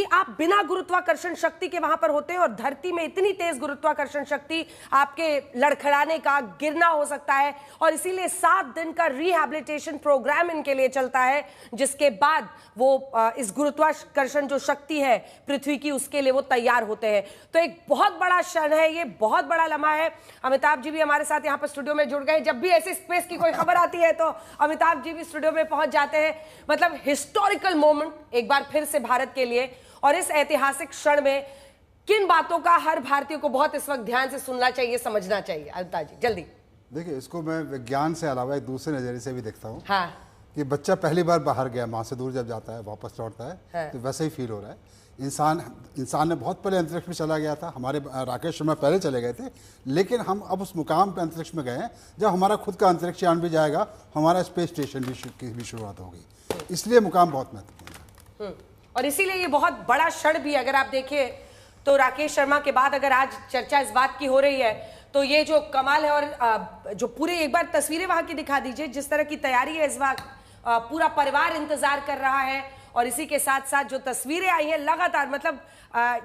आप बिना गुरुत्वाकर्षण शक्ति के वहां पर होते हैं और धरती में इतनी तेज गुरुत्वाकर्षण शक्ति आपके लड़खड़ाने का, गिरना हो सकता है, और इसीलिए 7 दिन का रिहैबिलिटेशन प्रोग्राम इनके लिए चलता है, जिसके बाद वो इस गुरुत्वाकर्षण जो शक्ति है पृथ्वी की, उसके लिए वो तैयार होते हैं। तो एक बहुत बड़ा क्षण है ये, बहुत बड़ा लम्हा है। अमिताभ जी भी हमारे साथ यहाँ पर स्टूडियो में जुड़ गए। जब भी ऐसी स्पेस की कोई खबर आती है तो अमिताभ जी भी स्टूडियो में पहुंच जाते हैं। मतलब हिस्टोरिकल मोमेंट एक बार फिर से भारत के लिए, और इस ऐतिहासिक क्षण में किन बातों का हर भारतीय को बहुत इस वक्त ध्यान से सुनना चाहिए, समझना चाहिए? अमिताभ जी जल्दी। देखिए, इसको मैं विज्ञान से अलावा एक दूसरे नजरिए से भी देखता हूँ। हाँ। कि बच्चा पहली बार बाहर गया, माँ से दूर जब जाता है, वापस लौटता है, हाँ। तो वैसे ही फील हो रहा है। इंसान ने बहुत पहले अंतरिक्ष में चला गया था, हमारे राकेश शर्मा पहले चले गए थे, लेकिन हम अब उस मुकाम पे अंतरिक्ष में गए हैं जब हमारा खुद का अंतरिक्ष यान भी जाएगा, हमारा स्पेस स्टेशन भी शुरुआत होगी, इसलिए मुकाम बहुत महत्वपूर्ण है। और इसीलिए ये बहुत बड़ा क्षण भी, अगर आप देखिए तो राकेश शर्मा के बाद अगर आज चर्चा इस बात की हो रही है तो ये जो कमाल है, और जो पूरे एक बार तस्वीरें वहां की दिखा दीजिए, जिस तरह की तैयारी है इस वक्त, पूरा परिवार इंतजार कर रहा है। और इसी के साथ साथ जो तस्वीरें आई हैं लगातार, मतलब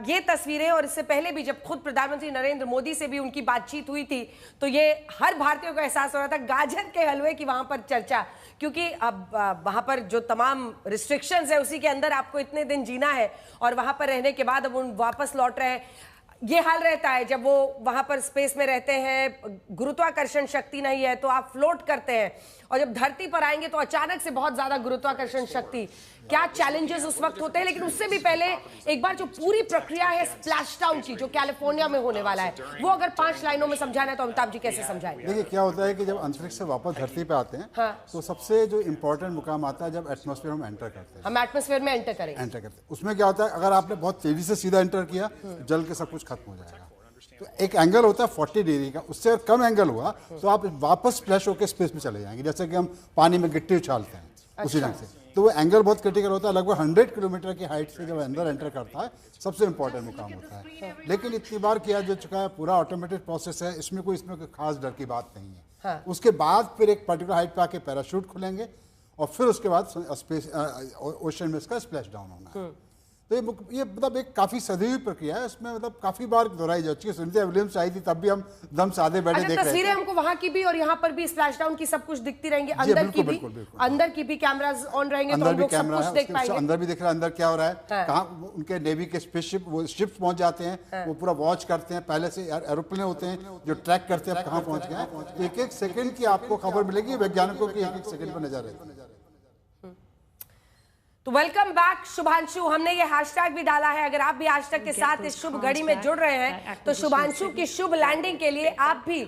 ये तस्वीरें, और इससे पहले भी जब खुद प्रधानमंत्री नरेंद्र मोदी से भी उनकी बातचीत हुई थी, तो ये हर भारतीय को एहसास हो रहा था गाजर के हलवे की वहां पर चर्चा, क्योंकि अब वहां पर जो तमाम रिस्ट्रिक्शंस है उसी के अंदर आपको इतने दिन जीना है, और वहां पर रहने के बाद अब उन वापस लौट रहे हैं। ये हाल रहता है जब वो वहां पर स्पेस में रहते हैं, गुरुत्वाकर्षण शक्ति नहीं है तो आप फ्लोट करते हैं, और जब धरती पर आएंगे तो अचानक से बहुत ज्यादा गुरुत्वाकर्षण शक्ति, क्या चैलेंजेस उस वक्त होते हैं। लेकिन उससे भी पहले एक बार जो पूरी प्रक्रिया है स्प्लैश डाउन की, जो कैलिफोर्निया में होने वाला है, वो अगर 5 लाइनों में समझाना है तो अमिताभ जी कैसे समझाएंगे? देखिए, क्या होता है कि जब अंतरिक्ष से वापस धरती पे आते हैं, हाँ। तो सबसे जो इंपॉर्टेंट मुकाम आता है जब एटमॉस्फेयर हम एंटर करते हैं। हम एटमॉस्फेयर में एंटर करेंगे। उसमें क्या होता है, अगर आपने बहुत तेजी से सीधा एंटर किया, जल के सब कुछ खत्म हो जाएगा। तो एक एंगल होता है 40 डिग्री का, उससे अगर कम एंगल हुआ तो आप वापस स्प्लैश होकर स्पेस में चले जाएंगे, जैसे कि हम पानी में गिट्टी उछालते हैं, उसी ढंग से। तो वो एंगल बहुत क्रिटिकल होता है, लगभग 100 किलोमीटर की हाइट से जब अंदर एंटर करता है, सबसे इंपॉर्टेंट मुकाम होता है। लेकिन इतनी बार किया जा चुका है, पूरा ऑटोमेटिक प्रोसेस है, इसमें कोई खास डर की बात नहीं है। उसके बाद फिर एक पर्टिकुलर हाइट पे आके पैराशूट खुलेंगे, और फिर उसके बाद स्पेस ओशन में इसका स्प्लैश डाउन होना है। तो ये मतलब एक काफी सदी हुई प्रक्रिया है, इसमें मतलब काफी बार दोहराई जा चुकी है। सुनीता विलियम्स आई थी तब भी हम दम साधे बैठे देख रहे थे। तस्वीरें हमको वहां की भी और यहाँ पर भी स्प्लैश डाउन की सब कुछ दिखती रहेंगी, अंदर की भी, अंदर की भी कैमरास ऑन रहेंगे, तो हम लोग सब कुछ देख पाएंगे। अंदर भी दिख रहा है अंदर क्या हो रहा है, कहाँ उनके नेवी के स्पेसशिप, वो शिप्स पहुंच जाते हैं, वो पूरा वॉच करते हैं, पहले से एरोप्लेन होते हैं जो ट्रैक करते हैं कहाँ पहुंच गए। एक एक सेकंड की आपको खबर मिलेगी, वैज्ञानिकों की एक एक सेकंड पर नजर रहेगी। तो वेलकम बैक शुभांशु। हमने ये हैशटैग भी डाला है, अगर आप भी हैशटैग के साथ इस शुभ घड़ी में जुड़ रहे हैं तो शुभांशु की शुभ लैंडिंग के लिए आप भी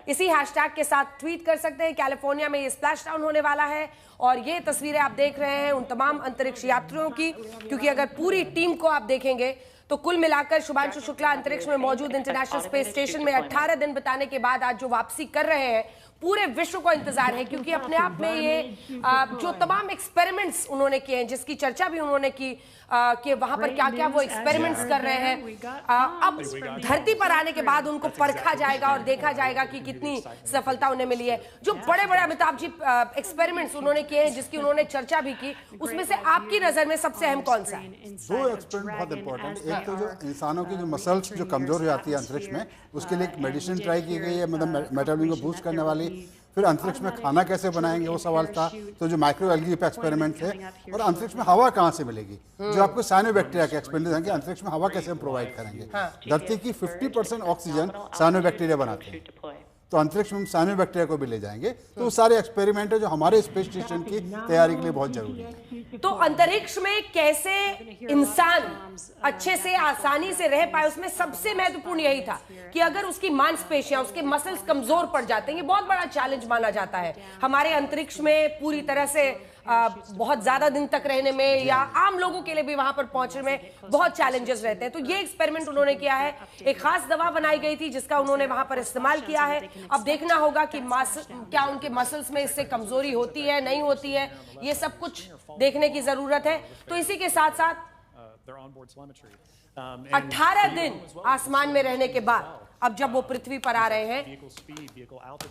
इसी हैशटैग के साथ ट्वीट कर सकते हैं। कैलिफोर्निया में ये स्प्लैश डाउन होने वाला है, और ये तस्वीरें आप देख रहे हैं उन तमाम अंतरिक्ष यात्रियों की, क्योंकि अगर पूरी टीम को आप देखेंगे तो कुल मिलाकर शुभांशु शुक्ला अंतरिक्ष में मौजूद इंटरनेशनल स्पेस स्टेशन में 18 दिन बिताने के बाद आज जो वापसी कर रहे हैं, पूरे विश्व को इंतजार है, क्योंकि अपने आप में ये जो तमाम एक्सपेरिमेंट्स उन्होंने किए हैं, जिसकी चर्चा भी उन्होंने की कि वहां पर क्या क्या वो एक्सपेरिमेंट्स कर रहे हैं, अब धरती पर आने के बाद उनको परखा जाएगा और देखा जाएगा कि कितनी सफलता उन्हें मिली है। जो बड़े बड़े अमिताभ जी एक्सपेरिमेंट्स उन्होंने किए हैं, जिसकी उन्होंने चर्चा भी की, उसमें से आपकी नजर में सबसे अहम कौन सा है? 2 एक्सपेरिमेंट बहुत इंपॉर्टेंट। एक तो जो इंसानों की जो मसल्स जो कमजोर हो जाती है अंतरिक्ष में, उसके लिए एक मेडिसिन ट्राई की गई है, मतलब मेटाबॉलिज्म को बूस्ट करने वाली। फिर अंतरिक्ष में खाना कैसे बनाएंगे वो सवाल था, तो जो माइक्रो एल्गी पे एक्सपेरिमेंट थे। और अंतरिक्ष में हवा कहाँ से मिलेगी, जो आपको साइनोबैक्टीरिया के एक्सपेरिमेंट हैं कि अंतरिक्ष में हवा कैसे हम प्रोवाइड करेंगे। धरती की 50% ऑक्सीजन साइनोबैक्टीरिया बनाते हैं, तो अंतरिक्ष में हम साइनोबैक्टीरिया को भी ले जाएंगे। तो वो सारे एक्सपेरिमेंट है जो हमारे स्पेस स्टेशन की तैयारी के लिए बहुत जरूरी है। तो अंतरिक्ष में कैसे इंसान अच्छे से आसानी से रह पाए, उसमें सबसे महत्वपूर्ण यही था कि अगर उसकी मांसपेशियां, उसके मसल्स कमजोर पड़ जाते हैं, ये बहुत बड़ा चैलेंज माना जाता है हमारे अंतरिक्ष में पूरी तरह से बहुत ज्यादा दिन तक रहने में, या आम लोगों के लिए भी वहां पर पहुंचने में बहुत चैलेंजेस रहते हैं। तो ये एक्सपेरिमेंट उन्होंने किया है, एक खास दवा बनाई गई थी जिसका उन्होंने वहां पर इस्तेमाल किया है। अब देखना होगा कि क्या उनके मसल्स में इससे कमजोरी होती है, नहीं होती है, ये सब कुछ देखने की जरूरत है। तो इसी के साथ साथ 18 दिन आसमान में रहने के बाद अब जब वो पृथ्वी पर आ रहे हैं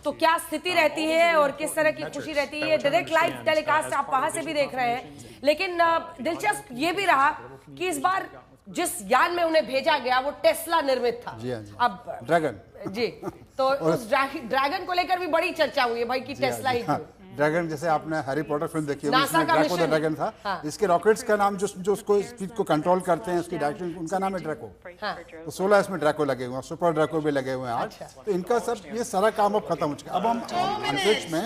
तो क्या स्थिति रहती है और किस तरह की खुशी रहती है, डायरेक्ट लाइव टेलीकास्ट आप वहां से भी देख रहे हैं। लेकिन दिलचस्प ये भी रहा कि इस बार जिस यान में उन्हें भेजा गया वो टेस्ला निर्मित था। जी हाँ जी। अब ड्रैगन जी, तो उस ड्रैगन को लेकर भी बड़ी चर्चा हुई है भाई कि टेस्ला ही क्यों? ड्रैगन जैसे आपने हैरी पॉटर फिल्म देखी होगी, नासा इसमें का ड्रैको द मिशन। ड्रैगन था। हाँ। इसके रॉकेट्स का नाम जो उसको स्पीड को कंट्रोल करते हैं, उसकी डायरेक्शन, उनका नाम है ड्रैको। हाँ। तो 16 इसमें ड्रैको लगे हुए हैं, सुपर ड्रैको भी लगे हुए हैं आज। तो इनका सब ये सारा काम अब खत्म हो चुका है। अब हम अंतरिक्ष में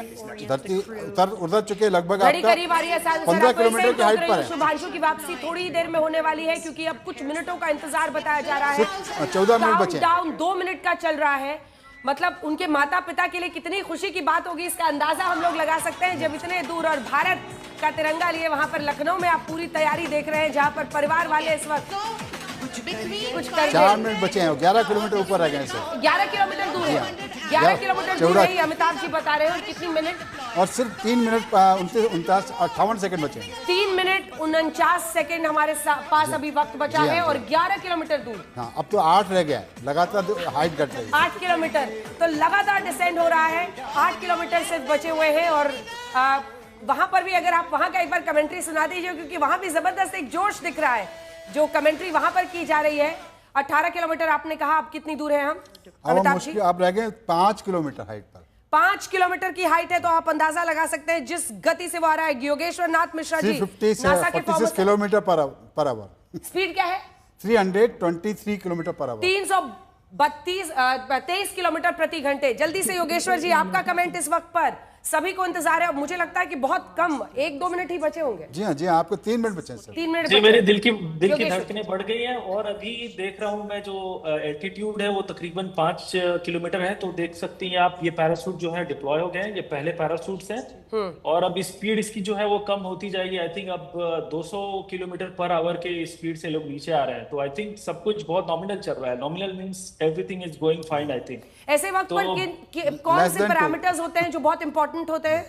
धरती उतर चुके हैं लगभग घड़ी आपका करीब आ रही है, 15 किलोमीटर की हाइट पर है। शुभांशु की वापसी थोड़ी ही देर में होने वाली है क्योंकि अब कुछ मिनटों का इंतजार बताया जा रहा है। 14 मिनट बचे हैं। काउंटडाउन 2 मिनट का चल रहा है। मतलब उनके माता पिता के लिए कितनी खुशी की बात होगी इसका अंदाजा हम लोग लगा सकते हैं जब इतने दूर और भारत का तिरंगा लिए वहां पर लखनऊ में आप पूरी तैयारी देख रहे हैं जहां पर परिवार वाले इस वक्त कुछ कर 4 मिनट बचे हैं, 11 किलोमीटर ऊपर रह गए हैं सर। 11 किलोमीटर दूर है, 11 किलोमीटर दूर है, अमिताभ जी बता रहे हैं। कितनी मिनट? और सिर्फ 3 मिनट 58 सेकंड बचे हैं। 3 मिनट 49 सेकंड हमारे पास अभी वक्त बचा है और 11 किलोमीटर दूर। हाँ, अब तो 8 रह गया है, लगातार हाइट घट रही है। 8 किलोमीटर तो लगातार डिसेंड हो रहा है। 8 किलोमीटर सिर्फ बचे हुए हैं और वहां पर भी अगर आप वहां का एक बार कमेंट्री सुना दीजिए क्योंकि वहां भी जबरदस्त एक जोश दिख रहा है जो कमेंट्री वहां पर की जा रही है। 18 किलोमीटर आपने कहा, अब कितनी दूर है हम? अब मुश्किल आप रह गए 5 किलोमीटर हाइट पर। 5 किलोमीटर की हाइट है तो आप अंदाजा लगा सकते हैं जिस गति से वो आ रहा है। योगेश्वर नाथ Mishra ji, 46 kilometre per hour. Speed क्या है? 323 किलोमीटर पर आवर। 23 किलोमीटर प्रति घंटे। जल्दी से योगेश्वर जी आपका कमेंट इस वक्त पर, सभी को इंतजार है। अब मुझे लगता है कि बहुत कम 1-2 मिनट ही बचे होंगे। जी हाँ जी हाँ, आपको 3 मिनट बचे हैं सर। 3 मिनट जी, मेरे दिल की धड़कनें बढ़ गई हैं और अभी देख रहा हूं मैं जो एल्टीट्यूड है वो तकरीबन 5 किलोमीटर है। तो देख सकती हैं आप, ये पैराशूट जो है डिप्लॉय हो गए हैं, ये पहले पैराशूट्स हैं और अब स्पीड इसकी जो है वो कम होती जाएगी। आई थिंक अब 200 किलोमीटर पर आवर के स्पीड से लोग नीचे आ रहे हैं। तो आई थिंक सब कुछ बहुत नॉमिनल चल रहा है। Nominal means everything is going fine. I think ऐसे वक्त पर कौन से पैरामीटर्स होते हैं जो बहुत इंपॉर्टेंट होते हैं?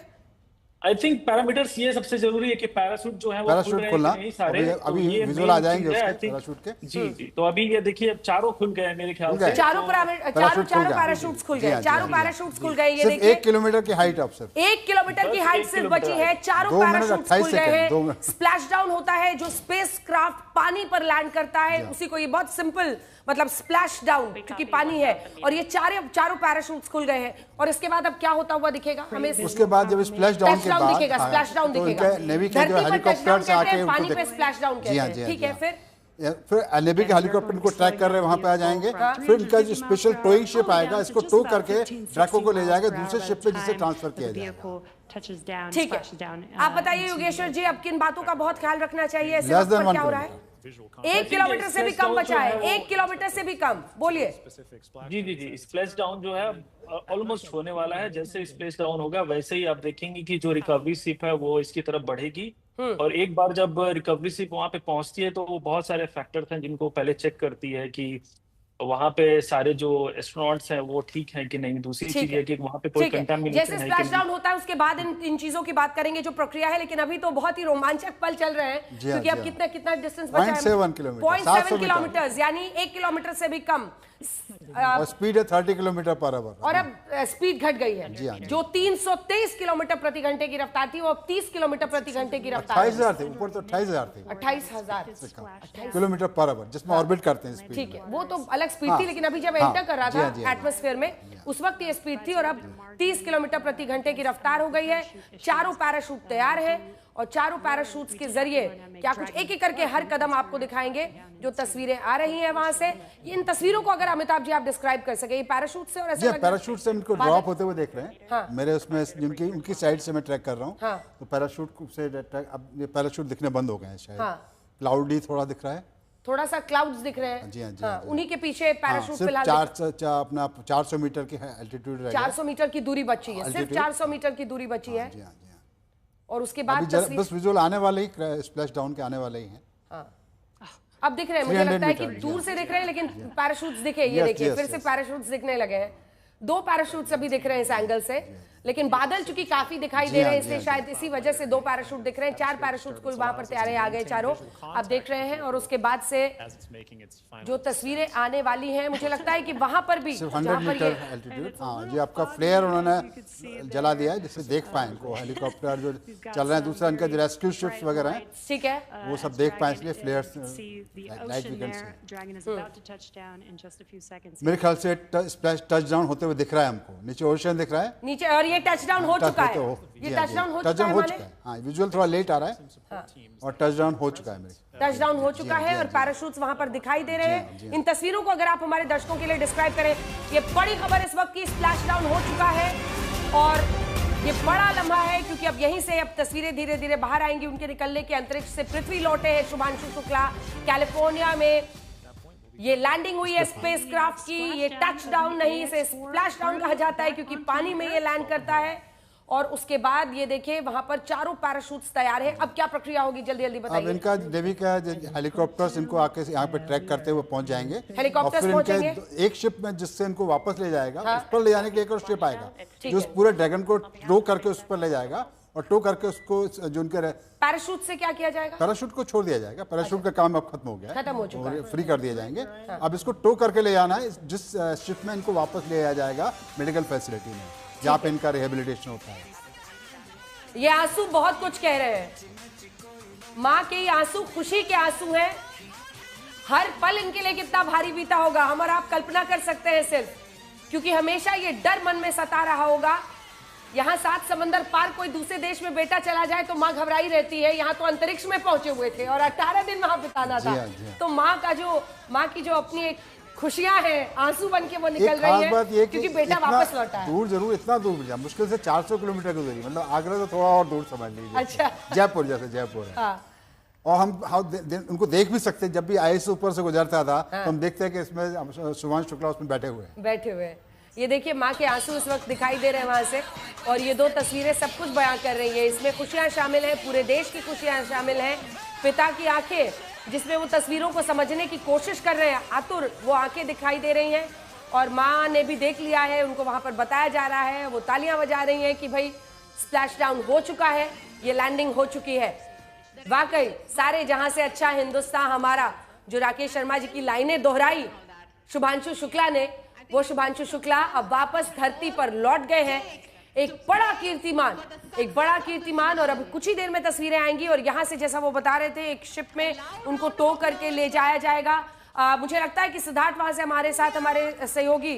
आई थिंक पैरामीटर्स ये सबसे जरूरी है कि पैराशूट जो है वो पैराशूट खुलना, अभी विजुअल आ जाएंगे उसके पैराशूट के। जी, तो अभी ये देखिए चारों खुल गए हैं मेरे ख्याल से। चारों पैराशूट्स खुल गए। चारों पैराशूट्स खुल गए। ये सिर्फ देखिए 1 किलोमीटर की हाइट अब सर। 1 किलोमीटर की हाइट सिर्फ बची है। चारों 2 मिनट पैराशूट्स 28 खुल गए सेकंड, हैं। स्प्लैश डाउन होता है जो स्पेस क्राफ्ट पानी पर लैंड करता है उसी को, ये बहुत सिंपल मतलब स्प्लैश डाउन क्योंकि पानी है। और ये चारों पैराशूट्स खुल गए हैं और इसके बाद अब क्या होता हुआ दिखेगा हमें? उसके बाद जब स्प्लैश डाउन के बाद दिखेगा, स्प्लैश डाउन तो दिखेगा। उनके नेवी के जो धरती पर हेलीकॉप्टर से आके touchdown पानी उनको पे स्प्लैश डाउन कहते हैं। ठीक है, फिर नेवी के हेलीकॉप्टर इनको ट्रैक कर रहे हैं, वहां पे आ जाएंगे। फिर इनका जो स्पेशल टोइंग शिप आएगा, इसको टो करके ड्रैको को ले जाएगा दूसरे शिप पे जिसे ट्रांसफर किया जाएगा। ठीक है, आप बताइए योगेश्वर जी, अब किन बातों का बहुत ख्याल रखना चाहिए? ऐसे Less वक्त than पर 1 क्या हो रहा है? 1 किलोमीटर से भी कम बचा है। 1 किलोमीटर से भी कम, बोलिए। जी, स्प्लैश डाउन जो है ऑलमोस्ट होने वाला है। जैसे स्प्लैश डाउन होगा वैसे ही आप देखेंगे कि जो रिकवरी शिप है वो इसकी तरफ बढ़ेगी। और एक बार जब रिकवरी शिप वहां पे पहुंचती है तो वो बहुत सारे फैक्टर्स हैं जिनको पहले चेक करती है कि वहां पे सारे जो एस्ट्रोनॉट्स हैं वो ठीक हैं कि नहीं। दूसरी चीज है कि वहां पे कोई कंटामिनेशन जैसे स्प्लैश डाउन होता है उसके बाद इन चीजों की बात करेंगे जो प्रक्रिया है। लेकिन अभी तो बहुत ही रोमांचक पल चल रहे हैं क्योंकि अब कितना डिस्टेंस बचा है? 0.7 किलोमीटर, यानी 1 किलोमीटर से भी कम। और स्पीड है 30 किलोमीटर पर आवर और अब स्पीड घट गई है। जो 323 किलोमीटर प्रति घंटे की रफ्तार थी वो अब 30 किलोमीटर प्रति घंटे की रफ्तार 28,000 थे, ऊपर तो 28,000 थे। 28,000 किलोमीटर पर आवर जिसमें ऑर्बिट करते हैं स्पीड। ठीक है, वो तो अलग स्पीड थी। लेकिन अभी जब एंटर कर रहा था एटमॉस्फेयर में उस वक्त ये स्पीड थी और अब 30 किलोमीटर प्रति घंटे की रफ्तार हो गई है। चारों पैराशूट तैयार है और चारों पैराशूट्स के जरिए क्या कुछ एक एक करके हर कदम आपको दिखाएंगे जो तस्वीरें आ रही हैं वहां से। इन तस्वीरों को अगर अमिताभ जी आप डिस्क्राइब कर सके, ये पैराशूट से और ऐसा पैराशूट से इनको ड्रॉप होते हुए देख रहे हैं। मेरे उसमें जिनकी उनकी साइड से मैं ट्रैक कर रहा हूँ तो पैराशूट से अब ये पैराशूट दिखने बंद हो गए हैं शायद। क्लाउडी थोड़ा दिख रहा है, थोड़ा सा क्लाउड्स दिख रहे हैं। जी हाँ, जी उन्हीं के पीछे पैराशूट फिलहाल अपना 400 मीटर की एल्टीट्यूड रहेगा। 400 मीटर की दूरी बची है, सिर्फ 400 मीटर की दूरी बची है। और उसके बाद बस विजुअल आने वाले ही, स्प्लैश डाउन के आने वाले ही हैं। अब दिख रहे हैं, मुझे लगता है कि दूर से दिख रहे हैं लेकिन पैराशूट्स दिखे। ये देखिए फिर से पैराशूट्स दिखने लगे हैं। 2 पैराशूट्स अभी दिख रहे हैं इस एंगल से। लेकिन बादल चूंकि काफी दिखाई दे रहे हैं इसलिए शायद इसी वजह से 2 पैराशूट दिख रहे हैं। 4 पैराशूट कुल वहां पर तैयार आ गए चारों, आप देख रहे हैं। और उसके बाद से जो तस्वीरें आने वाली हैं, मुझे लगता है कि वहां पर भी 100 मीटर एल्टीट्यूड, हाँ जी, आपका फ्लेयर उन्होंने जला दिया है जिससे देख पाए इनको, हेलीकॉप्टर जो चल रहे हैं, दूसरा इनका जो रेस्क्यू शिप्स वगैरह हैं, ठीक है, वो सब देख पाए, इसलिए flare light we can see. मेरे ख्याल से स्प्लैश टचडाउन होते हुए दिख रहा है हमको, नीचे ओशन दिख रहा है नीचे, और ये टचडाउन हो चुका है, ये टचडाउन हो चुका है। हाँ, विजुअल थोड़ा लेट आ रहा है और टचडाउन हो चुका है, मेरे टचडाउन हो चुका है और पैराशूट्स वहां पर दिखाई दे रहे हैं। इन तस्वीरों को अगर आप हमारे दर्शकों के लिए डिस्क्राइब करें, ये बड़ी खबर इस वक्त की स्प्लैश डाउन हो चुका है और ये बड़ा लम्हा है क्योंकि अब यहीं से अब तस्वीरें धीरे धीरे बाहर आएंगी उनके निकलने के। अंतरिक्ष से पृथ्वी लौटे हैं शुभांशु शुक्ला, कैलिफोर्निया में ये लैंडिंग हुई है स्पेसक्राफ्ट की। ये टच डाउन नहीं, इसे स्प्लैश डाउन कहा जाता है क्योंकि पानी में ये लैंड करता है। और उसके बाद ये देखिए वहां पर चारों पैराशूट्स तैयार है। अब क्या प्रक्रिया होगी, जल्दी जल्दी बताइए। अब इनका नेवी का हेलीकॉप्टर्स इनको आके यहाँ पे ट्रैक करते हुए पहुंच जाएंगे। हेलीकॉप्टर्स पहुंचेंगे एक शिप में जिससे इनको वापस ले जाएगा, उस पर ले जाने के लिए एक और शिप आएगा जो उस पूरे ड्रैगन को टो करके उस पर ले जाएगा और टो करके उसको जो उनके पैराशूट से क्या किया जाएगा, पैराशूट को छोड़ दिया जाएगा। पैराशूट का काम अब खत्म हो गया, खत्म हो चुका है, फ्री कर दिए जाएंगे। अब इसको टो करके ले जाना है जिस शिप में इनको वापस ले जाया जाएगा मेडिकल फैसिलिटी में, जहाँ पे इनका रिहेबिलिटेशन होता है। ये आंसू बहुत कुछ कह रहे हैं। माँ के ये आंसू खुशी के आंसू हैं। हर पल इनके लिए कितना भारी बीता होगा हम और आप कल्पना कर सकते हैं सिर्फ, क्योंकि हमेशा ये डर मन में सता रहा होगा। यहाँ 7 समंदर पार कोई दूसरे देश में बेटा चला जाए तो माँ घबराई रहती है। यहाँ तो अंतरिक्ष में पहुंचे हुए थे और 18 दिन वहां बिताना था। तो माँ की जो अपनी एक खुशियां हैं, आंसू बन के वो निकल रही है क्योंकि बेटा वापस लौटा है। दूर जरूर, इतना दूर जा, मुश्किल से 400 किलोमीटर की दूरी, मतलब आगरा तो थोड़ा और दूर समझ लीजिए। अच्छा, जयपुर जैसे जयपुर है। और हम उनको देख भी सकते हैं, जब भी आईएस ऊपर से गुजरता था तो हम देखते हैं कि इसमें शुभांशु शुक्ला उसमें बैठे हुए हैं। ये देखिए माँ के आंसू इस वक्त दिखाई दे रहे हैं वहां से, और ये 2 तस्वीरें सब कुछ बयां कर रही है। इसमें खुशियां शामिल हैं, पूरे देश की खुशियां शामिल हैं। पिता की आंखें जिसमें वो तस्वीरों को समझने की कोशिश कर रहे हैं, आतुर वो आंखें दिखाई दे रही हैं। और माँ ने भी देख लिया है, उनको वहां पर बताया जा रहा है, वो तालियां बजा रही हैं कि भाई स्प्लैश डाउन हो चुका है, ये लैंडिंग हो चुकी है। वाकई सारे जहां से अच्छा हिंदुस्तान हमारा, जो राकेश शर्मा जी की लाइनें दोहराई शुभांशु शुक्ला ने, वो शुभांशु शुक्ला अब वापस धरती पर लौट गए हैं। एक बड़ा कीर्तिमान और अब कुछ ही देर में तस्वीरें आएंगी और यहाँ से जैसा वो बता रहे थे एक शिप में उनको टो करके ले जाया जाएगा। मुझे लगता है कि सिद्धार्थ वहां से हमारे साथ हमारे सहयोगी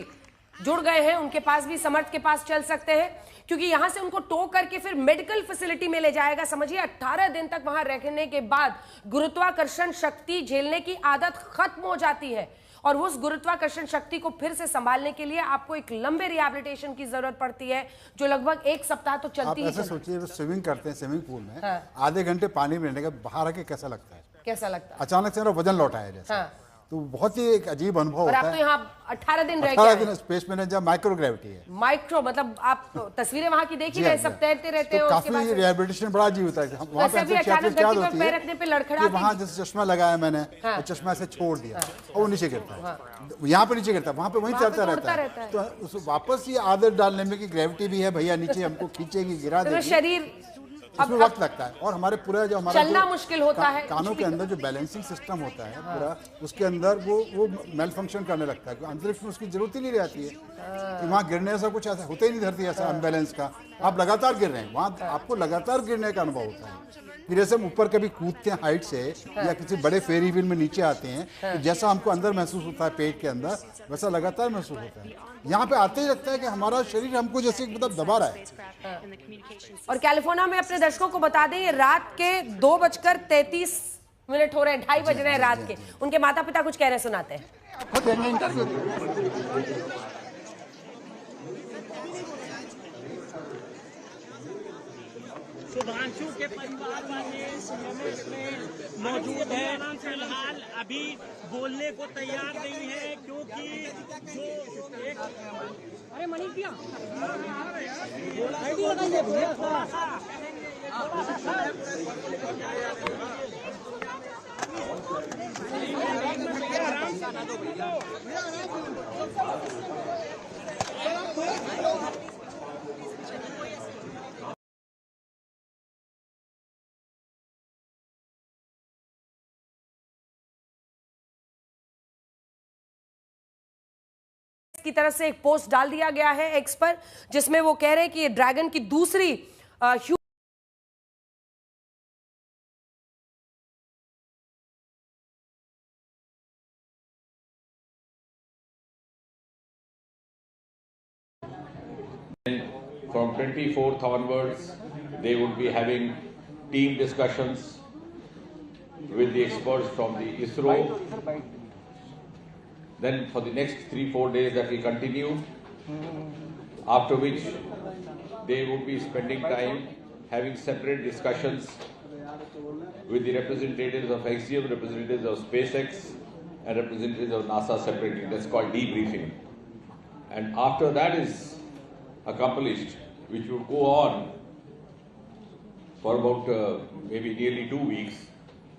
जुड़ गए हैं, उनके पास भी समर्थ के पास चल सकते हैं क्योंकि यहाँ से उनको टो करके फिर मेडिकल फैसिलिटी में ले जाएगा। समझिए 18 दिन तक वहां रहने के बाद गुरुत्वाकर्षण शक्ति झेलने की आदत खत्म हो जाती है और उस गुरुत्वाकर्षण शक्ति को फिर से संभालने के लिए आपको एक लंबे रिहैबिलिटेशन की जरूरत पड़ती है जो लगभग 1 सप्ताह तो चलती है। ऐसे सोचिए स्विमिंग करते हैं स्विमिंग पूल में, आधे घंटे पानी में रहने के बाहर आके कैसा लगता है, अचानक से वजन लौटा है जैसे, तो बहुत ही एक अजीब अनुभव होता है। और आप तो यहाँ 18 दिन रह गए, 18 दिन स्पेस में जब माइक्रो ग्रेविटी है, माइक्रो मतलब आप तस्वीरें वहां की देख ही रहे, सब तैरते रहते हैं। काफी रिहैबिलिटेशन बड़ा अजीब होता है। वहाँ पे क्या होती है, वहाँ जैसे चश्मा लगाया मैंने, चश्मा से छोड़ दिया और वो नीचे गिरता है, यहाँ पे नीचे गिरता है, वहाँ पे वहीं चलता रहता है। तो उस वापस ये आदत डालने में की ग्रेविटी भी है, भैया नीचे हमको खींचेगी, गिरा देगी, शरीर इसमें वक्त लगता है। और हमारे पूरा जो हमारा चलना मुश्किल होता है, कानों के अंदर जो बैलेंसिंग सिस्टम होता है पूरा, उसके अंदर वो मेल फंक्शन करने लगता है। अंतरिक्ष में उसकी जरूरत ही नहीं रहती है कि वहाँ गिरने ऐसा कुछ ऐसा होता ही नहीं, धरती ऐसा अनबैलेंस का, आप लगातार गिर रहे हैं, वहाँ आपको लगातार गिरने का अनुभव होता है। फिर जैसे हम ऊपर कभी कूदते हैं हाइट से या किसी बड़े फेरी व्हील में नीचे आते हैं, तो जैसा हमको अंदर महसूस होता है पेट के अंदर, वैसा लगातार महसूस होता है। यहाँ पे आते ही लगता है कि हमारा शरीर हमको जैसे मतलब दबा रहा है। और कैलिफोर्निया में अपने दर्शकों को बता दें, रात के 2:33 हो रहे हैं, 2:30 बज रहे हैं रात के। उनके माता पिता कुछ कह रहे, सुनाते हैं। शुभांशु के परिवार वाले इस मोमेंट में मौजूद हैं, फिलहाल अभी बोलने को तैयार नहीं है क्योंकि जो एक अरे मनीष भैया की तरफ से एक पोस्ट डाल दिया गया है एक्स पर, जिसमें वो कह रहे हैं कि ये ड्रैगन की दूसरी From 24th onwards, they would be having team discussions with the experts from the ISRO. Then for the next 3-4 days that will continue, after which they would be spending time having separate discussions with the representatives of Axiom, representatives of SpaceX, and representatives of NASA separately. That's called debriefing. And after that is accomplished, which would go on for about maybe nearly 2 weeks,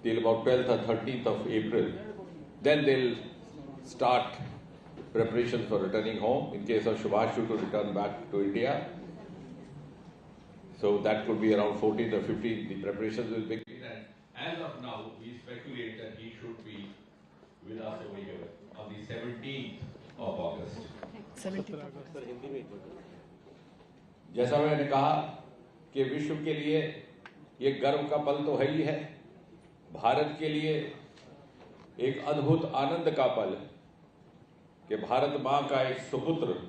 till about 12th or 13th of April. Then they'll start preparations for returning home, in case of Shubhashu to return back to India. So that could be around 14th or 15th, the preparations will begin. And as of now, we speculate that he should be with us over here on the 17th of August. जैसा मैंने कहा कि विश्व के लिए ये गर्व का पल तो है ही है, भारत के लिए एक अद्भुत आनंद का पल कि भारत मां का एक सुपुत्र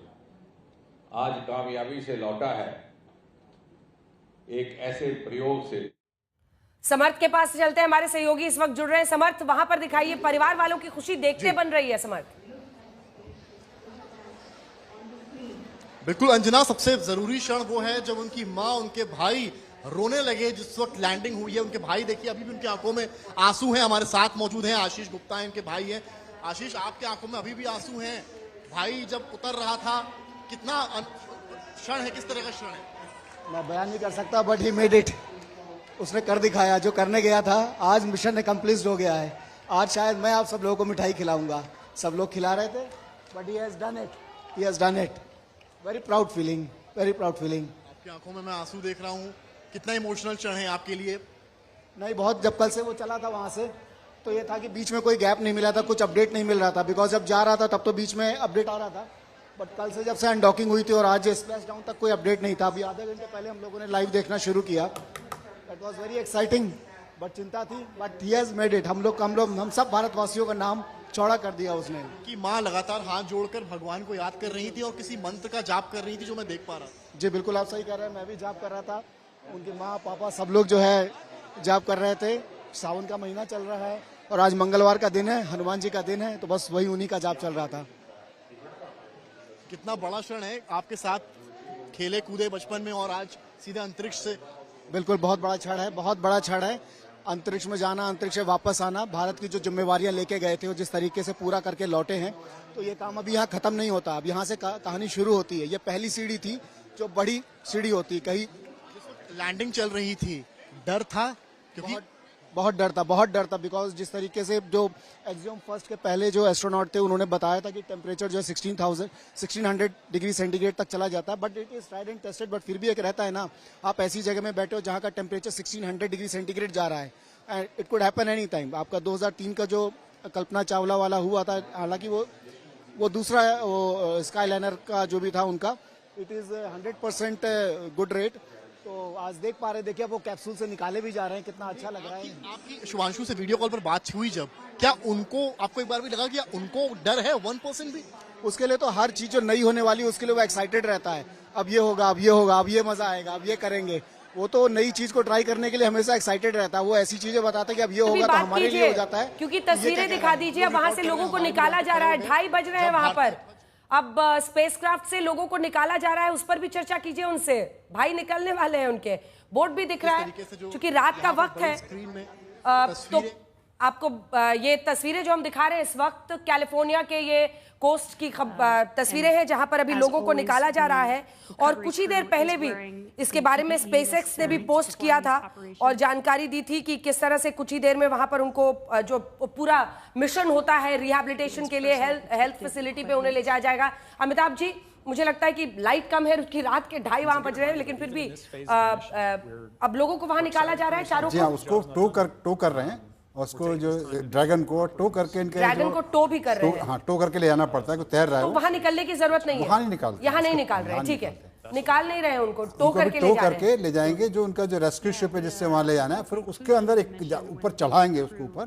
आज कामयाबी से लौटा है एक ऐसे प्रयोग से। समर्थ के पास चलते हैं, हमारे सहयोगी इस वक्त जुड़ रहे हैं। समर्थ, वहां पर दिखाइए, परिवार वालों की खुशी देखते बन रही है। समर्थ। बिल्कुल अंजना, सबसे जरूरी क्षण वो है जब उनकी मां, उनके भाई रोने लगे जिस वक्त लैंडिंग हुई है। उनके भाई देखिए अभी भी उनकी आंखों में आंसू हैं। हमारे साथ मौजूद हैं आशीष गुप्ता हैं, उनके भाई हैं। आशीष, आपके आंखों में अभी भी आंसू हैं। भाई जब उतर रहा था, कितना क्षण है, किस तरह का क्षण है? मैं बयान नहीं कर सकता, बट ही मेड इट। उसने कर दिखाया जो करने गया था। आज मिशन कंप्लीट हो गया है। आज शायद मैं आप सब लोगों को मिठाई खिलाऊंगा। सब लोग खिला रहे थे, but he has done it, he has done it. Very proud feeling, very proud feeling. आपकी आंखों में मैं आंसू देख रहा हूँ। कितना इमोशनल क्षण है आपके लिए? नहीं, बहुत। जब कल से वो चला था वहां से, तो ये था कि बीच में कोई गैप नहीं मिला था, कुछ अपडेट नहीं मिल रहा था, बिकॉज जब जा रहा था तब तो बीच में अपडेट आ रहा था। बट कल से जब से अनडॉकिंग हुई थी और आज स्प्लैश डाउन तक कोई अपडेट नहीं था। अभी आधे घंटे पहले हम लोगों ने लाइव देखना शुरू किया। That was very exciting, but चिंता थी, but he has made it. हम सब भारतवासियों का नाम चौड़ा कर दिया उसने। कि माँ लगातार हाथ जोड़कर भगवान को याद कर रही थी और किसी मंत्र का जाप कर रही थी, जो मैं देख पा रहा था। जी बिल्कुल, आप सही कह रहे हैं। मैं भी जाप कर रहा था। उनकी माँ पापा सब लोग जो है जाप कर रहे थे। सावन का महीना चल रहा है और आज मंगलवार का दिन है, हनुमान जी का दिन है, तो बस वही उन्हीं का जाप चल रहा था। कितना बड़ा क्षण है, आपके साथ खेले कूदे बचपन में और आज सीधे अंतरिक्ष से। बिल्कुल, बहुत बड़ा क्षण है, बहुत बड़ा क्षण है। अंतरिक्ष में जाना, अंतरिक्ष से वापस आना, भारत की जो जिम्मेवारियां लेके गए थे वो जिस तरीके से पूरा करके लौटे हैं, तो ये काम अभी यहाँ खत्म नहीं होता। अब यहाँ से कहानी शुरू होती है। ये पहली सीढ़ी थी, जो बड़ी सीढ़ी होती। कहीं लैंडिंग चल रही थी, डर था? क्योंकि बहुत डर था, बिकॉज जिस तरीके से जो एक्सियम फर्स्ट के पहले जो एस्ट्रोनॉट थे उन्होंने बताया था कि टेम्परेचर जो है 1600 डिग्री सेंटीग्रेड तक चला जाता है। But it is tried and tested. But फिर भी एक रहता है ना, आप ऐसी जगह में बैठे हो जहां का टेम्परेचर 1600 डिग्री सेंटीग्रेड जा रहा है, and it could happen any time. आपका 2003 का जो कल्पना चावला वाला हुआ था, हालांकि वो दूसरा स्काईलाइनर का जो भी था उनका, इट इज 100% गुड रेट। तो आज देख पा रहे, देखिए वो कैप्सूल से निकाले भी जा रहे हैं, कितना अच्छा लग रहा है। आपकी शुभांशु से वीडियो कॉल पर बात हुई जब, क्या उनको, आपको एक बार भी लगा कि उनको डर है 1% भी? उसके लिए तो हर चीज जो नई होने वाली है उसके लिए वो एक्साइटेड रहता है। अब ये होगा, अब ये होगा, अब ये मजा आएगा, अब ये करेंगे। वो तो नई चीज को ट्राई करने के लिए हमेशा एक्साइटेड रहता है। वो ऐसी चीजें बताता है कि अब ये होगा तो हमारे लिए हो जाता है। क्योंकि तस्वीरें दिखा दीजिए, वहां से लोगों को निकाला जा रहा है। 2:30 बज रहे हैं वहां पर। अब स्पेसक्राफ्ट से लोगों को निकाला जा रहा है, उस पर भी चर्चा कीजिए उनसे। भाई निकलने वाले हैं, उनके बोर्ड भी दिख रहा है, क्योंकि रात का वक्त है। तो आपको ये तस्वीरें जो हम दिखा रहे हैं इस वक्त कैलिफोर्निया के ये कोस्ट की तस्वीरें हैं, जहां पर अभी लोगों को निकाला जा रहा है। और कुछ ही देर पहले भी इसके बारे में स्पेसएक्स ने भी पोस्ट किया था और जानकारी दी थी कि किस तरह से कुछ ही देर में वहां पर उनको जो पूरा मिशन होता है रिहैबिलिटेशन के लिए, हेल्थ फैसिलिटी पे उन्हें ले जाया जाएगा। अमिताभ जी, मुझे लगता है कि लाइट कम है, उसकी रात के 2:30 वहां बज रहे हैं, लेकिन फिर भी अब लोगों को वहां निकाला जा रहा है चारों। जी हाँ, उसको टो कर रहे हैं। और उसको जो ड्रैगन को टो करके इनके ड्रैगन को टो भी कर रहे हैं, हाँ टो करके ले जाना पड़ता है कि तैर रहा है तो वो। वहां निकलने की जरूरत नहीं है, वहां नहीं निकालते, यहाँ नहीं निकाल रहे हैं, ठीक है, निकाल नहीं रहे हैं उनको, टो उनको करके टो ले जा रहे करके ले जाएंगे, जो उनका जो रेस्क्यू शिप है जिससे वहां ले जाना है, फिर उसके अंदर एक ऊपर चढ़ाएंगे, उसके ऊपर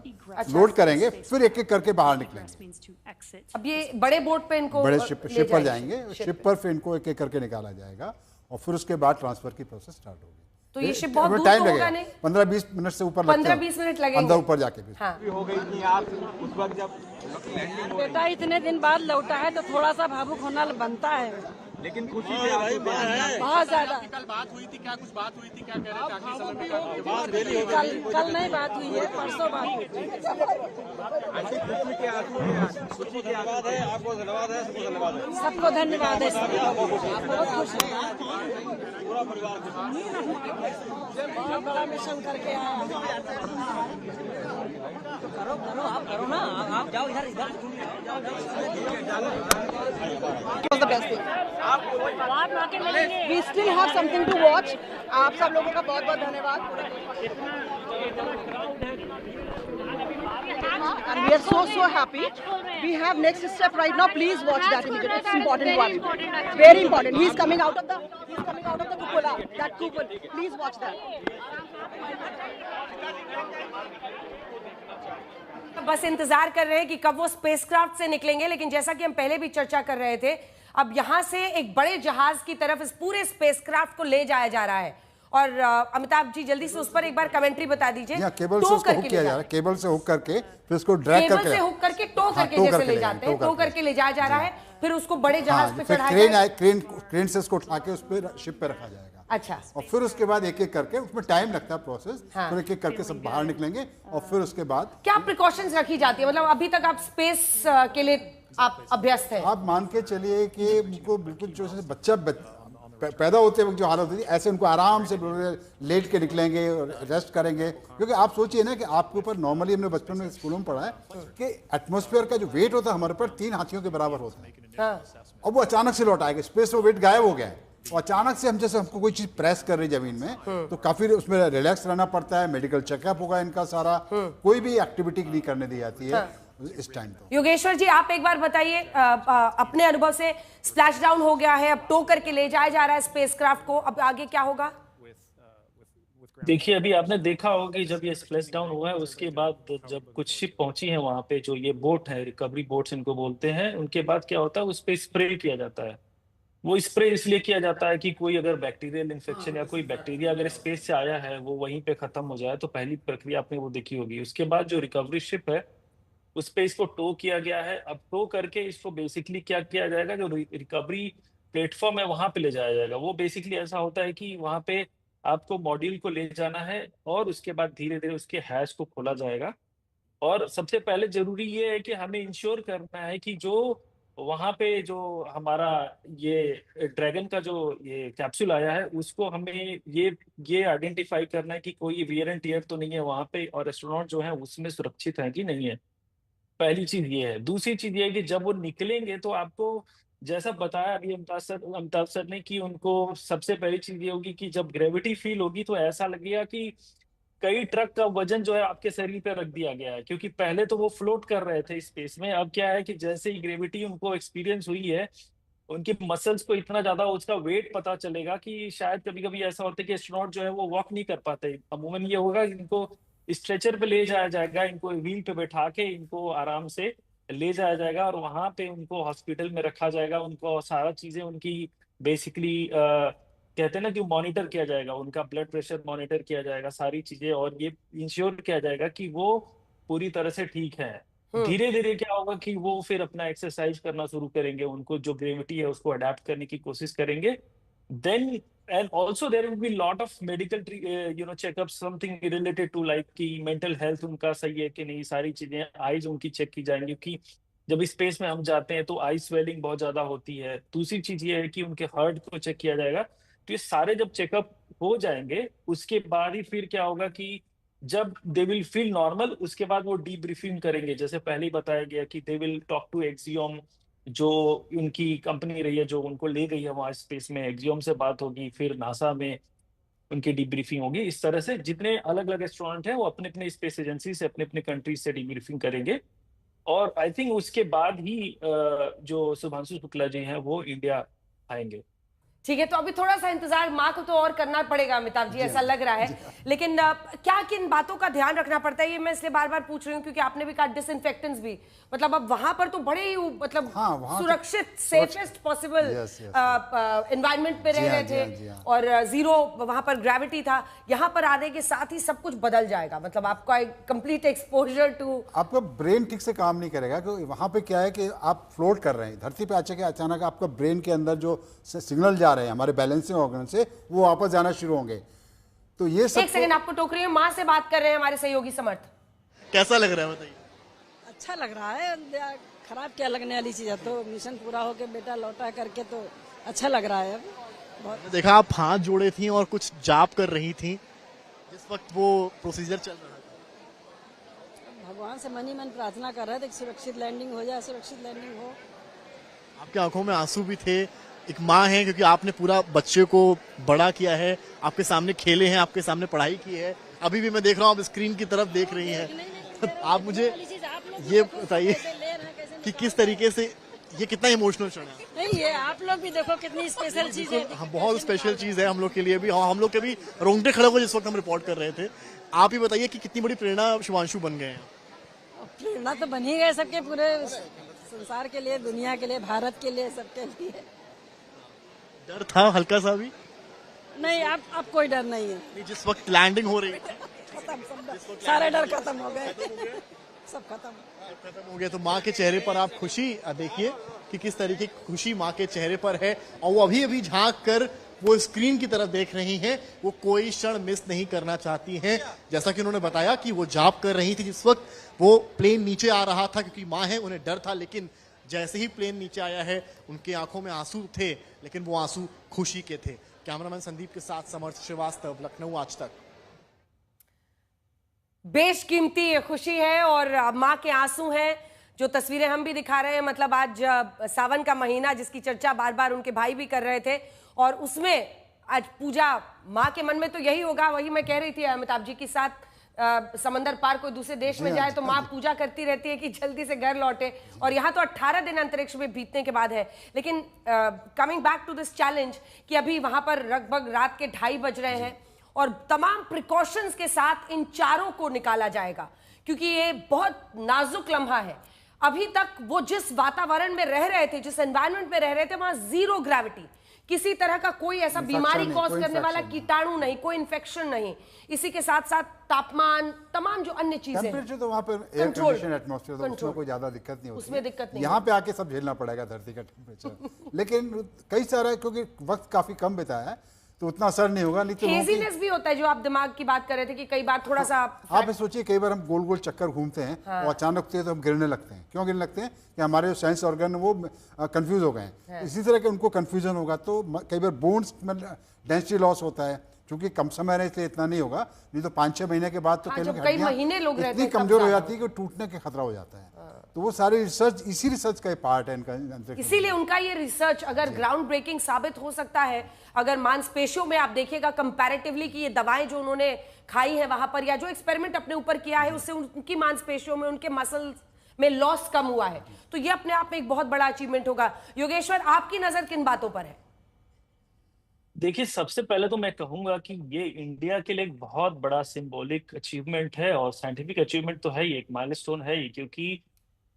लोड करेंगे, फिर एक एक करके बाहर निकलेंगे। हैं। अब ये बड़े बोट पे इनको बड़े ले शिप पर जाएंगे, शिप पर फिर इनको एक एक करके निकाला जाएगा और फिर उसके बाद ट्रांसफर की प्रोसेस स्टार्ट होगी। तो ये शिप बहुत दूर टाइम तो होगा लगेगा, नहीं, 15-20 मिनट से ऊपर लगते हैं, 15-20 मिनट लगेंगे अंदर ऊपर जाके भी। हाँ, हो गई थी आप उस वक्त जब बेटा इतने दिन बाद लौटा है तो थोड़ा सा भावुक होना बनता है, लेकिन खुशी से आपको बहुत ज्यादा। कल बात हुई थी, क्या कुछ बात हुई थी, क्या कह रहे थे आखिरी समय में? कल नहीं बात हुई है, परसों बात हुई थी। खुशी के आंसू हैं, खुशी के आंसू हैं। आपको धन्यवाद है, सबको धन्यवाद है। सबको धन्यवाद है, बहुत खुश है, पूरा परिवार के साथ बहुत बड़ा मिशन करके आया। करो करो, आप करो ना, आप जाओ इधर इधर। We still have something to watch. आप सब लोगों का बहुत बहुत धन्यवाद। And we are so happy. We have next step right now. Please watch that immediately. It's important one. Very important. He's coming out of the cupola. That cupola. Please watch that. बस इंतजार कर रहे हैं कि कब वो spacecraft से निकलेंगे, लेकिन जैसा कि हम पहले भी चर्चा कर रहे थे, अब यहां से एक बड़े जहाज की तरफ इस पूरे स्पेसक्राफ्ट को ले जाया जा रहा है। और अमिताभ जी जल्दी से उस पर एक बार कमेंट्री बता दीजिए। केबल से उसको हुक किया जा रहा है, केबल से हुक करके फिर उसको ड्रैग करके, केबल से हुक करके टो करके टो जैसे करके ले ले जाते हैं, टो टो करके ले जाया जा रहा है, फिर उसको बड़े जहाज पे फिर चढ़ाया क्रेन जाएगा। क्रेन से उसको उठा के उस पर शिप पे रखा जाएगा। अच्छा, और फिर उसके बाद एक एक करके, उसमें टाइम लगता है प्रोसेस, हाँ। फिर एक एक करके सब बाहर निकलेंगे और फिर उसके बाद क्या प्रिकॉशंस रखी जाती है? मतलब अभी तक आप स्पेस के लिए आप अभ्यस्त हैं? आप मान के चलिए कि उनको बिल्कुल जो से बच्चा पैदा होते वक्त जो हालत होती है, ऐसे उनको आराम से लेट के निकलेंगे, रेस्ट करेंगे। क्योंकि आप सोचिए ना कि आपके ऊपर नॉर्मली हमने बचपन में स्कूलों में पढ़ा है कि एटमॉस्फेयर का जो वेट होता है हमारे ऊपर 3 हाथियों के बराबर होता है। हाँ। अब वो अचानक से लौट आएगा, स्पेस में वेट गायब हो गया है और अचानक से हम जैसे हमको कोई चीज प्रेस कर रही जमीन में, तो काफी उसमें रिलैक्स रहना पड़ता है, मेडिकल चेकअप होगा इनका सारा, कोई भी एक्टिविटी नहीं करने दी जाती है इस टाइम। तो योगेश्वर जी आप एक बार बताइए, अपने अनुभव से स्प्लैश डाउन हो गया है, अब टो करके ले जाया जा रहा है स्पेसक्राफ्ट को, अब आगे क्या होगा? देखिए, अभी आपने देखा होगा कि जब ये स्प्लैश डाउन हुआ है उसके बाद जब कुछ शिप पहुंची है वहां पे, जो ये बोट है, रिकवरी बोट्स इनको बोलते हैं, उनके बाद क्या होता है, उस पे स्प्रे किया जाता है। वो स्प्रे इसलिए किया जाता है कि कोई अगर बैक्टीरियल इन्फेक्शन या कोई बैक्टीरिया अगर स्पेस से आया है वो वहीं पे खत्म हो जाए। तो पहली प्रक्रिया आपने वो देखी होगी। उसके बाद जो रिकवरी शिप है उस पे इसको टो किया गया है। अब टो करके इसको बेसिकली क्या किया जाएगा, जो रिकवरी प्लेटफॉर्म है वहां पे ले जाया जाएगा। वो बेसिकली ऐसा होता है कि वहां पे आपको मॉड्यूल को ले जाना है और उसके बाद धीरे धीरे उसके हैश को खोला जाएगा। और सबसे पहले जरूरी ये है कि हमें इंश्योर करना है कि जो वहां पे जो हमारा ये ड्रैगन का जो ये कैप्सूल आया है उसको हमें ये आइडेंटिफाई करना है कि कोई वियर एंड टियर तो नहीं है वहां पे, और एस्ट्रोनॉट जो है उसमें सुरक्षित है कि नहीं है। पहली चीज ये है। दूसरी चीज ये है कि जब वो निकलेंगे तो आपको जैसा बताया अभी अमिताभ सर ने कि उनको सबसे पहली चीज ये होगी कि जब ग्रेविटी फील होगी तो ऐसा लगेगा कि कई ट्रक का वजन जो है आपके शरीर पे रख दिया गया है। क्योंकि पहले तो वो फ्लोट कर रहे थे स्पेस में, अब क्या है कि जैसे ही ग्रेविटी उनको एक्सपीरियंस हुई है, उनके मसल्स को इतना ज्यादा उसका वेट पता चलेगा कि शायद कभी कभी ऐसा होता है कि एस्ट्रोनॉट जो है वो वॉक नहीं कर पाते। अमूमन ये होगा कि इनको स्ट्रेचर पे ले जाया जाएगा, इनको व्हील पे बैठा के इनको आराम से ले जाया जाएगा और वहां पे उनको हॉस्पिटल में रखा जाएगा। उनको सारा चीजें उनकी बेसिकली कहते हैं ना कि मॉनिटर किया जाएगा, उनका ब्लड प्रेशर मॉनिटर किया जाएगा, सारी चीजें, और ये इंश्योर किया जाएगा कि वो पूरी तरह से ठीक है। धीरे धीरे क्या होगा कि वो फिर अपना एक्सरसाइज करना शुरू करेंगे, उनको जो ग्रेविटी है उसको अडेप्ट करने की कोशिश करेंगे। Then and also there will be lot of medical checkups, something related to like कि mental health उनका सही है कि नहीं, सारी चीजें, आईज उनकी चेक की जाएंगी कि जब स्पेस में हम जाते हैं तो आई स्वेलिंग बहुत ज्यादा होती है। दूसरी चीज ये है कि उनके हार्ट को चेक किया जाएगा। तो ये सारे जब चेकअप हो जाएंगे उसके बाद ही फिर क्या होगा कि जब दे विल फील नॉर्मल, उसके बाद वो डीब्रीफिंग करेंगे। जैसे पहले ही बताया गया कि they will talk to Axiom, जो उनकी कंपनी रही है जो उनको ले गई है वहां स्पेस में, एक्सियोम से बात होगी, फिर नासा में उनकी डीब्रीफिंग होगी। इस तरह से जितने अलग अलग एस्ट्रोनॉट हैं वो अपने अपने स्पेस एजेंसी से अपने अपने कंट्री से डीब्रीफिंग करेंगे और आई थिंक उसके बाद ही जो शुभांशु शुक्ला जी हैं वो इंडिया आएंगे। ठीक है, तो अभी थोड़ा सा इंतजार माँ को तो और करना पड़ेगा अमिताभ जी, ऐसा लग रहा है। लेकिन क्या किन बातों का ध्यान रखना पड़ता है, ये मैं इसलिए बार बार पूछ रही हूँ क्योंकि आपने भी कहा डिसइंफेक्टेंट्स भी, मतलब अब वहां पर तो बड़े ही मतलब सुरक्षित सेफेस्ट पॉसिबल एनवायरनमेंट पे रह रहे थे और जीरो वहां पर ग्रेविटी था। यहाँ पर आने के साथ ही सब कुछ बदल जाएगा, मतलब आपका एक कंप्लीट एक्सपोजर टू, आपका ब्रेन ठीक से काम नहीं करेगा क्योंकि वहां पे क्या है कि आप फ्लोट कर रहे हैं धरती पे आके अचानक आपका ब्रेन के अंदर जो सिग्नल जा रहे हैं हमारे बैलेंसिंग ऑर्गन से वो वापस जाना शुरू होंगे। तो ये सब एक सेकंड आपको टोक रही हूँ, माँ से बात कर रहे हैं हमारे सहयोगी समर्थ। कैसा लग रहा है बताइए? अच्छा लग रहा है, खराब क्या लगने वाली चीज है, तो मिशन पूरा होके बेटा लौटा करके तो अच्छा लग रहा है। बहुत देखा आप हाथ जोड़े थी और कुछ जाप कर रही थी जिस वक्त वो प्रोसीजर चल रहा था। भगवान से मन ही मन प्रार्थना कर रहे थे कि सुरक्षित लैंडिंग हो जाए, सुरक्षित लैंडिंग हो। आपकी आंखों में आंसू भी थे, एक माँ है क्योंकि आपने पूरा बच्चे को बड़ा किया है, आपके सामने खेले हैं, आपके सामने पढ़ाई की है, अभी भी मैं देख रहा हूँ आप स्क्रीन की तरफ देख रही हैं। आप मुझे ये बताइए कि किस तरीके से ये कितना इमोशनल क्षण है? नहीं, ये आप लोग भी देखो कितनी स्पेशल चीज है। हाँ, बहुत स्पेशल चीज है हम लोग के लिए भी, हम लोग के भी रोंगटे खड़े हो जिस वक्त हम रिपोर्ट कर रहे थे। आप ही बताइए कि कितनी बड़ी प्रेरणा शुभांशु बन गए हैं। प्रेरणा तो बन ही गए सबके, पूरे संसार के लिए, दुनिया के लिए, भारत के लिए, सबके लिए। डर था हल्का सा भी? नहीं, अब कोई डर नहीं है। जिस वक्त लैंडिंग हो रही थी सारे डर खत्म हो गए, सब खत्म हो गया। तो माँ के चेहरे पर आप खुशी देखिए कि किस तरीके की खुशी माँ के चेहरे पर है और वो अभी अभी झांक कर वो स्क्रीन की तरफ देख रही हैं, वो कोई क्षण मिस नहीं करना चाहती हैं। जैसा कि उन्होंने बताया कि वो जाप कर रही थी जिस वक्त वो प्लेन नीचे आ रहा था, क्योंकि माँ है उन्हें डर था, लेकिन जैसे ही प्लेन नीचे आया है उनकी आंखों में आंसू थे, लेकिन वो आंसू खुशी के थे। कैमरामैन संदीप के साथ समर्थ श्रीवास्तव, लखनऊ आज तक। बेशकीमती खुशी है और माँ के आंसू हैं, जो तस्वीरें हम भी दिखा रहे हैं। मतलब आज सावन का महीना जिसकी चर्चा बार बार उनके भाई भी कर रहे थे और उसमें आज पूजा माँ के मन में तो यही होगा, वही मैं कह रही थी अमिताभ जी के साथ, समंदर पार कोई दूसरे देश में जाए तो माँ पूजा करती रहती है कि जल्दी से घर लौटे, और यहाँ तो 18 दिन अंतरिक्ष में बीतने के बाद है। लेकिन coming back to this challenge कि अभी वहां पर लगभग रात के 2:30 बज रहे हैं और तमाम प्रिकॉशंस के साथ इन चारों को निकाला जाएगा क्योंकि ये बहुत नाजुक लम्हा है। अभी तक वो जिस वातावरण में रह रहे थे, जिस एनवायरनमेंट में रह रहे थे, वहां जीरो ग्रेविटी, किसी तरह का कोई ऐसा बीमारी कॉज करने वाला कीटाणु नहीं, कोई इन्फेक्शन नहीं। इसी के साथ साथ तापमान, तमाम जो अन्य चीजें, टेम्परेचर तो वहां पर एयर कंडीशन एटमॉस्फेयर, तो उसमें कोई ज्यादा दिक्कत नहीं होती, उसमें दिक्कत नहीं। यहाँ पे आके सब झेलना पड़ेगा धरती का टेम्परेचर लेकिन कई सारा, क्योंकि वक्त काफी कम बिताया है तो उतना असर नहीं होगा। नहीं तो हेजीनेस भी होता है, जो आप दिमाग की बात कर रहे थे कि कई बार थोड़ा सा आप सोचिए, कई बार हम गोल गोल चक्कर घूमते हैं और अचानक तो हम गिरने लगते हैं। क्यों गिरने लगते हैं? कि हमारे जो सेंस ऑर्गन वो कंफ्यूज हो गए हैं। इसी तरह के उनको कंफ्यूजन होगा तो कई बार बोन्स में डेंसिटी लॉस होता है, क्योंकि कम समय है इसलिए इतना नहीं होगा, नहीं तो 5-6 महीने के बाद तो कई महीने लोग रहते हैं, इतनी कमजोर हो जाती है कि टूटने के खतरा हो जाता है। तो वो सारी रिसर्च, इसी रिसर्च का पार्ट है इनका। इसीलिए उनका ये रिसर्च अगर ग्राउंड ब्रेकिंग साबित हो सकता है, अगर मांसपेशियों में आप देखिएगा कंपैरेटिवली कि ये दवाएं जो उन्होंने खाई है वहां पर, या जो एक्सपेरिमेंट अपने ऊपर किया है, उससे उनकी मांसपेशियों में, उनके मसल्स में लॉस कम हुआ है, तो ये अपने आप में एक बहुत बड़ा अचीवमेंट होगा। योगेश्वर, आपकी नजर किन बातों पर है? देखिए, सबसे पहले तो मैं कहूंगा कि ये इंडिया के लिए एक बहुत बड़ा सिंबॉलिक अचीवमेंट है और साइंटिफिक अचीवमेंट तो है ही, एक माइलस्टोन है ही, क्योंकि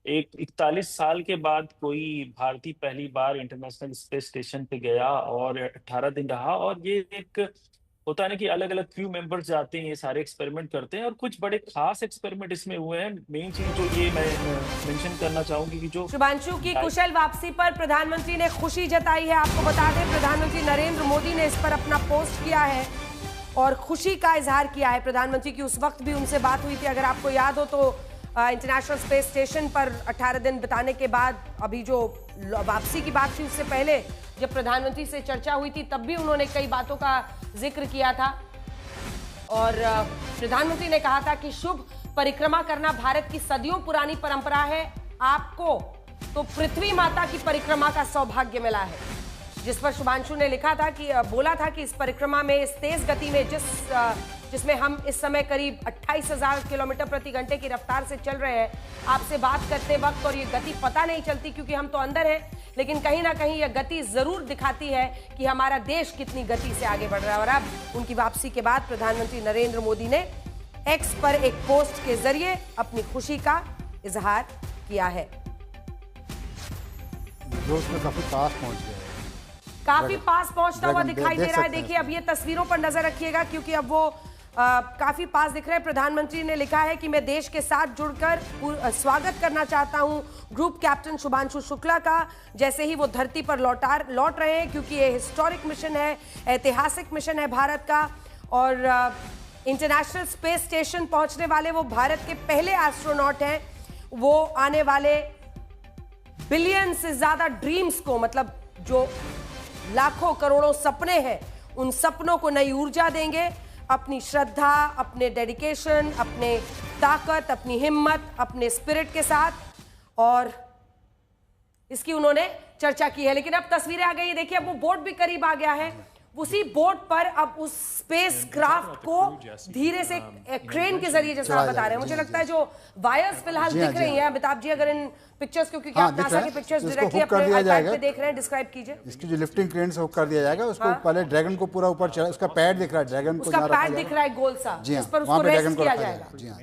एक 41 साल के बाद कोई भारतीय पहली बार इंटरनेशनल स्पेस स्टेशन पे गया और 18 दिन रहा। और ये एक होता है ना कि अलग अलग क्रू मेंबर्स जाते हैं, ये सारे एक्सपेरिमेंट करते हैं और कुछ बड़े खास एक्सपेरिमेंट इसमें हुए हैं। मेन चीज जो ये मैं मेंशन करना चाहूंगी कि जो शुभांशु की कुशल वापसी पर प्रधानमंत्री ने खुशी जताई है। आपको बता दें, प्रधानमंत्री नरेंद्र मोदी ने इस पर अपना पोस्ट किया है और खुशी का इजहार किया है। प्रधानमंत्री की उस वक्त भी उनसे बात हुई थी, अगर आपको याद हो तो इंटरनेशनल स्पेस स्टेशन पर 18 दिन बिताने के बाद अभी जो वापसी की बात थी, उससे पहले जब प्रधानमंत्री से चर्चा हुई थी तब भी उन्होंने कई बातों का जिक्र किया था और प्रधानमंत्री ने कहा था कि शुभ परिक्रमा करना भारत की सदियों पुरानी परंपरा है। आपको तो पृथ्वी माता की परिक्रमा का सौभाग्य मिला है। जिस पर शुभांशु ने लिखा था कि बोला था कि इस परिक्रमा में इस तेज गति में जिसमें हम इस समय करीब 28,000 किलोमीटर प्रति घंटे की रफ्तार से चल रहे हैं, आपसे बात करते वक्त, और ये गति पता नहीं चलती क्योंकि हम तो अंदर हैं, लेकिन कहीं ना कहीं यह गति जरूर दिखाती है कि हमारा देश कितनी गति से आगे बढ़ रहा है। और अब उनकी वापसी के बाद प्रधानमंत्री नरेंद्र मोदी ने एक्स पर एक पोस्ट के जरिए अपनी खुशी का इजहार किया है। जो उसमें काफी पास पहुंच गए, काफी पास पहुंचता हुआ दिखाई दे रहा है। सकते हैं। देखिए अब ये तस्वीरों पर नजर रखिएगा क्योंकि अब वो काफी पास दिख रहे हैं। प्रधानमंत्री ने लिखा है कि मैं देश के साथ जुड़कर स्वागत करना चाहता हूं ग्रुप कैप्टन शुभांशु शुक्ला का, जैसे ही वो धरती पर लौट रहे हैं, क्योंकि ये हिस्टोरिक मिशन है, ऐतिहासिक मिशन है भारत का। और इंटरनेशनल स्पेस स्टेशन पहुंचने वाले वो भारत के पहले एस्ट्रोनॉट हैं। वो आने वाले बिलियन से ज्यादा ड्रीम्स को, मतलब जो लाखों करोड़ों सपने हैं, उन सपनों को नई ऊर्जा देंगे। अपनी श्रद्धा, अपने डेडिकेशन, अपने ताकत, अपनी हिम्मत, अपने स्पिरिट के साथ, और इसकी उन्होंने चर्चा की है। लेकिन अब तस्वीरें आ गई, देखिए अब वो बोट भी करीब आ गया है। उसी बोट पर अब उस स्पेस क्राफ्ट को धीरे से क्रेन के जरिए, जैसा आप बता रहे हैं, मुझे लगता है जो वायर्स फिलहाल दिख रही हैं, अमिताभ जी अगर इन पिक्चर्स को, क्योंकि आप नासा की पिक्चर्स डायरेक्टली अपने आईपैड पे देख रहे हैं, डिस्क्राइब कीजिए। इसकी जो लिफ्टिंग क्रेन से हुक कर दिया जाएगा, उसको पहले ड्रैगन को पूरा ऊपर चढ़ा, उसका पैड दिख रहा है, ड्रैगन को उसका पैड दिख रहा है गोल सा, जिस पर उसको रेस्ट किया जाएगा। जी हाँ।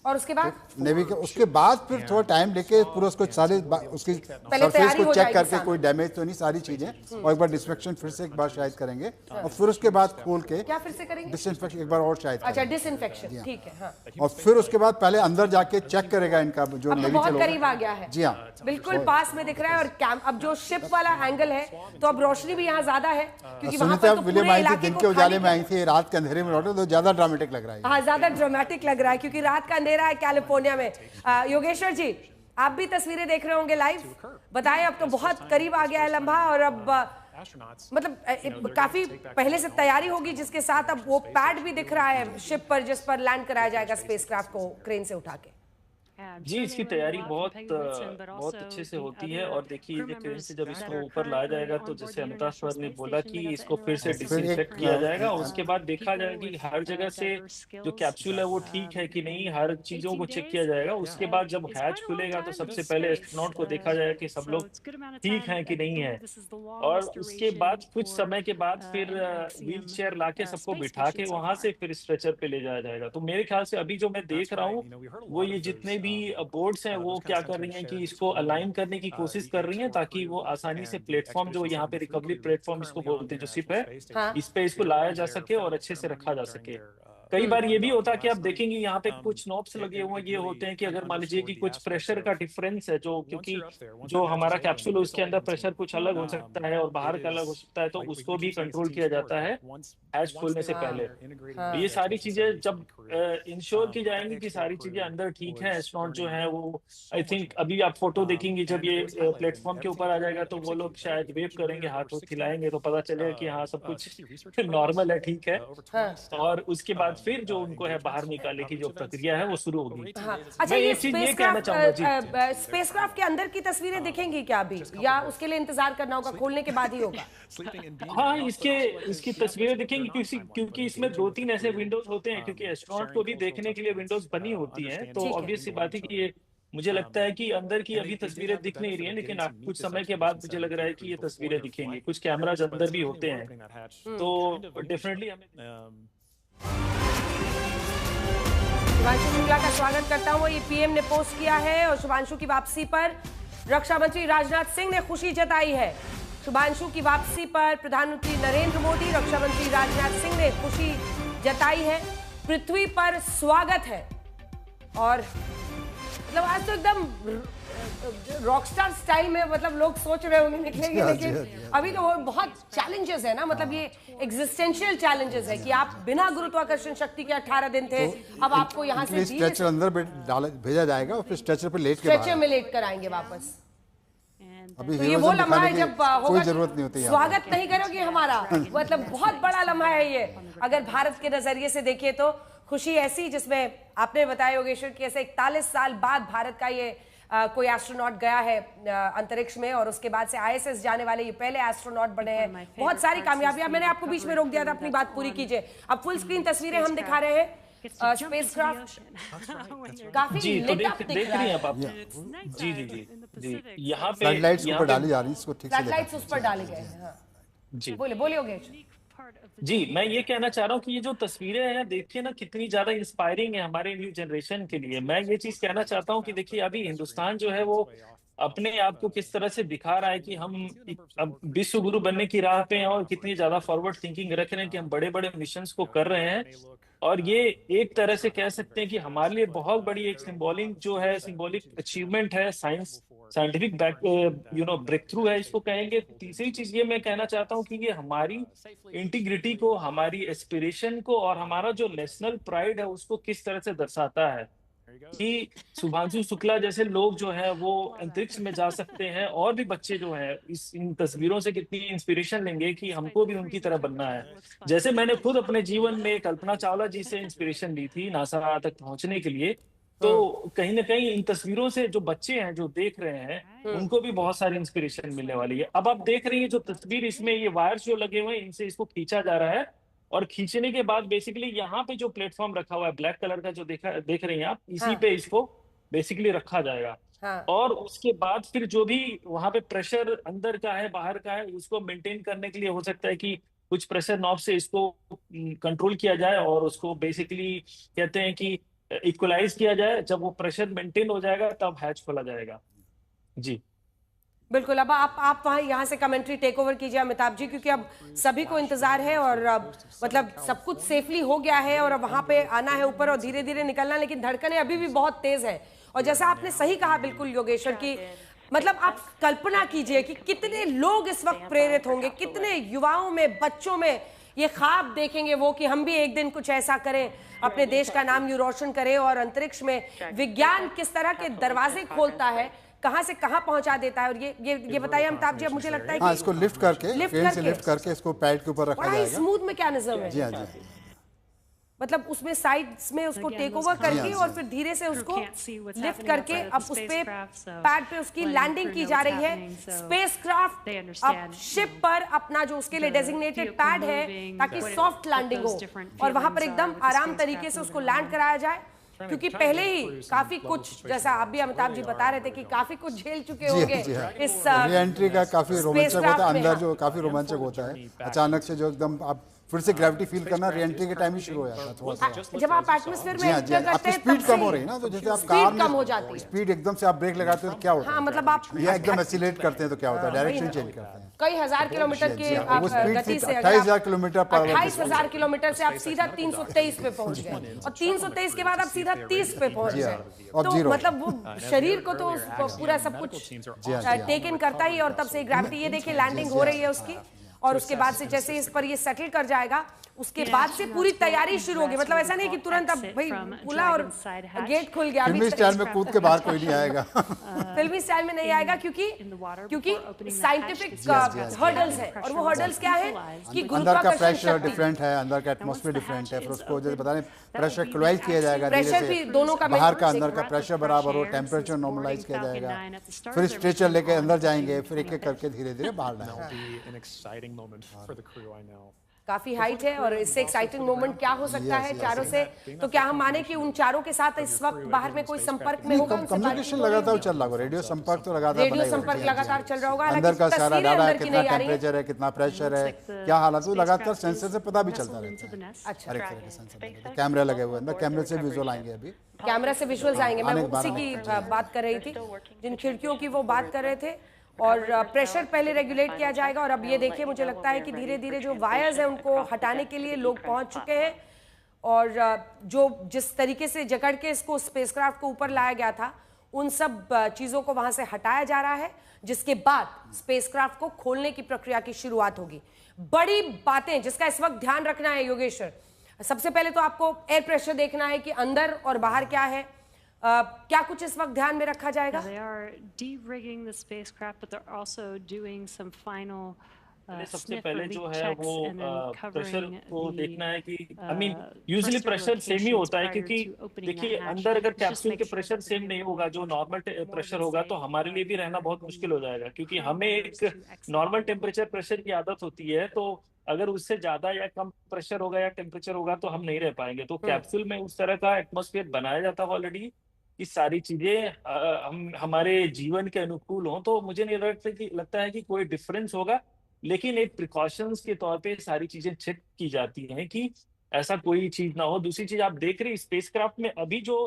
और उसके बाद नेवी के उसके बाद फिर थोड़ा टाइम लेके पूरा उसको सारे उसकी सरफेस को चेक करके कोई डैमेज तो नहीं, सारी चीजें, और एक बार डिसइंफेक्शन फिर से एक बार शायद करेंगे, और फिर उसके बाद खोल के क्या फिर से करेंगे? डिसइंफेक्शन एक बार और शायद। अच्छा, डिसइंफेक्शन, ठीक है। हाँ। और फिर उसके बाद पहले अंदर जाके चेक करेगा इनका जो नेवी के बहुत लोग। करीब आ गया है। जी हाँ, बिल्कुल पास में दिख रहा है। और अब जो शिप वाला एंगल है, तो अब रोशनी भी यहाँ ज्यादा है, क्योंकि वहां पर तो विलियम आई थी, दिन के उजाले में आई थी, रात के अंधेरे में लौटे, तो ज्यादा ड्रामेटिक लग रहा है। हाँ, ज्यादा ड्रामेटिक लग रहा है क्योंकि रात का अंधेरा है कैलिफोर्निया में। योगेश्वर जी, आप भी तस्वीरें देख रहे होंगे लाइव, बताएं अब तो बहुत करीब आ गया है लम्हा, और अब मतलब काफी पहले से तैयारी होगी, जिसके साथ अब वो पैड भी दिख रहा है शिप पर, जिस पर लैंड कराया जाएगा स्पेसक्राफ्ट को क्रेन से उठा के। जी, इसकी तैयारी बहुत अच्छे से होती है। और देखिए ये क्रेन से जब इसको ऊपर लाया जाएगा, तो जैसे अमिताभ सर ने बोला कि इसको फिर से डिसइंफेक्ट किया जाएगा, उसके बाद देखा जाएगा कि हर जगह से जो कैप्सूल है वो ठीक है कि नहीं, हर चीजों को चेक किया जाएगा। उसके बाद जब हैच खुलेगा तो सबसे पहले एस्ट्रोनॉट को देखा जाएगा कि सब लोग ठीक हैं कि नहीं है, और उसके बाद कुछ समय के बाद फिर व्हील चेयर ला के सबको बिठा के वहां से फिर स्ट्रेचर पे ले जाया जाएगा। तो मेरे ख्याल से अभी जो मैं देख रहा हूँ, वो ये जितने भी बोर्ड्स हैं वो क्या कर रही हैं कि इसको अलाइन करने की कोशिश कर रही हैं, ताकि वो आसानी से प्लेटफॉर्म, जो यहाँ पे रिकवरी प्लेटफॉर्म इसको बोलते हैं, जो शिप है, इस पे इसको लाया जा सके और अच्छे से रखा जा सके। कई बार ये भी होता है कि आप देखेंगे यहाँ पे कुछ नॉब्स लगे हुए ये होते हैं कि अगर मान लीजिए कि कुछ प्रेशर का डिफरेंस है, जो क्योंकि जो हमारा कैप्सूल है उसके अंदर प्रेशर कुछ अलग हो सकता है और बाहर का अलग हो सकता है, तो उसको भी कंट्रोल किया जाता है हैच खोलने से पहले। तो ये सारी चीजें जब इंश्योर की जाएंगी कि सारी चीजें अंदर ठीक है, एस्ट्रोनॉट जो है वो, आई थिंक अभी आप फोटो देखेंगे जब ये प्लेटफॉर्म के ऊपर आ जाएगा, तो वो लोग शायद वेव करेंगे, हाथ खिलाएंगे, तो पता चलेगा कि हाँ सब कुछ नॉर्मल है, ठीक है। और उसके बाद फिर जो उनको है बाहर निकालने की जो प्रक्रिया है वो शुरू होगी। हाँ। अच्छा, ये स्पेसक्राफ्ट के अंदर की तस्वीरें दिखेंगी क्या अभी, या उसके लिए इंतजार करना होगा, खोलने के बाद ही होगा? हाँ, इसकी तस्वीरें दिखेंगी क्योंकि इसमें 2-3 ऐसे विंडोज होते हैं, क्योंकि एस्ट्रोनॉट को भी देखने के लिए विंडोज बनी होती हैं, तो ऑब्वियस सी बात है कि ये, मुझे लगता है कि अंदर की अभी तस्वीरें दिख नहीं रही हैं, लेकिन आप कुछ समय के बाद मुझे लग रहा है कि ये तस्वीरें दिखेंगी। कुछ कैमराज अंदर भी होते हैं, तो डेफिनेटली हमें शुभांशु शुक्ला का स्वागत करता हूँ। ये पीएम ने पोस्ट किया है, और शुभांशु की वापसी पर रक्षा मंत्री राजनाथ सिंह ने खुशी जताई है। शुभांशु की वापसी पर प्रधानमंत्री नरेंद्र मोदी, रक्षा मंत्री राजनाथ सिंह ने खुशी जताई है। पृथ्वी पर स्वागत है, और मतलब आज तो एकदम रॉकस्टार स्टाइल में, मतलब लोग सोच रहे होंगे निकलेंगे, लेकिन अभी तो बहुत चैलेंजेस है ना, मतलब ये एग्जिस्टेंशियल चैलेंजेस है कि आप बिना गुरुत्वाकर्षण शक्ति के 18 दिन थे, अब आपको यहाँ से स्ट्रेचर अंदर भेजा जाएगा और फिर स्ट्रेचर पे लेट के स्ट्रेचर में लेट कर आएंगे वापस। अभी तो ये वो लम्हा है जब कोई जरूरत नहीं होती, स्वागत नहीं करोगे हमारा, मतलब बहुत बड़ा लम्हा है ये। अगर भारत के नजरिए से देखिए तो खुशी ऐसी, जिसमें आपने बताया योगेश्वर की ऐसे 41 साल बाद भारत का ये कोई एस्ट्रोनॉट गया है अंतरिक्ष में, और उसके बाद से ISS जाने वाले ये पहले एस्ट्रोनॉट बने हैं। बहुत सारी कामयाबियां। मैंने आपको बीच में रोक दिया था, अपनी बात पूरी कीजिए। अब फुल स्क्रीन तस्वीरें हम दिखा रहे हैं स्पेसक्राफ्ट, काफी जी, तो lit up देख दिख रहा रही है। हैं आप? जी जी जी जी, यहाँ पे फ्लडलाइट्स ऊपर डाली जा रही है, इसको ठीक से फ्लडलाइट्स देखना। उस पर डाले गए हैं। हाँ। जी बोलिए योगेश। जी, मैं ये कहना चाह रहा हूँ कि ये जो तस्वीरें हैं, देखिए ना कितनी ज्यादा इंस्पायरिंग है हमारे न्यू जनरेशन के लिए। मैं ये चीज कहना चाहता हूँ कि देखिए अभी हिंदुस्तान जो है वो अपने आप को किस तरह से दिखा रहा है कि हम अब विश्व गुरु बनने की राह पे हैं, और कितनी ज्यादा फॉरवर्ड थिंकिंग रख रहे हैं कि हम बड़े बड़े मिशंस को कर रहे हैं। और ये एक तरह से कह सकते हैं कि हमारे लिए बहुत बड़ी एक सिंबॉलिक अचीवमेंट है, साइंटिफिक ब्रेक थ्रू है, इसको कहेंगे। तीसरी चीज ये मैं कहना चाहता हूँ कि ये हमारी इंटीग्रिटी को, हमारी एस्पिरेशन को और हमारा जो नेशनल प्राइड है उसको किस तरह से दर्शाता है कि शुभांशु शुक्ला जैसे लोग जो है वो अंतरिक्ष में जा सकते हैं, और भी बच्चे जो है इन तस्वीरों से कितनी इंस्पिरेशन लेंगे कि हमको भी उनकी तरह बनना है। जैसे मैंने खुद अपने जीवन में कल्पना चावला जी से इंस्पिरेशन ली थी नासा तक पहुंचने के लिए, तो कहीं ना कहीं इन तस्वीरों से जो बच्चे हैं जो देख रहे हैं उनको भी बहुत सारी इंस्पिरेशन मिलने वाली है। अब आप देख रही हैं जो तस्वीर, इसमें ये वायर्स जो लगे हुए हैं इनसे इसको खींचा जा रहा है, और खींचने के बाद बेसिकली यहाँ पे जो प्लेटफॉर्म रखा हुआ है ब्लैक कलर का जो देख रही हैं आप, इसी पे इसको बेसिकली रखा जाएगा। और उसके बाद फिर जो भी वहां पे प्रेशर अंदर का है बाहर का है उसको मेंटेन करने के लिए हो सकता है कि कुछ प्रेशर नॉब से इसको कंट्रोल किया जाए, और उसको बेसिकली कहते हैं कि इक्वलाइज किया जाए। जब वो प्रेशर मेंटेन हो जाएगा तब हैच खोला जाएगा। जी बिल्कुल। अब आप वहाँ यहाँ से कमेंट्री टेक ओवर कीजिए अमिताभ जी, क्योंकि अब सभी को इंतजार है, और मतलब सब कुछ सेफली हो गया है, और अब वहाँ पे आना है ऊपर और धीरे धीरे निकलना, लेकिन धड़कनें अभी भी बहुत तेज है। और जैसा आपने सही कहा बिल्कुल योगेश्वर की, मतलब आप कल्पना कीजिए कि कितने लोग इस वक्त प्रेरित होंगे, कितने युवाओं में, बच्चों में ये ख्वाब देखेंगे वो कि हम भी एक दिन कुछ ऐसा करें, अपने देश का नाम यूं रोशन करें। और अंतरिक्ष में विज्ञान किस तरह के दरवाजे खोलता है, कहां से कहां पहुंचा देता है। और ये बताइए अमिताभ जी, अब मुझे लगता है कि इसको लिफ्ट करके इसको पैड के ऊपर रखा जाएगा। स्मूथ में क्या निज़म है। जी हाँ जी, मतलब उसमें साइड्स में उसको टेक ओवर करके और फिर धीरे से उसको लिफ्ट करके अब उस पे पैड पे उसकी लैंडिंग की जा रही है। स्पेसक्राफ्ट अब शिप पर अपना जो उसके लिए डेजिग्नेटेड पैड है ताकि सॉफ्ट लैंडिंग हो, और वहां पर एकदम आराम तरीके से उसको लैंड कराया जाए, क्योंकि पहले ही काफी कुछ, जैसा आप भी अमिताभ जी बता रहे थे कि काफी कुछ झेल चुके होंगे इस री-एंट्री का काफी रोमांचक होता है, अंदर जो काफी रोमांचक होता है, अचानक से जो एकदम आप फिर से ग्रेविटी फील करना री-एंट्री के टाइम ही शुरू हो जाता है थोड़ा सा। जब आप एटमॉस्फेयर में एंटर करते हैं स्पीड कम हो रही है ना, तो जैसे आप कार में स्पीड एकदम से आप ब्रेक लगाते हो तो क्या होता है, हाँ, मतलब आप या एकदम एक्सीलरेट करते हैं तो क्या होता है, डायरेक्शन चेंज करते हैं। कई हजार किलोमीटर की आप गति से 28,000 किलोमीटर पर आवर 28,000 किलोमीटर से आप सीधा 323 पे पहुंच गए, और 323 के बाद आप सीधा 30 पे पहुंच गए, तो मतलब वो शरीर को तो पूरा सब कुछ टेक इन करता ही। और तब से ग्रेविटी, ये देखिए लैंडिंग हो रही है उसकी, और उसके बाद से जैसे इस पर ये सेटल कर जाएगा उसके बाद से पूरी तैयारी शुरू होगी। मतलब ऐसा नहीं कि तुरंत अब भाई खुला और गेट खुल गया। फिल्मी स्टाइल में कूद के बाहर कोई नहीं आएगा। फिल्मी स्टाइल में नहीं आएगा, क्योंकि साइंटिफिक हर्डल्स है, और वो हर्डल्स क्या है कि अंदर का प्रेशर डिफरेंट है, अंदर का एटमॉस्फेयर डिफरेंट है, फिर उसको जैसे बता रहे प्रेशर इक्वलाइज किया जाएगा, प्रेशर भी दोनों का, बाहर का अंदर का प्रेशर बराबर हो, टेम्परेचर नॉर्मलाइज किया जाएगा, फिर स्ट्रेचर लेके अंदर जाएंगे, फिर एक एक करके धीरे धीरे बाहर लाएंगे। काफी हाइट है, और इससे एक्साइटिंग मोमेंट क्या हो सकता है चारों से। तो क्या हम माने कि उन चारों के साथ इस वक्त बाहर में कोई संपर्क में होगा? कम्युनिकेशन लगातार चल रहा होगा, रेडियो संपर्क तो लगातार चल रहा होगा। अंदर का सारा डाटा है, कितना टेम्परेचर है, कितना प्रेशर है, क्या हालत है, लगातार सेंसर से पता भी चलता रहता है। अच्छा, हर एक तरह के सेंसर, कैमरे लगे हुए अंदर, कैमरे से विजुअल आएंगे, अभी कैमरा से विजुअल्स आएंगे। मैं उसी की बात कर रही थी, जिन खिड़कियों की वो बात कर रहे थे। और प्रेशर पहले रेगुलेट किया जाएगा, और अब ये देखिए मुझे लगता है कि धीरे धीरे जो वायर्स हैं उनको हटाने के लिए लोग पहुंच चुके हैं, और जो जिस तरीके से जकड़ के इसको स्पेसक्राफ्ट को ऊपर लाया गया था उन सब चीज़ों को वहां से हटाया जा रहा है, जिसके बाद स्पेसक्राफ्ट को खोलने की प्रक्रिया की शुरुआत होगी। बड़ी बातें जिसका इस वक्त ध्यान रखना है योगेश्वर, सबसे पहले तो आपको एयर प्रेशर देखना है कि अंदर और बाहर क्या है। क्या कुछ इस वक्त ध्यान में रखा जाएगा? They are de-rigging the spacecraft, but they're also doing some final सबसे पहले जो है वो प्रेशर को देखना है कि यूजुअली प्रेशर सेम ही होता है, क्योंकि देखिए अंदर अगर कैप्सूल के प्रेशर सेम नहीं होगा, जो नॉर्मल प्रेशर होगा, तो हमारे लिए भी रहना बहुत मुश्किल हो जाएगा, क्योंकि हमें एक नॉर्मल टेम्परेचर प्रेशर की आदत होती है, तो अगर उससे ज्यादा या कम प्रेशर होगा या टेम्परेचर होगा तो हम नहीं रह पाएंगे। तो कैप्सूल में उस तरह का एटमॉस्फेयर बनाया जाता है ऑलरेडी कि सारी चीजें हम हमारे जीवन के अनुकूल हों, तो मुझे नहीं लगता है कि कोई डिफरेंस होगा। लेकिन एक प्रिकॉशंस के तौर पे सारी चीजें चेक की जाती हैं कि ऐसा कोई चीज ना हो। दूसरी चीज, आप देख रहे हैं स्पेसक्राफ्ट में अभी जो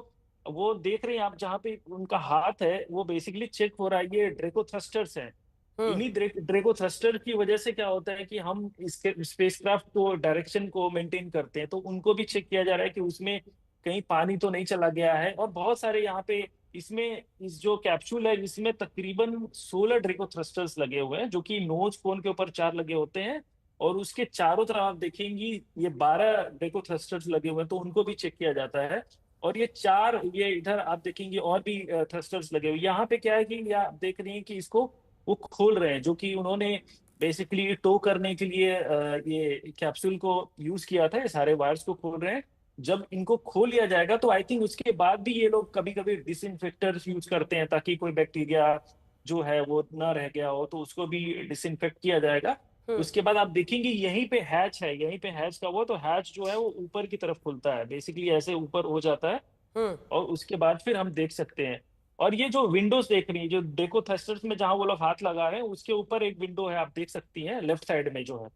वो देख रहे हैं आप, जहाँ पे उनका हाथ है वो बेसिकली चेक हो रहा है, ये ड्रेको थ्रस्टर्स हैं। इन्हीं ड्रेको थ्रस्टर की वजह से क्या होता है कि हम इसके स्पेसक्राफ्ट को डायरेक्शन को मेंटेन करते हैं, तो उनको भी चेक किया जा रहा है कि उसमें कहीं पानी तो नहीं चला गया है। और बहुत सारे यहाँ पे इसमें इस जो कैप्सूल है इसमें तकरीबन 16 ड्रेको थ्रस्टर्स लगे हुए हैं, जो कि नोज कोन के ऊपर 4 लगे होते हैं, और उसके चारों तरफ आप देखेंगी ये 12 ड्रेको थ्रस्टर्स लगे हुए हैं, तो उनको भी चेक किया जाता है। और ये इधर आप देखेंगे और भी थ्रस्टर्स लगे हुए। यहाँ पे क्या है कि ये आप देख रही हैं कि इसको वो खोल रहे हैं, जो कि उन्होंने बेसिकली टो करने के लिए ये कैप्सूल को यूज किया था। ये सारे वायर्स को खोल रहे हैं। जब इनको खोल लिया जाएगा तो आई थिंक उसके बाद भी ये लोग कभी कभी डिसइंफेक्टर्स यूज करते हैं, ताकि कोई बैक्टीरिया जो है वो ना रह गया हो, तो उसको भी डिसइंफेक्ट किया जाएगा। उसके बाद आप देखेंगे यहीं पे हैच है, यहीं पे हैच का वो, तो हैच जो है वो ऊपर की तरफ खुलता है, बेसिकली ऐसे ऊपर हो जाता है, और उसके बाद फिर हम देख सकते हैं। और ये जो विंडोज देख रही है, जो ड्रेको थ्रस्टर्स में जहां वो लोग हाथ लगा रहे हैं, उसके ऊपर एक विंडो है, आप देख सकती हैं लेफ्ट साइड में जो है,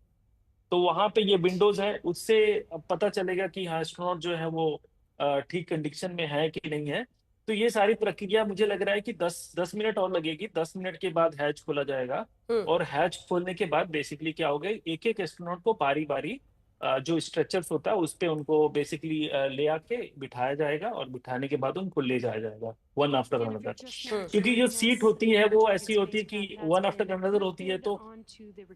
तो वहां पे ये विंडोज है, उससे पता चलेगा कि हाँ एस्ट्रोनॉट जो है वो ठीक कंडीशन में है कि नहीं है। तो ये सारी प्रक्रिया मुझे लग रहा है कि 10 मिनट और लगेगी। 10 मिनट के बाद हैच खोला जाएगा, और हैच खोलने के बाद बेसिकली क्या होगा, एक एक एस्ट्रोनॉट को बारी बारी जो स्ट्रेचर्स होता है उस पे उनको बेसिकली ले आके बिठाया जाएगा, और बिठाने के बाद उनको ले जाया जाएगा वन आफ्टर अनदर। क्योंकि जो सीट होती है वो ऐसी होती है कि वन आफ्टर अनदर होती है, तो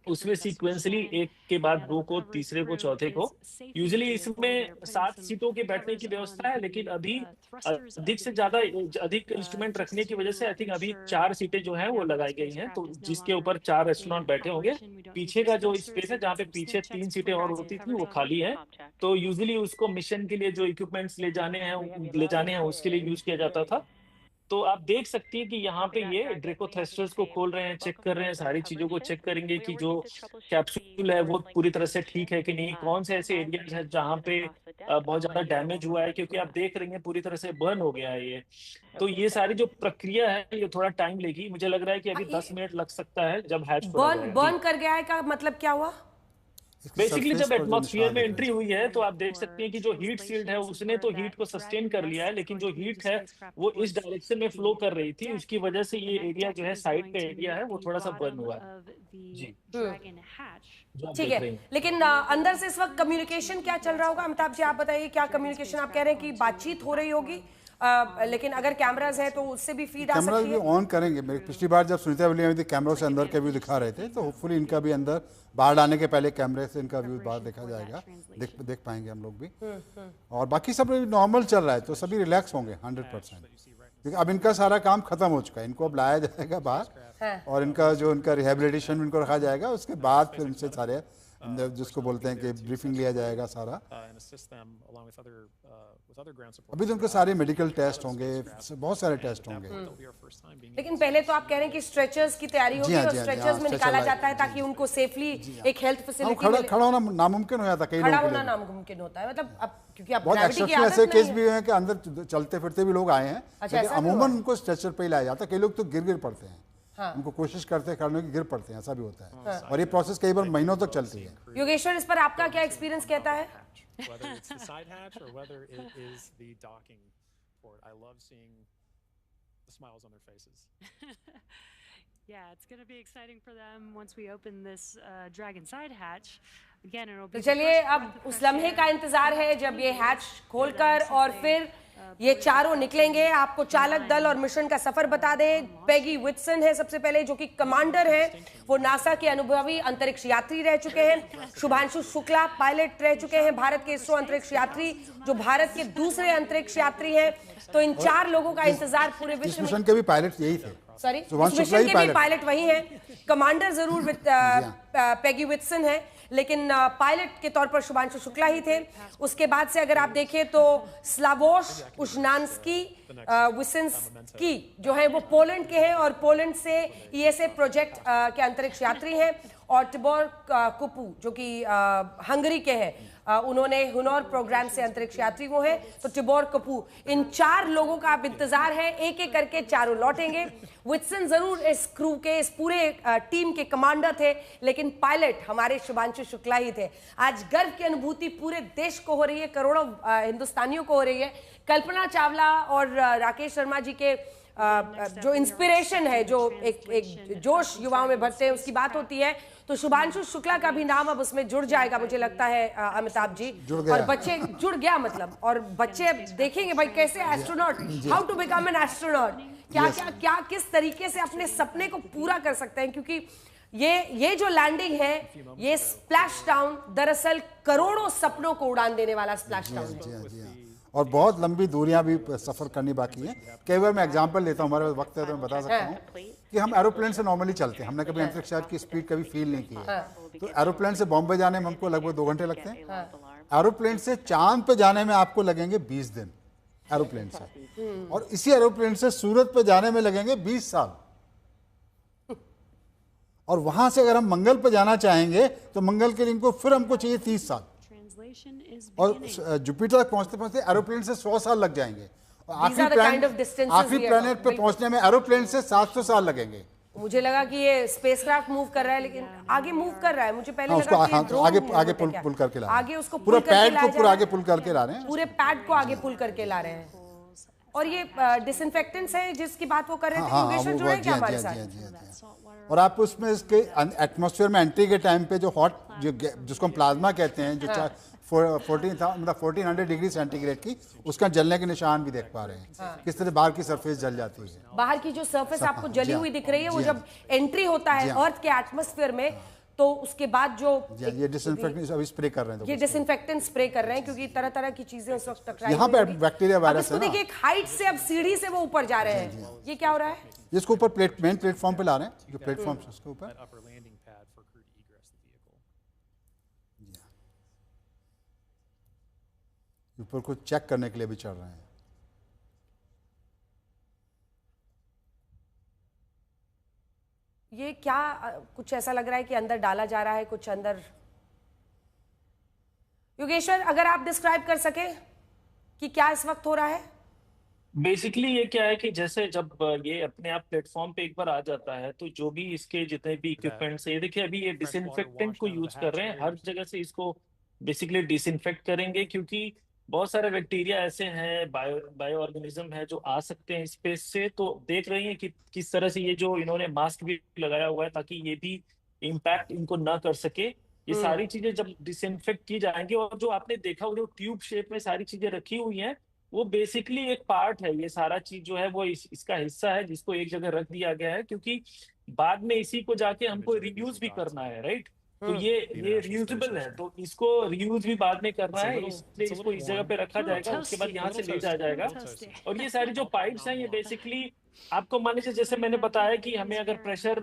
उसमें सीक्वेंसली एक के बाद दो को, तीसरे को, चौथे को। यूजुअली इसमें 7 सीटों के बैठने की व्यवस्था है, लेकिन अभी अधिक इंस्ट्रूमेंट रखने की वजह से आई थिंक अभी 4 सीटें जो है वो लगाई गई हैं, तो जिसके ऊपर 4 एस्ट्रोनॉट बैठे होंगे। पीछे का जो स्पेस है, जहाँ पे पीछे 3 सीटें और होती थी, वो खाली है। तो यूजुअली उसको मिशन के लिए जो इक्विपमेंट्स ले जाने हैं उसके लिए यूज किया जाता था। तो आप देख सकती हैं कि यहाँ पे ये ड्रेको थ्रस्टर्स को खोल रहे हैं, चेक कर रहे हैं, सारी चीजों को चेक करेंगे कि जो कैप्सूल है वो पूरी तरह से ठीक है कि नहीं, कौन से ऐसे एरियाज है जहाँ पे बहुत ज्यादा डैमेज हुआ है, क्योंकि आप देख रही हैं पूरी तरह से बर्न हो गया है ये। तो ये सारी जो प्रक्रिया है ये थोड़ा टाइम लेगी। मुझे लग रहा है कि अभी 10 मिनट लग सकता है जब हैच बर्न कर गया है का मतलब क्या हुआ? बेसिकली जब एटमॉस्फेयर में एंट्री हुई है तो आप देख सकते हैं कि जो हीट शील्ड है उसने तो हीट को सस्टेन कर लिया है, लेकिन जो हीट है वो इस डायरेक्शन में फ्लो कर रही थी, उसकी वजह से ये एरिया जो है साइड का एरिया है वो थोड़ा सा बर्न हुआ है। जी ठीक है, लेकिन अंदर से इस वक्त कम्युनिकेशन क्या चल रहा होगा? अमिताभ जी आप बताइए, क्या कम्युनिकेशन? आप कह रहे हैं कि बातचीत हो रही होगी, लेकिन अगर कैमराज है तो उससे भी फीड आ सकती है। कैमरा भी ऑन करेंगे। मेरी पिछली बार जब सुनीता विलियम कैमरों से अंदर का व्यू दिखा रहे थे, तो होपफुली इनका भी अंदर बाहर आने के पहले कैमरे से इनका व्यू बाहर देखा जाएगा, देख पाएंगे हम लोग भी। और बाकी सब नॉर्मल चल रहा है, तो सभी रिलैक्स होंगे 100%, क्योंकि अब इनका सारा काम खत्म हो चुका है। इनको अब लाया जाएगा बाहर, और इनका रिहेबिलिटेशन इनको रखा जाएगा। उसके बाद फिर इनसे सारे जिसको बोलते हैं कि ब्रीफिंग लिया जाएगा सारा। अभी तो उनके सारे मेडिकल टेस्ट होंगे, बहुत सारे टेस्ट होंगे। लेकिन पहले तो आप कह रहे हैं कि स्ट्रेचर्स की तैयारी होगी, और स्ट्रेचर्स में निकाला जाता है ताकि उनको सेफली एक हेल्थ फैसिलिटी खड़ा होना नामुमकिन हो जाता है, खड़ा होना नामुमकिन होता है। मतलब अब क्योंकि अब बहुत एक्सेप्शनल ऐसे केस भी हैं कि अंदर चलते फिरते भी लोग आए हैं, लेकिन अमूमन उनको स्ट्रेचर पे ही लाया जाता है। कई लोग तो गिर पड़ते हैं, उनको कोशिश करते हैं करने की, गिर पड़ते हैं, ऐसा भी होता है। और ये प्रोसेस कई बार महीनों तक चलती है। योगेश्वर, इस पर आपका क्या एक्सपीरियंस कहता है? Yeah, it's going to be exciting for them once we open this dragon side hatch. Again, it'll be. तो चलिए अब उस लम्हे का इंतजार है जब ये हैच खोलकर और फिर ये चारों निकलेंगे। आपको चालक दल और मिशन का सफर बता दें। पेगी विटसन है सबसे पहले, जो कि कमांडर है, वो नासा के अनुभवी अंतरिक्ष यात्री रह चुके हैं। शुभांशु शुक्ला पायलट रह चुके हैं, भारत के इसरो अंतरिक्ष यात्री, जो भारत के दूसरे अंतरिक्ष यात्री हैं। तो इन 4 लोगों का इंतजार पूरे विश्व में। मिशन के भी पायलट यही थे, सॉरी, मिशन के भी पायलट वही हैं। कमांडर जरूर पेगी विट्सन है, लेकिन पायलट के तौर पर शुभांशु शुक्ला ही थे। उसके बाद से अगर आप देखें तो स्लावोश उशनान्स्की विसिन्स्की जो है वो पोलैंड के हैं और पोलैंड से ईएसए प्रोजेक्ट के अंतरिक्ष यात्री हैं, और टिबोर कुपू जो कि हंगरी के हैं, उन्होंने हुनर प्रोग्राम से अंतरिक्ष यात्री वो हैं। तो टिबोर कपू, इन 4 लोगों का आप इंतजार है, एक एक करके चारों लौटेंगे। विट्सन जरूर इस क्रू के, इस पूरे टीम के कमांडर थे, लेकिन पायलट हमारे शुभांशु शुक्ला ही थे। आज गर्व की अनुभूति पूरे देश को हो रही है, करोड़ों हिंदुस्तानियों को हो रही है। कल्पना चावला और राकेश शर्मा जी के जो इंस्पिरेशन है, जो एक जोश युवाओं में भरते हैं, उसकी बात होती है, तो शुभांशु शुक्ला का भी नाम अब उसमें जुड़ जाएगा, मुझे लगता है अमिताभ जी। और बच्चे जुड़ गया मतलब, और बच्चे अब देखेंगे भाई कैसे astronaut, how to become an astronaut, क्या किस तरीके से अपने सपने को पूरा कर सकते हैं, क्योंकि ये जो लैंडिंग है, ये स्प्लैश डाउन दरअसल करोड़ों सपनों को उड़ान देने वाला स्प्लैश डाउन है। और बहुत लंबी दूरियां भी सफर करनी बाकी है। कई बार मैं एग्जांपल लेता हूं, हमारे वक्त है तो मैं बता सकता हूं कि हम एरोप्लेन से नॉर्मली चलते हैं, हमने कभी अंतरिक्ष यात्रा की स्पीड कभी फील नहीं की है। तो एरोप्लेन से बॉम्बे जाने में हमको लगभग 2 घंटे लगते हैं, एरोप्लेन से चांद पे जाने में आपको लगेंगे 20 दिन एरोप्लेन से, और इसी एरोप्लेन से सूरत पे जाने में लगेंगे 20 साल। और वहां से अगर हम मंगल पे जाना चाहेंगे तो मंगल के दिन को फिर हमको चाहिए 30 साल, और जुपिटर तक पहुंचते पहुंचते एरोप्लेन से 100 साल लग जाएंगे, और आखिरी प्लैनेट पे पहुंचने में एरोप्लेन से 700 साल लगेंगे। मुझे लगा कि ये स्पेसक्राफ्ट मूव कर रहा है, लेकिन आगे मूव कर रहा है। मुझे पहले लगा कि आगे पुल करके ला रहे हैं, आगे उसको पूरा पैड को पूरा आगे पुल करके ला रहे हैं, पूरे पैड को आगे पुल करके ला रहे हैं। और ये डिसइंफेक्टेंट्स है जिसकी बात वो कर रहे थे, योगेश्वर जुड़े क्या हमारे साथ? और आप उसमें इसके एटमॉस्फेयर में एंट्री के टाइम पे जो हॉट जिसको हम प्लाज्मा कहते हैं, जो 1400 डिग्री सेंटीग्रेड की, उसका जलने के निशान भी देख पा रहे हैं, किस तरह बाहर की सरफेस जल जाती है। बाहर की जो सरफेस आपको जली हुई दिख रही है, वो जब एंट्री होता है अर्थ के एटमॉस्फेयर में, तो उसके बाद जो ये डिसइंफेक्टेंट अभी स्प्रे कर रहे हैं, ये डिसइंफेक्टेंट स्प्रे कर रहे हैं, क्योंकि तरह तरह की चीजें उस वक्त टकराई। यहाँ पे बैक्टीरिया वायरस है ना, देखिए एक हाइट से अब सीढ़ी से वो ऊपर जा रहे हैं, ये क्या हो रहा है? इसको ऊपर मेन प्लेटफॉर्म पे ला रहे हैं, जो प्लेटफॉर्म है उसके ऊपर ऊपर को चेक करने के लिए भी चढ़ रहे हैं। ये क्या कुछ ऐसा लग रहा है कि अंदर डाला जा रहा है कुछ अंदर। योगेश्वर, अगर आप डिस्क्राइब कर सके कि क्या इस वक्त हो रहा है? बेसिकली ये क्या है कि जैसे जब ये अपने आप प्लेटफॉर्म पे एक बार आ जाता है, तो जो भी इसके जितने भी इक्विपमेंट्स है, ये देखिए अभी ये डिसइंफेक्टेंट को यूज कर रहे हैं, हर जगह से इसको बेसिकली डिसइंफेक्ट करेंगे, क्योंकि बहुत सारे बैक्टीरिया ऐसे हैं, बायो ऑर्गेनिज्म है जो आ सकते हैं स्पेस से। तो देख रही हैं कि किस तरह से ये जो इन्होंने मास्क भी लगाया हुआ है ताकि ये भी इम्पैक्ट इनको ना कर सके। ये सारी चीजें जब डिसइंफेक्ट की जाएंगी, और जो आपने देखा जो ट्यूब शेप में सारी चीजें रखी हुई हैं, वो बेसिकली एक पार्ट है, ये सारा चीज जो है वो इसका हिस्सा है, जिसको एक जगह रख दिया गया है, क्योंकि बाद में इसी को जाके हमको रियूज भी करना है, राइट? तो ये रियूजेबल है, तो इसको रियूज भी बाद में करना है, इसलिए इसको इस जगह पे रखा जाएगा, उसके बाद यहाँ से ले जाया जाएगा। और ये सारी जो पाइप्स हैं, ये बेसिकली आपको मान लीजिए जैसे मैंने बताया कि हमें अगर प्रेशर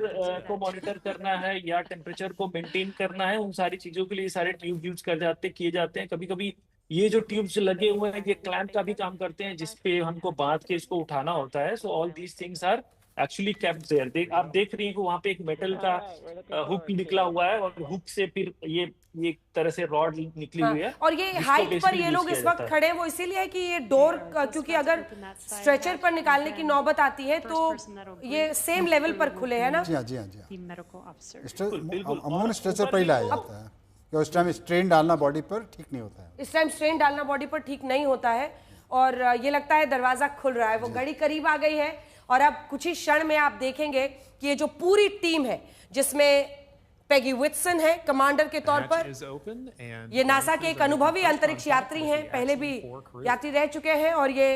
को मॉनिटर करना है या टेम्परेचर को मेंटेन करना है, उन सारी चीजों के लिए सारे ट्यूब यूज किए जाते हैं। कभी कभी ये जो ट्यूब्स लगे हुए हैं, ये क्लैंप का भी काम करते हैं, जिसपे हमको बांध के इसको उठाना होता है। So all these things are actually kept there. आप देख रही हैं कि वहाँ पे एक मेटल का हुक निकला हुआ है, और हुक से फिर ये एक तरह से रॉड निकली हुई है। और ये हाइट पर ये लोग इस वक्त खड़े हैं, वो इसीलिए है कि ये डोर, क्योंकि अगर स्ट्रेचर पर निकालने की नौबत आती है तो ये सेम लेवल पर खुले हैं ना। जी हाँ, जी हाँ, जी हाँ। अमूमन स्ट्रेचर पर ही लाया जाता है, कि उस टाइम स्ट्रेन डालना बॉडी पर ठीक नहीं होता है। इस टाइम स्ट्रेन डालना बॉडी पर ठीक नहीं होता है। और ये लगता है दरवाजा खुल रहा है, वो घड़ी करीब आ गई है, और अब कुछ ही क्षण में आप देखेंगे कि ये जो पूरी टीम है, जिसमें पेगी विट्सन है कमांडर के तौर पर, ये नासा के एक अनुभवी अंतरिक्ष यात्री हैं, पहले भी यात्री रह चुके हैं, और ये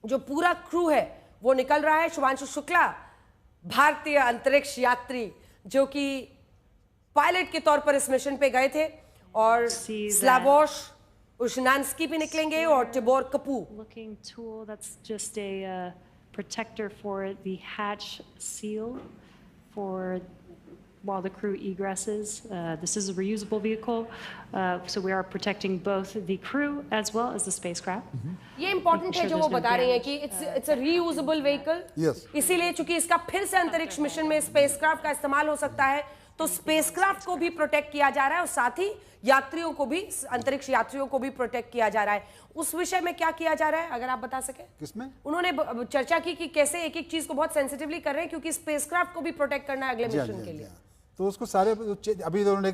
जो पूरा क्रू है वो निकल रहा है। शुभांशु शुक्ला भारतीय अंतरिक्ष यात्री जो कि पायलट के तौर पर इस मिशन पे गए थे, और स्लावोश उशनान्स्की भी निकलेंगे, और Tibor Kapu. Looking tool that's just a protector for the hatch seal for while the crew egresses. This is a reusable vehicle, so we are protecting both the crew as well as the spacecraft. ये important है जो वो बता रही हैं कि it's a reusable vehicle, Yes. इसीलिए चूंकि इसका फिर से अंतरिक्ष मिशन में स्पेसक्राफ्ट का इस्तेमाल हो सकता है, तो स्पेसक्राफ्ट को भी प्रोटेक्ट किया जा रहा है और साथ ही यात्रियों को भी, अंतरिक्ष यात्रियों को भी प्रोटेक्ट किया जा रहा है। उस विषय में क्या किया जा रहा है, अगर आप बता सके? किसमें? उन्होंने चर्चा की कि कैसे एक एक चीज को बहुत सेंसिटिवली कर रहे हैं, क्योंकि स्पेसक्राफ्ट को भी प्रोटेक्ट करना है अगले जी हाँ, मिशन जी के हाँ, लिए। जी हाँ। तो उसको सारे अभी तो उन्होंने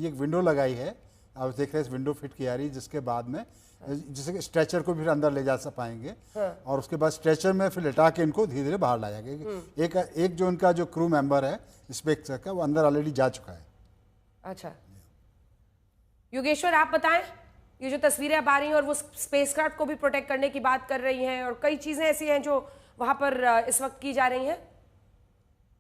एक विंडो लगाई है, आप देख रहे हैं, इस विंडो फिट की आ रही है, जिसके बाद में जिससे स्ट्रेचर को फिर अंदर ले जा पाएंगे। और उसके बाद स्ट्रेचर में फिर लिटा के इनको धीरे धीरे बाहर लाया जाएगा। एक जो उनका जो क्रू मेंबर है स्पेसर का, वो अंदर ऑलरेडी जा चुका है। अच्छा योगेश्वर, आप बताएं, ये जो तस्वीरें अब आ रही हैं और वो स्पेसक्राफ्ट को भी प्रोटेक्ट करने की बात कर रही हैं और कई चीजें ऐसी हैं जो वहां पर इस वक्त की जा रही हैं।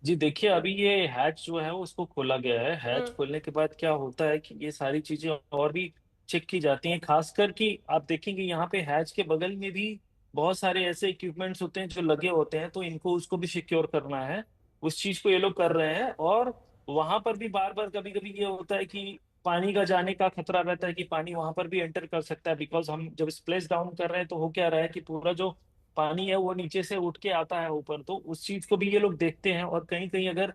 जी देखिए, अभी ये हैच जो है उसको खोला गया है। हैच खोलने के बाद क्या होता है कि ये सारी चीजें और भी चेक की जाती हैं। खासकर कि आप देखेंगे यहाँ पे हैच के बगल में भी बहुत सारे ऐसे इक्विपमेंट्स होते हैं जो लगे होते हैं, तो इनको उसको भी सिक्योर करना है। उस चीज को ये लोग कर रहे हैं। और वहां पर भी बार बार कभी कभी ये होता है कि पानी का जाने का खतरा रहता है कि पानी वहां पर भी एंटर कर सकता है। बिकॉज हम जब स्प्लैश डाउन कर रहे हैं तो हो क्या रहा है कि पूरा जो पानी है वो नीचे से उठ के आता है ऊपर, तो उस चीज को भी ये लोग देखते हैं। और कहीं कहीं अगर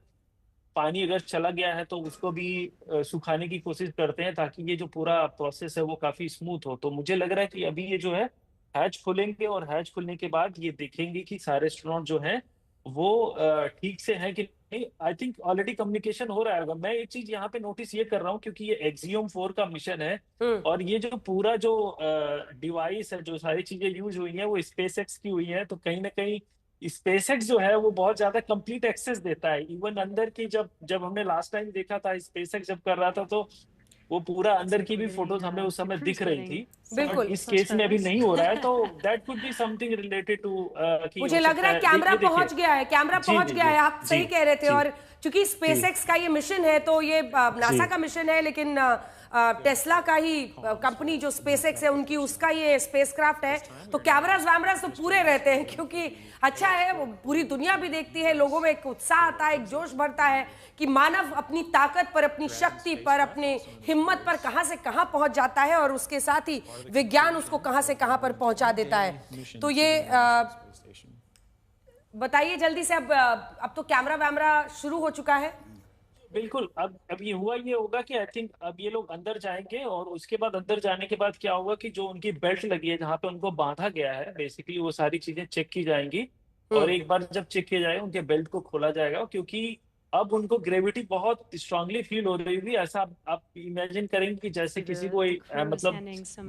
पानी अगर चला गया है तो उसको भी सुखाने की कोशिश करते हैं, ताकि ये जो पूरा प्रोसेस है वो काफी स्मूथ हो। तो मुझे लग रहा है कि अभी ये जो है हैच खोलेंगे और हैच खुलने के बाद ये देखेंगे कि सारे एस्ट्रोनॉट जो हैं वो ठीक से हैं कि नहीं। आई थिंक ऑलरेडी कम्युनिकेशन हो रहा है। मैं एक चीज यहाँ पे नोटिस ये कर रहा हूँ, क्योंकि ये एक्सियम 4 का मिशन है और ये जो पूरा जो डिवाइस है, जो सारी चीजें यूज हुई हैं वो स्पेसएक्स की हुई है। तो कहीं ना कहीं स्पेसएक्स जो है वो बहुत ज्यादा कंप्लीट एक्सेस देता है। इवन अंदर की जब हमने लास्ट टाइम देखा था स्पेसएक्स जब कर रहा था, तो वो पूरा अंदर की भी फोटोज हमें उस समय दिख रही थी। बिल्कुल। इस केस में अभी नहीं हो रहा है, तो that could be something related to. मुझे लग रहा है कैमरा पहुंच गया है, कैमरा पहुंच गया है, आप सही कह रहे थे। और चूंकि स्पेसएक्स का ये मिशन है, तो ये नासा का मिशन है, लेकिन टेस्ला का ही कंपनी जो स्पेसएक्स है उनकी, उसका ये स्पेसक्राफ्ट है। तो कैमरास वैमरास तो पूरे रहते हैं, क्योंकि अच्छा है, वो पूरी दुनिया भी देखती है, लोगों में एक उत्साह आता है, एक जोश भरता है कि मानव अपनी ताकत पर, अपनी शक्ति पर, अपनी हिम्मत पर कहां से कहां पहुंच जाता है और उसके साथ ही विज्ञान उसको कहां से कहां पर पहुंचा देता है। तो ये बताइए जल्दी से, अब तो कैमरा वैमरा शुरू हो चुका है। बिल्कुल। अब ये हुआ, ये होगा कि आई थिंक अब ये लोग अंदर जाएंगे और उसके बाद अंदर जाने के बाद क्या होगा कि जो उनकी बेल्ट लगी है जहाँ पे उनको बांधा गया है, बेसिकली वो सारी चीजें चेक की जाएंगी। और एक बार जब चेक किया जाएगा उनके बेल्ट को खोला जाएगा, क्योंकि अब उनको ग्रेविटी बहुत स्ट्रांगली फील हो रही होगी। ऐसा आप इमेजिन करेंगे कि जैसे किसी को मतलब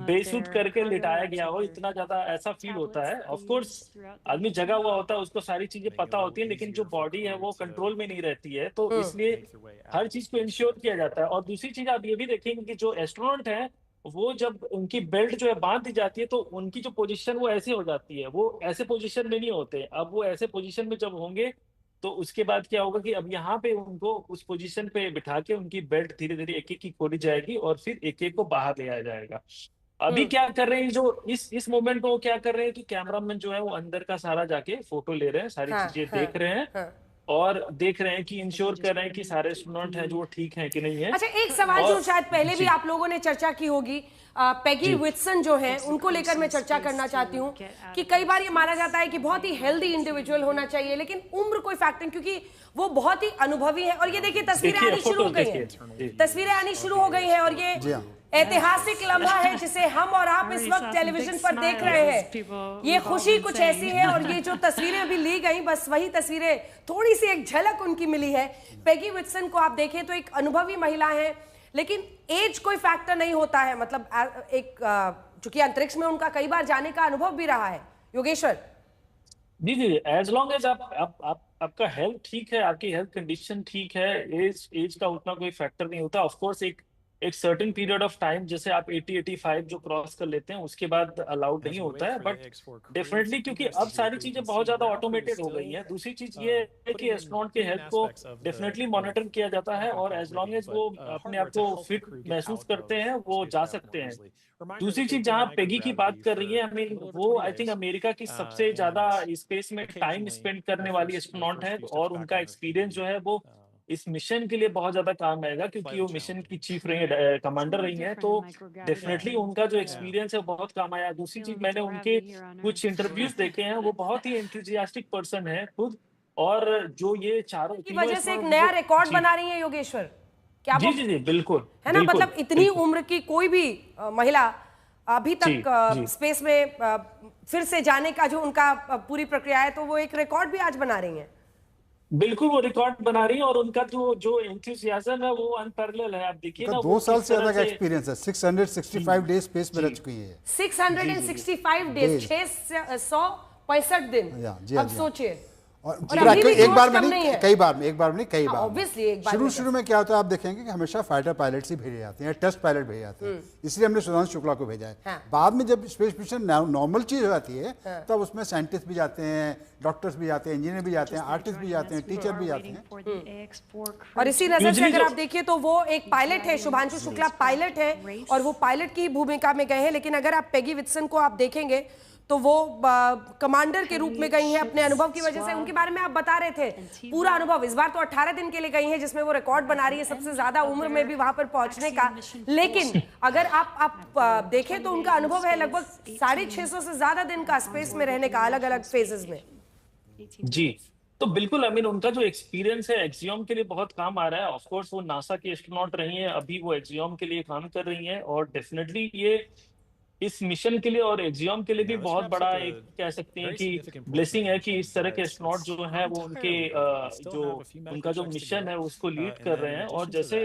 बेसूट करके लिटाया गया हो, इतना ज्यादा ऐसा फील होता है। ऑफ कोर्स आदमी जगा हुआ होता है, उसको सारी चीजें पता होती है, लेकिन जो बॉडी है वो कंट्रोल में नहीं रहती है, तो इसलिए हर चीज को इंश्योर किया जाता है। और दूसरी चीज आप ये भी देखेंगे कि जो एस्ट्रोनॉट है वो जब उनकी बेल्ट जो है बांध दी जाती है, तो उनकी जो पोजीशन वो ऐसी हो जाती है, वो ऐसे पोजीशन में नहीं होते। अब वो ऐसे पोजीशन में जब होंगे तो उसके बाद क्या होगा कि अब यहाँ पे उनको उस पोजीशन पे बिठा के उनकी बेल्ट धीरे धीरे एक एक की खोली जाएगी और फिर एक एक को बाहर ले आया जाएगा। अभी क्या कर रहे हैं, जो इस मोमेंट में वो क्या कर रहे हैं कि कैमरामैन जो है वो अंदर का सारा जाके फोटो ले रहे हैं, सारी चीजें देख रहे हैं और देख रहे हैं कि इंश्योर कर रहे हैं कि सारे स्टूडेंट हैं जो ठीक हैं कि नहीं है। अच्छा, एक सवाल जो शायद पहले भी आप लोगों ने चर्चा की होगी, पेगी विटसन जो है उनको लेकर मैं चर्चा करना चाहती हूँ कि कई बार ये माना जाता है कि बहुत ही हेल्दी इंडिविजुअल होना चाहिए, लेकिन उम्र कोई फैक्टर नहीं, क्योंकि वो बहुत ही अनुभवी है। और ये देखिए तस्वीरें आनी शुरू हो गई हैं, तस्वीरें आनी शुरू हो गई हैं, और ये ऐतिहासिक लम्हा है जिसे हम और आप इस वक्त टेलीविजन पर देख रहे हैं। ये खुशी कुछ ऐसी है, और ये जो तस्वीरें अभी ली गई, बस वही तस्वीरें, थोड़ी सी एक झलक उनकी मिली है। पेगी विटसन को आप देखें तो एक अनुभवी महिला है, लेकिन एज कोई फैक्टर नहीं होता है। मतलब एक चूंकि अंतरिक्ष में उनका कई बार जाने का अनुभव भी रहा है। योगेश्वर जी जी, एज लॉन्ग एज आपका हेल्थ ठीक है, आपकी हेल्थ कंडीशन ठीक है, एज का उतना कोई फैक्टर नहीं होता। ऑफ कोर्स एक सर्टेन पीरियड ऑफ टाइम, जैसे आप 80-85 जो क्रॉस कर लेते हैं उसके बाद अलाउड नहीं होता है, बट डेफिनेटली क्योंकि अब सारी चीजें बहुत ज्यादा ऑटोमेटेड हो गई हैं। दूसरी चीज ये है कि एस्ट्रोनॉट के हेल्थ को डेफिनेटली मॉनिटर किया जाता है, और एज लॉन्ग एज वो अपने आप को फिट महसूस करते हैं वो जा सकते हैं। दूसरी चीज जहाँ पेगी की बात कर रही है, आई मीन वो आई थिंक अमेरिका की सबसे ज्यादा स्पेस में टाइम स्पेंड करने वाली एस्ट्रोनॉट है, और उनका एक्सपीरियंस जो है वो इस मिशन के लिए बहुत ज्यादा काम आएगा, क्योंकि वो मिशन की चीफ रही है, कमांडर रही हैं, तो डेफिनेटली उनका जो एक्सपीरियंस है बहुत काम आया। दूसरी चीज, मैंने उनके कुछ इंटरव्यूज देखे हैं, वो बहुत ही एंथुजियास्टिक पर्सन है खुद, और जो ये चारों की वजह से एक नया रिकॉर्ड बना रही है योगेश्वर, क्या जी जी जी बिल्कुल है ना, मतलब इतनी उम्र की कोई भी महिला अभी तक स्पेस में फिर से जाने का जो उनका पूरी प्रक्रिया है, तो वो एक रिकॉर्ड भी आज बना रही हैं। बिल्कुल वो रिकॉर्ड बना रही है, और उनका जो एंथुसियाज्म है वो अनपैरेलल है। आप देखिए ना, 2 साल से ज्यादा का एक्सपीरियंस है, 665 डेज स्पेस में रह चुकी है। 665 डेज, 665 दिन। अब सोचिए, और एक बार में नहीं, कई बार में कई बार। ऑब्वियसली एक बार शुरू में क्या होता है, आप देखेंगे कि हमेशा फाइटर पायलट्स ही भेजे जाते हैं, टेस्ट पायलट भेजे जाते हैं, इसलिए हमने सुधांशु शुक्ला को भेजा है। बाद में जब स्पेस मिशन नॉर्मल चीज हो जाती है, तब उसमें साइंटिस्ट भी जाते हैं, डॉक्टर्स भी जाते हैं, इंजीनियर भी जाते हैं, आर्टिस्ट भी जाते हैं, टीचर भी जाते हैं। और इसी नजर से अगर आप देखिए तो वो एक पायलट है, शुभांशु शुक्ला पायलट है, और वो पायलट की भूमिका में गए हैं। लेकिन अगर आप पेगी वित्सन को आप देखेंगे तो वो कमांडर के रूप में गई हैं अपने अनुभव की वजह से। उनके बारे में आप बता रहे थे पूरा अनुभव, इस बार तो 18 दिन के लिए गई हैं, जिसमें वो रिकॉर्ड बना रही है सबसे ज्यादा उम्र में भी वहां पर पहुंचने का। लेकिन अगर आप देखें तो उनका अनुभव है लगभग 650 से ज्यादा दिन का स्पेस में रहने का, अलग अलग फेजेस में। जी, तो बिल्कुल आई मीन उनका जो एक्सपीरियंस है एक्सियोम के लिए बहुत काम आ रहा है। ऑफ कोर्स वो नासा की एस्ट्रोनॉट रही हैं, अभी वो एक्सियोम के लिए काम कर रही हैं, और डेफिनेटली ये इस मिशन के लिए और एक्सियोम के लिए भी बहुत बड़ा एक कह सकते हैं कि ब्लेसिंग है कि इस तरह के एस्ट्रोनॉट जो है वो उनके उनका जो मिशन है उसको लीड कर रहे हैं। और जैसे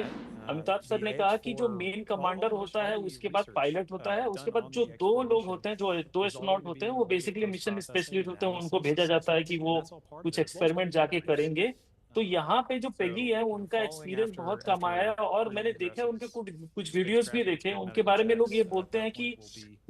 अमिताभ सर ने कहा कि जो मेन कमांडर होता है, उसके बाद पायलट होता है, उसके बाद जो 2 लोग होते हैं, जो 2 एस्ट्रोनॉट होते हैं, वो बेसिकली मिशन स्पेशलिस्ट होते हैं, उनको भेजा जाता है कि वो कुछ एक्सपेरिमेंट जाके करेंगे। तो यहाँ पे जो पेगी है उनका एक्सपीरियंस बहुत कम आया है, और मैंने देखा उनके कुछ वीडियोस भी देखे, उनके बारे में लोग ये बोलते हैं कि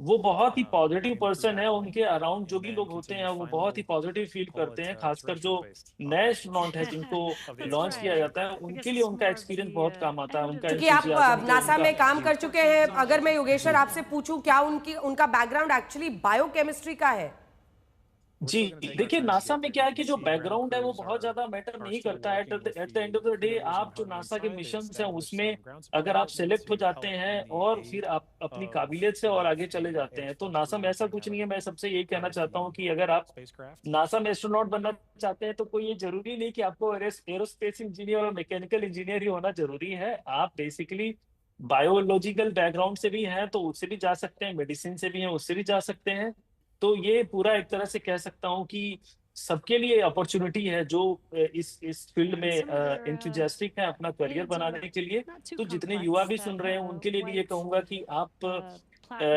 वो बहुत ही पॉजिटिव पर्सन है, उनके अराउंड जो भी लोग होते हैं वो बहुत ही पॉजिटिव फील करते हैं। खासकर जो नए एस्ट्रोनॉट है जिनको लॉन्च किया जाता है, उनके लिए उनका एक्सपीरियंस बहुत काम आता है। उनका क्योंकि आप नासा में काम कर चुके हैं, अगर मैं योगेश्वर आपसे पूछूं, क्या उनका बैकग्राउंड एक्चुअली बायोकेमिस्ट्री का है? जी, देखिए नासा में क्या है कि जो बैकग्राउंड है वो बहुत ज्यादा मैटर नहीं करता है। At the end of the day आप जो नासा के मिशन हैं उसमें अगर आप सेलेक्ट हो जाते हैं और फिर आप अपनी काबिलियत से और आगे चले जाते हैं, तो नासा में ऐसा कुछ नहीं है। मैं सबसे यही कहना चाहता हूँ कि अगर आप नासा में एस्ट्रोनॉट बनना चाहते हैं तो कोई ये जरूरी नहीं कि आपको एरोस्पेस इंजीनियर और मैकेनिकल इंजीनियर ही होना जरूरी है। आप बेसिकली बायोलॉजिकल बैकग्राउंड से भी हैं तो उससे भी जा सकते हैं, मेडिसिन से भी हैं उससे भी जा सकते हैं। तो ये पूरा एक तरह से कह सकता हूँ कि सबके लिए अपॉर्चुनिटी है जो इस फील्ड में एंथुसियास्टिक है अपना करियर बनाने के लिए। तो जितने युवा भी सुन रहे हैं उनके लिए भी ये कहूंगा कि आप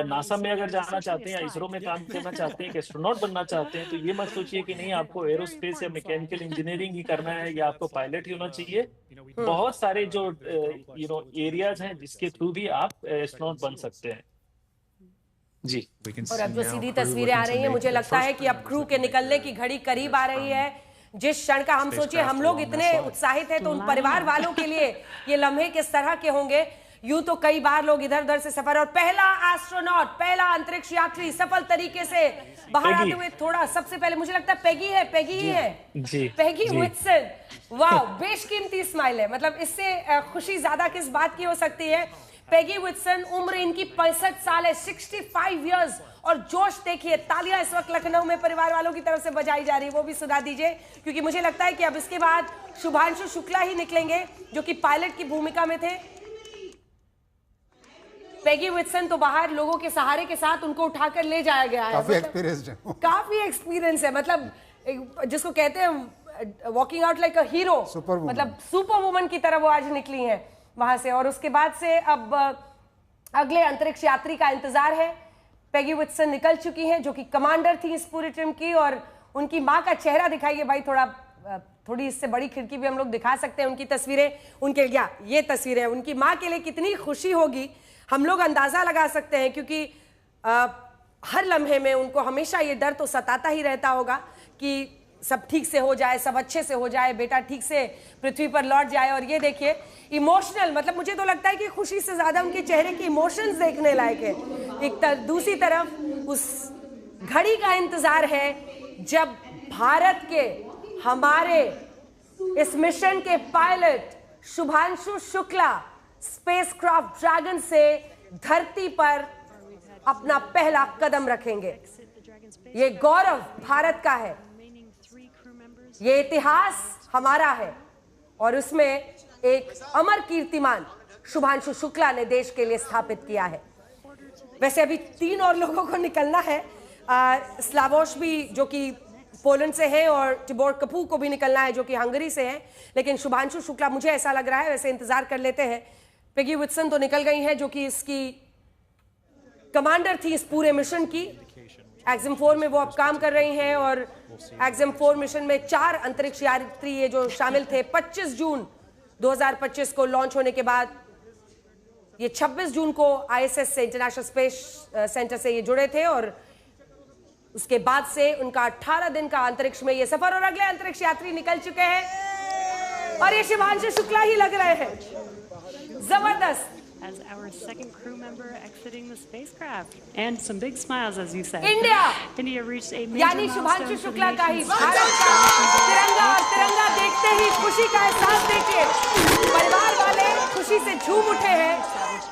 नासा में अगर जाना चाहते हैं, इसरो में काम करना चाहते हैं, एस्ट्रोनॉट बनना चाहते हैं, तो ये मत सोचिए कि नहीं आपको एरोस्पेस या मैकेनिकल इंजीनियरिंग ही करना है या आपको पायलट ही होना चाहिए। बहुत सारे जो एरियाज हैं जिसके थ्रू भी आप एस्ट्रोनॉट बन सकते हैं। जी, और अब जो सीधी तस्वीरें आ रही हैं, मुझे लगता है कि अब क्रू के निकलने की घड़ी करीब आ रही है। जिस क्षण का हम सोचिए हम लोग इतने उत्साहित हैं, तो उन परिवार वालों के लिए ये लम्हे किस तरह के होंगे। यूं तो कई बार लोग इधर उधर से सफर, और पहला एस्ट्रोनॉट, पहला अंतरिक्ष यात्री सफल तरीके से बाहर आते हुए, थोड़ा सबसे पहले मुझे लगता है पेगी ही है पेगी वित्सन। वाह, बेशकीमती स्माइल है, मतलब इससे खुशी ज्यादा किस बात की हो सकती है। पेगी वित्सन, उम्र इनकी 65 साल है, 65 इयर्स, और जोश देखिए। तालियां इस वक्त लखनऊ में परिवार वालों की तरफ से बजाई जा रही है, वो भी सुना दीजिए, क्योंकि मुझे लगता है कि अब इसके बाद शुभांशु शुक्ला ही निकलेंगे जो कि पायलट की भूमिका में थे। पेगी वित्सन तो बाहर लोगों के सहारे के साथ उनको उठाकर ले जाया गया है। काफी एक्सपीरियंस है, मतलब जिसको कहते हैं walking out like a hero, मतलब सुपर वुमन की तरह वो आज निकली हैं वहां से। और उसके बाद से अब अगले अंतरिक्ष यात्री का इंतजार है। पेगी वित्सन निकल चुकी हैं जो कि कमांडर थी इस पूरी टीम की, और उनकी मां का चेहरा दिखाइए भाई, थोड़ी इससे बड़ी खिड़की भी हम लोग दिखा सकते हैं उनकी तस्वीरें। उनके ये तस्वीरें उनकी मां के लिए कितनी खुशी होगी हम लोग अंदाजा लगा सकते हैं, क्योंकि हर लम्हे में उनको हमेशा ये डर तो सताता ही रहता होगा कि सब ठीक से हो जाए, सब अच्छे से हो जाए, बेटा ठीक से पृथ्वी पर लौट जाए। और ये देखिए इमोशनल, मतलब मुझे तो लगता है कि खुशी से ज्यादा उनके चेहरे के इमोशंस देखने लायक है। दूसरी तरफ उस घड़ी का इंतजार है जब भारत के हमारे इस मिशन के pilot Shubhanshu Shukla spacecraft dragon से धरती पर अपना पहला कदम रखेंगे। ये गौरव भारत का है, ये इतिहास हमारा है और उसमें एक अमर कीर्तिमान शुभांशु शुक्ला ने देश के लिए स्थापित किया है। वैसे अभी 3 और लोगों को निकलना है, स्लावोश भी जो कि पोलैंड से हैं और टिबोर कपू को भी निकलना है जो कि हंगरी से हैं, लेकिन शुभांशु शुक्ला मुझे ऐसा लग रहा है, वैसे इंतजार कर लेते हैं। पेगी विट्सन तो निकल गई हैं जो कि इसकी कमांडर थी इस पूरे मिशन की। एक्सम 4 में वो अब काम कर रही हैं और एक्सम 4 मिशन में 4 अंतरिक्ष यात्री ये जो शामिल थे 25 जून 2025 को लॉन्च होने के बाद ये 26 जून को ISS से इंटरनेशनल स्पेस सेंटर से ये जुड़े थे और उसके बाद से उनका 18 दिन का अंतरिक्ष में ये सफर और अगले अंतरिक्ष यात्री निकल चुके हैं और ये शुभांशु शुक्ला ही लग रहे हैं। जबरदस्त। As our second crew member exiting the spacecraft, and some big smiles, as you said. India reached a major यानी शुभांशु शुक्ला का ही भारत का तिरंगा और तिरंगा देखते ही खुशी का एहसास देके परिवार वाले खुशी से झूम उठे हैं।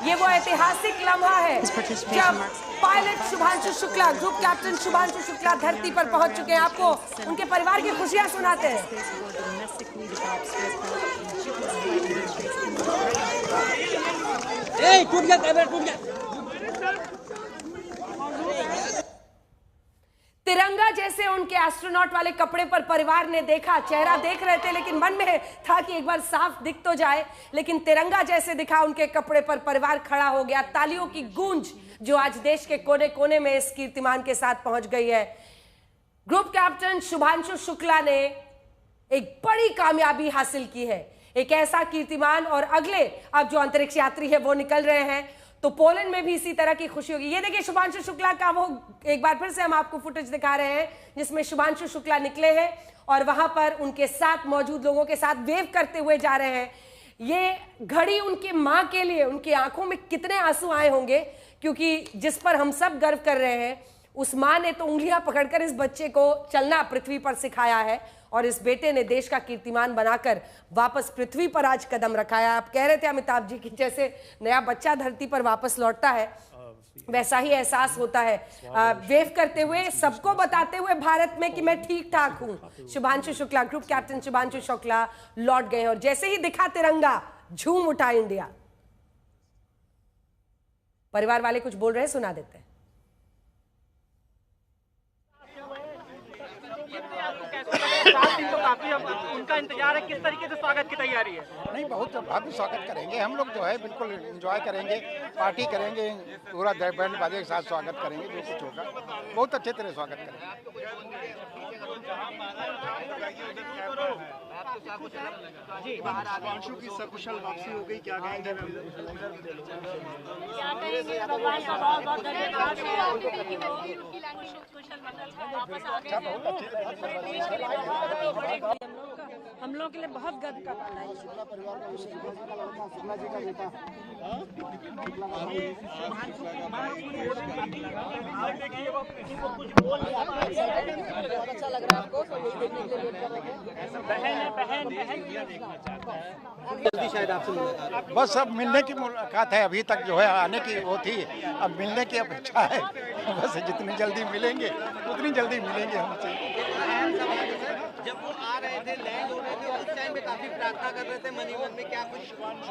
ये वो ऐतिहासिक लम्हा है जब pilot Shubhanshu Shukla, group captain Shubhanshu Shukla धरती पर पहुंच चुके हैं। आपको उनके परिवार की खुशियां सुनाते हैं। टूट गया कैमरा, टूट गया। तिरंगा जैसे उनके एस्ट्रोनॉट वाले कपड़े पर परिवार ने देखा, चेहरा देख रहे थे लेकिन मन में था कि एक बार साफ दिख तो जाए, लेकिन तिरंगा जैसे दिखा उनके कपड़े पर परिवार खड़ा हो गया। तालियों की गूंज जो आज देश के कोने कोने में इस कीर्तिमान के साथ पहुंच गई है। ग्रुप कैप्टन शुभांशु शुक्ला ने एक बड़ी कामयाबी हासिल की है, एक ऐसा कीर्तिमान, और अगले अब जो अंतरिक्ष यात्री है वो निकल रहे हैं तो पोलैंड में भी इसी तरह की खुशी होगी। ये देखिए शुभांशु शुक्ला का वो एक बार फिर से हम आपको फुटेज दिखा रहे हैं जिसमें शुभांशु शुक्ला निकले हैं और वहां पर उनके साथ मौजूद लोगों के साथ वेव करते हुए जा रहे हैं। ये घड़ी उनकी मां के लिए, उनकी आंखों में कितने आंसू आए होंगे, क्योंकि जिस पर हम सब गर्व कर रहे हैं उस मां ने तो उंगलियां पकड़कर इस बच्चे को चलना पृथ्वी पर सिखाया है और इस बेटे ने देश का कीर्तिमान बनाकर वापस पृथ्वी पर आज कदम रखाया। आप कह रहे थे अमिताभ जी की जैसे नया बच्चा धरती पर वापस लौटता है वैसा ही एहसास होता है, वेव करते हुए, सबको बताते हुए भारत में कि मैं ठीक ठाक हूं। शुभांशु शुक्ला, ग्रुप कैप्टन शुभांशु शुक्ला लौट गए और जैसे ही दिखा तिरंगा झूम उठा इंडिया। परिवार वाले कुछ बोल रहे हैं, सुना देते हैं। तो काफी उनका इंतजार है, किस तरीके से स्वागत की तैयारी है? नहीं, बहुत भव्य स्वागत करेंगे हम लोग, जो है बिल्कुल एंजॉय करेंगे, पार्टी करेंगे, पूरा बैंड बाजे के साथ स्वागत करेंगे, जो कुछ होगा बहुत अच्छे तरह स्वागत करेंगे। शुभांशु की सकुशल वापसी हो गई, क्या कहेंगे? भगवान का बहुत बहुत धन्यवाद है कि उनकी लैंडिंग कुशल वापस आ गए। हम लोग के लिए बहुत गर्व का बात है। शुक्ला परिवार का विशेष शुक्ला जी का बेटा बहुत अच्छा लग रहा है आपको, तो यही देखने के लिए वेट कर रहे हैं। जल्दी शायद आपसे मुलाकात। बस अब मिलने की मुलाकात है, अभी तक जो है आने की वो थी, अब मिलने की अपेक्षा है। बस जितनी जल्दी मिलेंगे उतनी जल्दी मिलेंगे हमसे। जब वो आ रहे थे, लैंड हो रहे थे, उस टाइम में काफी प्रार्थना कर रहे थे मन ही मन में, क्या कुछ?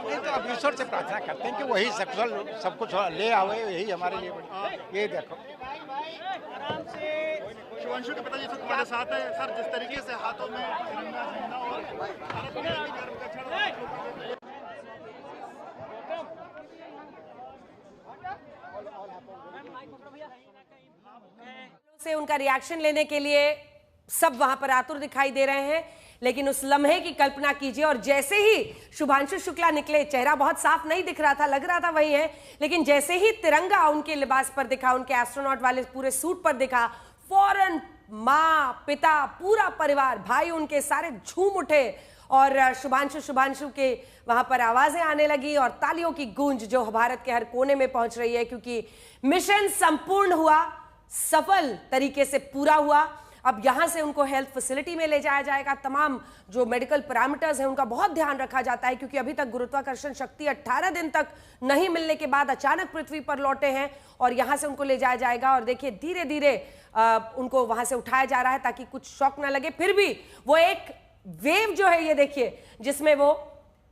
नहीं तो अब ईश्वर से प्रार्थना करते हैं कि वही सब कुछ ले आवे, यही हमारे लिए ये देखो। शुभांशु के पिताजी तो तुम्हारे साथ है सर, जिस तरीके से हाथों में तिरंगा झंडा और से उनका रिएक्शन लेने के लिए सब वहां पर आतुर दिखाई दे रहे हैं, लेकिन उस लम्हे की कल्पना कीजिए और जैसे ही शुभांशु शुक्ला निकले, चेहरा बहुत साफ नहीं दिख रहा था, लग रहा था वही है, लेकिन जैसे ही तिरंगा उनके लिबास पर दिखा, उनके एस्ट्रोनॉट वाले पूरे सूट पर दिखा, फौरन माँ, पिता, पूरा परिवार, भाई उनके सारे झूम उठे और शुभांशु के वहां पर आवाजें आने लगी और तालियों की गूंज जो भारत के हर कोने में पहुंच रही है, क्योंकि मिशन संपूर्ण हुआ, सफल तरीके से पूरा हुआ। अब यहाँ से उनको हेल्थ फैसिलिटी में ले जाया जाएगा, तमाम जो मेडिकल पैरामीटर्स हैं उनका बहुत ध्यान रखा जाता है, क्योंकि अभी तक गुरुत्वाकर्षण शक्ति 18 दिन तक नहीं मिलने के बाद अचानक पृथ्वी पर लौटे हैं और यहाँ से उनको ले जाया जाएगा। और देखिए धीरे धीरे उनको वहां से उठाया जा रहा है ताकि कुछ शॉक ना लगे। फिर भी वो एक वेव जो है, ये देखिए, जिसमें वो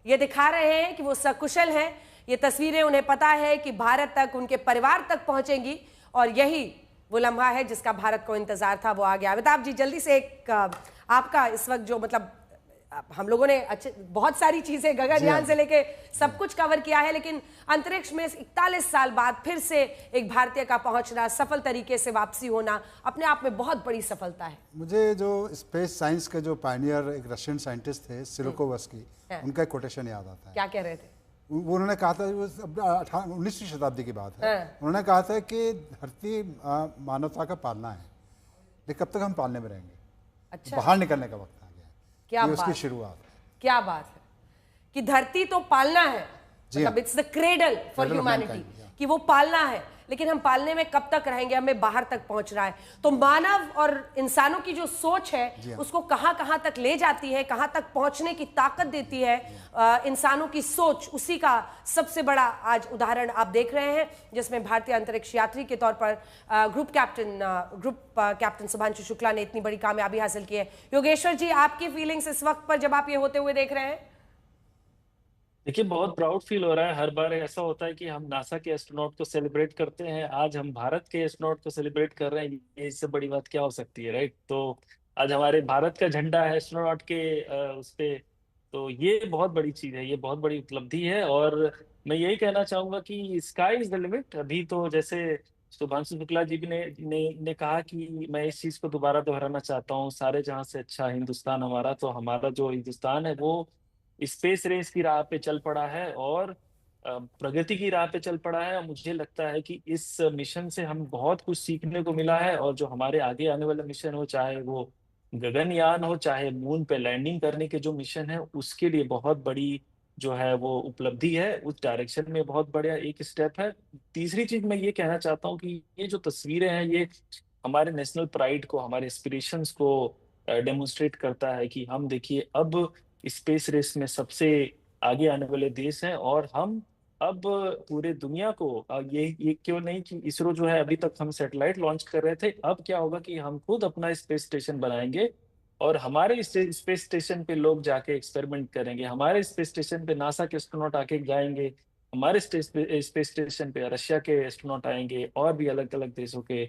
ये दिखा रहे हैं कि वो सकुशल हैं। ये तस्वीरें उन्हें पता है कि भारत तक, उनके परिवार तक पहुंचेंगी और यही वो लम्हा है जिसका भारत को इंतजार था, वो आ गया। अमिताभ जी, जल्दी से एक आपका इस वक्त जो, मतलब हम लोगों ने अच्छे बहुत सारी चीजें गगनयान से लेके सब कुछ कवर किया है, लेकिन अंतरिक्ष में 41 साल बाद फिर से एक भारतीय का पहुंचना, सफल तरीके से वापसी होना, अपने आप में बहुत बड़ी सफलता है। मुझे जो स्पेस साइंस के जो पायनियर एक रशियन साइंटिस्ट थे सिरोकोवस्की, उनका कोटेशन याद आता है। क्या कह रहे थे? वो उन्होंने कहा था, 19वीं शताब्दी की बात है, उन्होंने कहा था कि धरती मानवता का पालना है, लेकिन कब तक हम पालने में रहेंगे? अच्छा, बाहर निकलने का वक्त आ गया। क्या बात, उसकी शुरुआत, क्या बात है कि धरती तो पालना है, मतलब it's the cradle for humanity, कि वो पालना है, लेकिन हम पालने में कब तक रहेंगे, हमें बाहर तक पहुंचना है। तो मानव और इंसानों की जो सोच है उसको कहां कहां तक ले जाती है, कहां तक पहुंचने की ताकत देती है इंसानों की सोच, उसी का सबसे बड़ा आज उदाहरण आप देख रहे हैं, जिसमें भारतीय अंतरिक्ष यात्री के तौर पर ग्रुप कैप्टन शुभांशु शुक्ला ने इतनी बड़ी कामयाबी हासिल की है। योगेश्वर जी, आपकी फीलिंग्स इस वक्त पर जब आप ये होते हुए देख रहे हैं? देखिए, बहुत प्राउड फील हो रहा है। हर बार ऐसा होता है कि हम नासा के एस्ट्रोनॉट को सेलिब्रेट करते हैं, आज हम भारत के एस्ट्रोनॉट को सेलिब्रेट कर रहे हैं, ये इससे बड़ी बात क्या हो सकती है, राइट? तो आज हमारे भारत का झंडा है एस्ट्रोनॉट के उस पे, तो ये बहुत बड़ी चीज है, ये बहुत बड़ी उपलब्धि है। और मैं यही कहना चाहूंगा कि स्काई इज द लिमिट। अभी तो जैसे शुभांशु शुक्ला जी भी ने कहा कि मैं इस चीज को दोबारा दोहराना चाहता हूँ, सारे जहां से अच्छा हिंदुस्तान हमारा। तो हमारा जो हिंदुस्तान है वो स्पेस रेस की राह पे चल पड़ा है और प्रगति की राह पे चल पड़ा है। मुझे लगता है कि इस मिशन से हम बहुत कुछ सीखने को मिला है, और जो हमारे आगे आने वाला मिशन हो, चाहे वो गगनयान हो, चाहे मून पे लैंडिंग करने के जो मिशन है, उसके लिए बहुत बड़ी जो है वो उपलब्धि है, उस डायरेक्शन में बहुत बड़ा एक स्टेप है। तीसरी चीज मैं ये कहना चाहता हूँ कि ये जो तस्वीरें हैं, ये हमारे नेशनल प्राइड को, हमारे एस्पिरेशंस को डेमोन्स्ट्रेट करता है कि हम, देखिए, अब स्पेस रेस में सबसे आगे आने वाले देश हैं, और हम अब पूरे दुनिया को, ये क्यों नहीं कि इसरो जो है, अभी तक हम सैटेलाइट लॉन्च कर रहे थे, अब क्या होगा कि हम खुद अपना स्पेस स्टेशन बनाएंगे और हमारे स्पेस स्टेशन पे लोग जाके एक्सपेरिमेंट करेंगे, हमारे स्पेस स्टेशन पे नासा के एस्ट्रोनॉट आके जाएंगे, हमारे स्पेस स्टेशन पे रशिया के एस्ट्रोनॉट आएंगे, और भी अलग अलग देशों के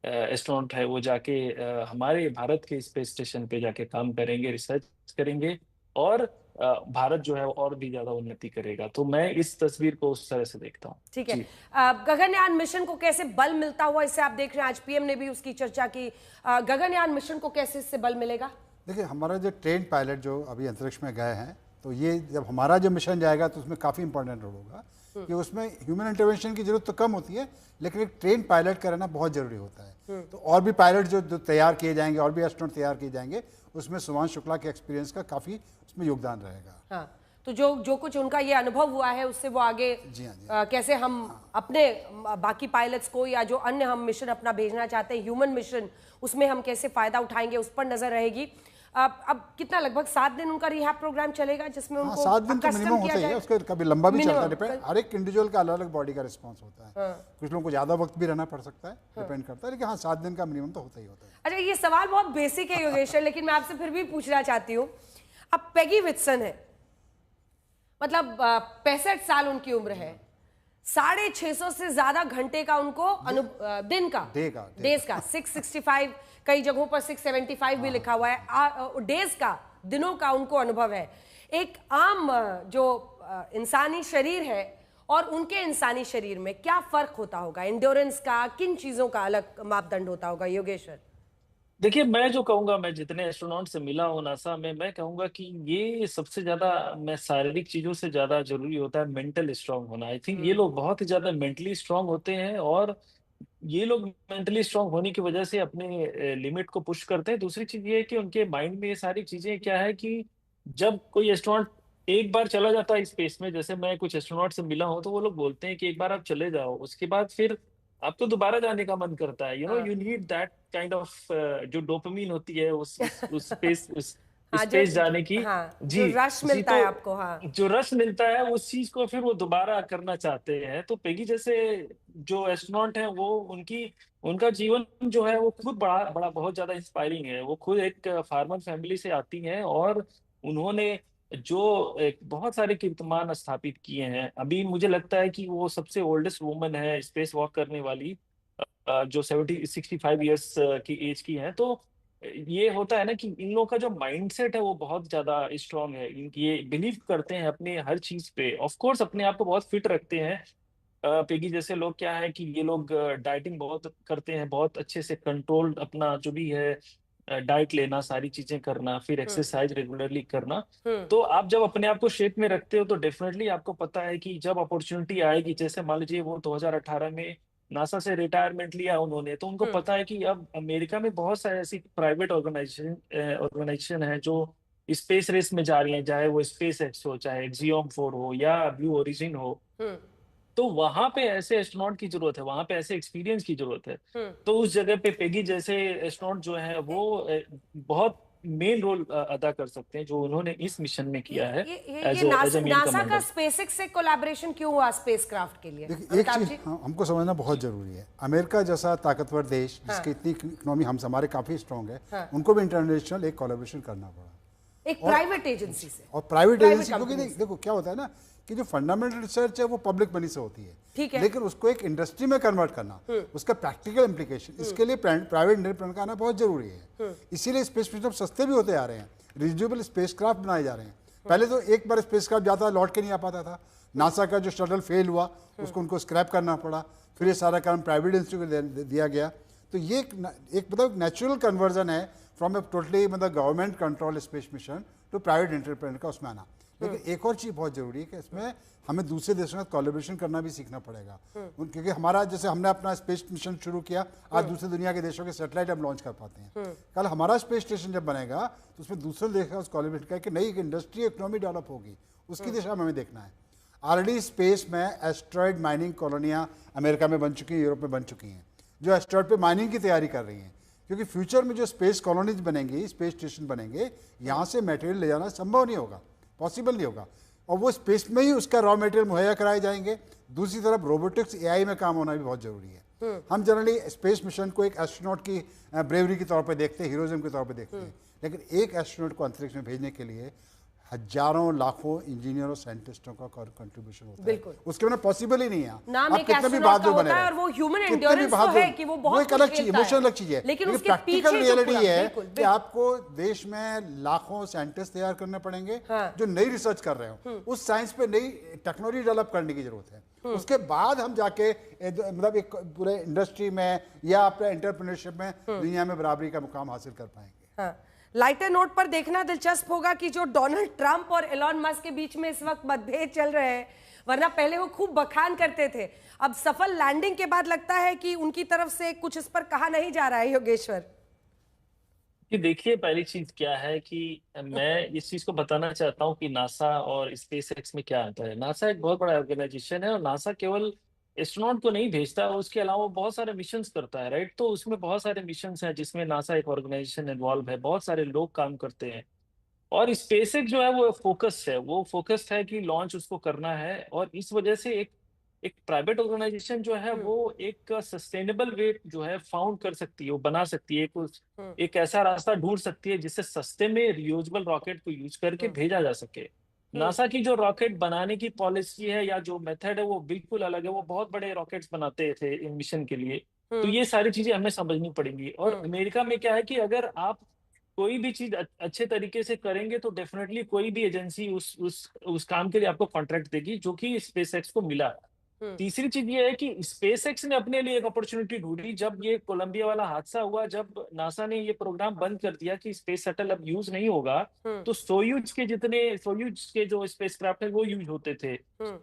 एस्ट्रोनॉट है वो जाके हमारे भारत के स्पेस स्टेशन पे जाके काम करेंगे, रिसर्च करेंगे, और भारत जो है और भी ज्यादा उन्नति करेगा। तो मैं इस तस्वीर को उस तरह से देखता हूँ। ठीक है। गगनयान मिशन को कैसे बल मिलता हुआ, इससे आप देख रहे हैं, आज पीएम ने भी उसकी चर्चा की। गगनयान मिशन को कैसे इससे बल मिलेगा? देखिए, हमारा जो ट्रेन पायलट जो अभी अंतरिक्ष में गए हैं, तो ये जब हमारा जो मिशन जाएगा तो उसमें काफी इंपॉर्टेंट रोल होगा, कि उसमें ह्यूमन इंटरवेंशन की जरूरत तो कम होती है, लेकिन एक ट्रेन पायलट का रहना बहुत जरूरी होता है। तो और भी पायलट जो तैयार किए जाएंगे, और भी एस्ट्रोनॉट तैयार किए जाएंगे, उसमें शुभांशु शुक्ला के एक्सपीरियंस का काफी उसमें योगदान रहेगा। हाँ, तो जो कुछ उनका ये अनुभव हुआ है, उससे वो आगे कैसे हम अपने बाकी पायलट्स को, या जो अन्य हम मिशन अपना भेजना चाहते हैं, ह्यूमन मिशन, उसमें हम कैसे फायदा उठाएंगे, उस पर नजर रहेगी। अब कितना, लगभग 7 दिन उनका रिहैब प्रोग्राम चलेगा, जिसमें उनको 7 दिन तो मिनिमम होता है, उसका कभी लंबा भी चलता है, डिपेंड, हर एक इंडिविजुअल का अलग अलग बॉडी का रिस्पांस होता है। कुछ लोगों को ज्यादा वक्त भी रहना पड़ सकता है, डिपेंड करता है, लेकिन हाँ, 7 दिन का मिनिमम तो होता ही होता है। अच्छा, ये सवाल बहुत बेसिक है योगेश्वर, लेकिन मैं आपसे फिर भी पूछना चाहती हूँ। अब पेगी विट्सन है, मतलब 65 साल उनकी उम्र है, 650 से ज्यादा घंटे का उनको दिन का 665, कई जगहों पर 675 भी लिखा हुआ है, डेज का, दिनों का उनको अनुभव है। एक आम जो इंसानी शरीर है और उनके इंसानी शरीर में क्या फर्क होता होगा, एंड्योरेंस का, किन चीजों का अलग मापदंड होता होगा योगेश्वर? देखिए, मैं जो कहूंगा, मैं जितने एस्ट्रोनॉट से मिला हूँ नासा में, मैं कहूंगा कि ये सबसे ज्यादा, मैं शारीरिक चीजों से ज्यादा जरूरी होता है मेंटल स्ट्रांग होना। आई थिंक ये लोग बहुत ही ज्यादा मेंटली स्ट्रांग होते हैं, और ये लोग मेंटली स्ट्रांग होने की वजह से अपने लिमिट को पुश करते हैं। दूसरी चीज ये है कि उनके माइंड में ये सारी चीजें क्या है कि जब कोई एस्ट्रोनॉट एक बार चला जाता है स्पेस में, जैसे मैं कुछ एस्ट्रोनॉट से मिला हूँ, तो वो लोग बोलते हैं कि एक बार आप चले जाओ, उसके बाद फिर आपको दोबारा जाने का मन करता है, हाँ। You need that kind of जो डोपामिन होती है उस स्पेस हाँ, स्पेस जाने की। हाँ, जी जो रश जी, मिलता तो है आपको, हाँ। जो रश मिलता है उस चीज को फिर वो दोबारा करना चाहते हैं। तो पेगी जैसे जो एस्ट्रोनॉट हैं वो उनका जीवन जो है वो खुद बड़ा बड़ा बहुत ज्यादा इंस्पायरिंग है। वो खुद एक फार्मर फैमिली से आती हैं और उन्होंने जो एक बहुत सारे कीर्तिमान स्थापित किए हैं। अभी मुझे लगता है कि वो सबसे ओल्डेस्ट वुमन है स्पेस वॉक करने वाली, जो 65 ईयर्स की एज की है। तो ये होता है ना कि इन लोगों का जो माइंडसेट है वो बहुत ज्यादा स्ट्रांग है। ये बिलीव करते हैं अपने हर चीज पे, ऑफ कोर्स अपने आप को बहुत फिट रखते हैं। पेगी जैसे लोग क्या है कि ये लोग डाइटिंग बहुत करते हैं, बहुत अच्छे से कंट्रोल अपना जो भी है डाइट लेना, सारी चीजें करना, फिर एक्सरसाइज रेगुलरली करना। तो आप जब अपने आप को शेप में रखते हो तो डेफिनेटली आपको पता है कि जब अपॉर्चुनिटी आएगी, जैसे मान लीजिए वो 2018 में नासा से रिटायरमेंट लिया उन्होंने, तो उनको पता है कि अब अमेरिका में बहुत सारी ऐसी प्राइवेट ऑर्गेनाइजेशन है जो स्पेस रेस में जा रही हैं, चाहे वो स्पेस एक्स हो, चाहे एक्सियोम 4 हो या ब्लू ओरिजिन हो। तो वहां पे ऐसे एस्ट्रोनॉट की जरूरत है, वहां पे ऐसे एक्सपीरियंस की जरूरत है। तो उस जगह पे पेगी जैसे एस्ट्रोनॉट जो है वो बहुत मेन रोल अदा कर सकते हैं, जो उन्होंने इस मिशन में किया है एज ए मेन नासा का कमांडर। स्पेसएक्स से कोलैबोरेशन क्यों हुआ स्पेसक्राफ्ट के लिए? देखिए, एक चीज हमको समझना बहुत जरूरी है। अमेरिका जैसा ताकतवर देश जिसकी इतनी इकोनॉमी हम हमारे काफी स्ट्रांग है, उनको भी इंटरनेशनल एक कोलैबोरेशन करना पड़ा, एक प्राइवेट एजेंसी से। और प्राइवेट एजेंसी, क्योंकि देखो क्या होता है ना कि जो फंडामेंटल रिसर्च है वो पब्लिक मनी से होती है, ठीक है, लेकिन उसको एक इंडस्ट्री में कन्वर्ट करना, उसका प्रैक्टिकल इंप्लीकेशन, इसके लिए प्राइवेट एंटरप्रेन्योर का आना बहुत जरूरी है। इसीलिए स्पेस मिशन सस्ते भी होते आ रहे हैं, रियूजेबल स्पेसक्राफ्ट बनाए जा रहे हैं। पहले तो एक बार स्पेसक्राफ्ट जाता लौट के नहीं आ पाता था। नासा का जो शटल फेल हुआ उसको उनको स्क्रैप करना पड़ा, फिर ये सारा काम प्राइवेट इंस्टीट्यूट को दिया गया। तो ये एक मतलब नेचुरल कन्वर्जन है फ्रॉम ए टोटली मतलब government control space mission to private entrepreneur का उसमें आना। लेकिन एक और चीज़ बहुत जरूरी है कि इसमें हमें दूसरे देशों के साथ कोलैबोरेशन करना भी सीखना पड़ेगा, क्योंकि हमारा जैसे हमने अपना स्पेस मिशन शुरू किया, आज दूसरे दुनिया के देशों के सैटेलाइट हम लॉन्च कर पाते हैं। कल हमारा स्पेस स्टेशन जब बनेगा तो उसमें दूसरे देश का कोलैबोरेशन करके नई इंडस्ट्री इकोनॉमी डेवलप होगी, उसकी दिशा में हमें देखना है। ऑलरेडी स्पेस में एस्ट्रॉयड माइनिंग कॉलोनियाँ अमेरिका में बन चुकी हैं, यूरोप में बन चुकी हैं, जो एस्ट्रॉयड पे माइनिंग की तैयारी कर रही हैं, क्योंकि फ्यूचर में जो स्पेस कॉलोनीज बनेंगी, स्पेस स्टेशन बनेंगे, यहाँ से मटेरियल ले जाना संभव नहीं होगा, पॉसिबल नहीं होगा, और वो स्पेस में ही उसका रॉ मटेरियल मुहैया कराए जाएंगे। दूसरी तरफ रोबोटिक्स एआई में काम होना भी बहुत जरूरी है। हम जनरली स्पेस मिशन को एक एस्ट्रोनॉट की ब्रेवरी के तौर पे देखते हैं, हीरोइज्म के तौर पे देखते हैं, लेकिन एक एस्ट्रोनॉट को अंतरिक्ष में भेजने के लिए हजारों लाखों इंजीनियरों साइंटिस्टों का कंट्रीब्यूशन होता है, उसके बिना पॉसिबल ही नहीं है। नाम आप एक कितना भी एस्ट्रोनॉट बहादुर का बने होता है और वो ह्यूमन एंड्योरेंस तो है कि वो बहुत एक अलग कुछ चीज, झेलता इमोशनल है। अलग चीज है, लेकिन उसके प्रैक्टिकल पीछे जो रियलिटी पूरा- है बिल्कुल, कि आपको देश में लाखों साइंटिस्ट तैयार करने पड़ेंगे जो नई रिसर्च कर रहे हो, उस साइंस पे नई टेक्नोलॉजी डेवलप करने की जरूरत है। उसके बाद हम जाके मतलब एक पूरे इंडस्ट्री में या अपने एंटरप्रेन्योरशिप में दुनिया में बराबरी का मुकाम हासिल कर पाएंगे। लाइटर नोट पर देखना दिलचस्प होगा कि जो डोनाल्ड ट्रंप और एलॉन मस्क के बीच में इस वक्त मतभेद चल रहे हैं, वरना पहले वो खूब बखान करते थे, अब सफल लैंडिंग के बाद लगता है कि उनकी तरफ से कुछ इस पर कहा नहीं जा रहा है। योगेश्वर, कि देखिए, पहली चीज क्या है कि मैं इस चीज को बताना चाहता हूँ कि नासा और स्पेस एक्स में क्या आता है। नासा एक बहुत बड़ा ऑर्गेनाइजेशन है और नासा केवल एस्ट्रोनॉट को नहीं भेजता, उसके अलावा वो बहुत सारे मिशंस करता है, राइट। तो उसमें बहुत सारे मिशंस हैं जिसमें नासा एक ऑर्गेनाइजेशन इन्वॉल्व है, बहुत सारे लोग काम करते हैं। और स्पेस एक्स जो है वो फोकस्ड है कि लॉन्च उसको करना है। और इस वजह से एक प्राइवेट ऑर्गेनाइजेशन जो है वो एक सस्टेनेबल वे जो है फाउंड कर सकती है, वो बना सकती है, एक ऐसा रास्ता ढूंढ सकती है जिससे सस्ते में रियूजेबल रॉकेट को यूज करके भेजा जा सके। नासा की जो रॉकेट बनाने की पॉलिसी है या जो मेथड है वो बिल्कुल अलग है। वो बहुत बड़े रॉकेट्स बनाते थे इन मिशन के लिए, तो ये सारी चीजें हमें समझनी पड़ेंगी। और अमेरिका में क्या है कि अगर आप कोई भी चीज अच्छे तरीके से करेंगे तो डेफिनेटली कोई भी एजेंसी उस काम के लिए आपको कॉन्ट्रैक्ट देगी, जो कि स्पेसएक्स को मिला। तीसरी चीज ये है कि स्पेसएक्स ने अपने लिए एक अपॉर्चुनिटी ढूंढी जब ये कोलंबिया वाला हादसा हुआ, जब नासा ने ये प्रोग्राम बंद कर दिया कि स्पेस शटल अब यूज नहीं होगा, तो सोयूज के जो स्पेसक्राफ्ट है वो यूज होते थे,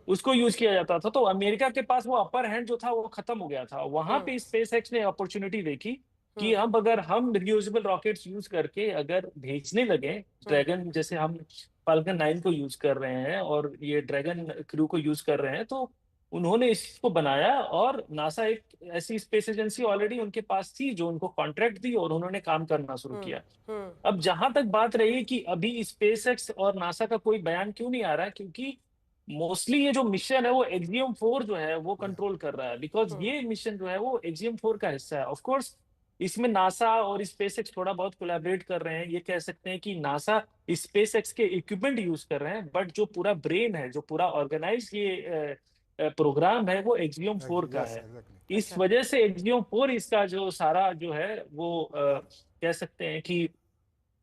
उसको यूज किया जाता था। तो अमेरिका के पास वो अपर हैंड जो था वो खत्म हो गया था। वहां पे स्पेसएक्स ने अपॉर्चुनिटी देखी कि अगर हम रियूजेबल रॉकेट्स यूज करके अगर भेजने लगे, ड्रैगन जैसे हम फाल्कन 9 को यूज कर रहे हैं और ये ड्रैगन क्रू को यूज कर रहे हैं, तो उन्होंने इसको बनाया और नासा एक ऐसी स्पेस एजेंसी ऑलरेडी उनके पास थी जो उनको कॉन्ट्रैक्ट दी और उन्होंने काम करना शुरू किया। अब जहां तक बात रही कि अभी स्पेसएक्स और नासा का कोई बयान क्यों नहीं आ रहा है, क्योंकि मोस्टली ये जो मिशन है वो एक्सियम 4 जो है वो कंट्रोल कर रहा है, बिकॉज ये मिशन जो है वो एक्सियम 4 का हिस्सा है। ऑफ कोर्स इसमें नासा और स्पेसएक्स थोड़ा बहुत कोलैबोरेट कर रहे हैं, ये कह सकते हैं कि नासा स्पेसएक्स के इक्विपमेंट यूज कर रहे हैं, बट जो पूरा ब्रेन है, जो पूरा ऑर्गेनाइज ये प्रोग्राम है वो एक्सियम 4 का है। इस वजह से एक्सियम 4 इसका जो सारा जो है वो कह सकते हैं कि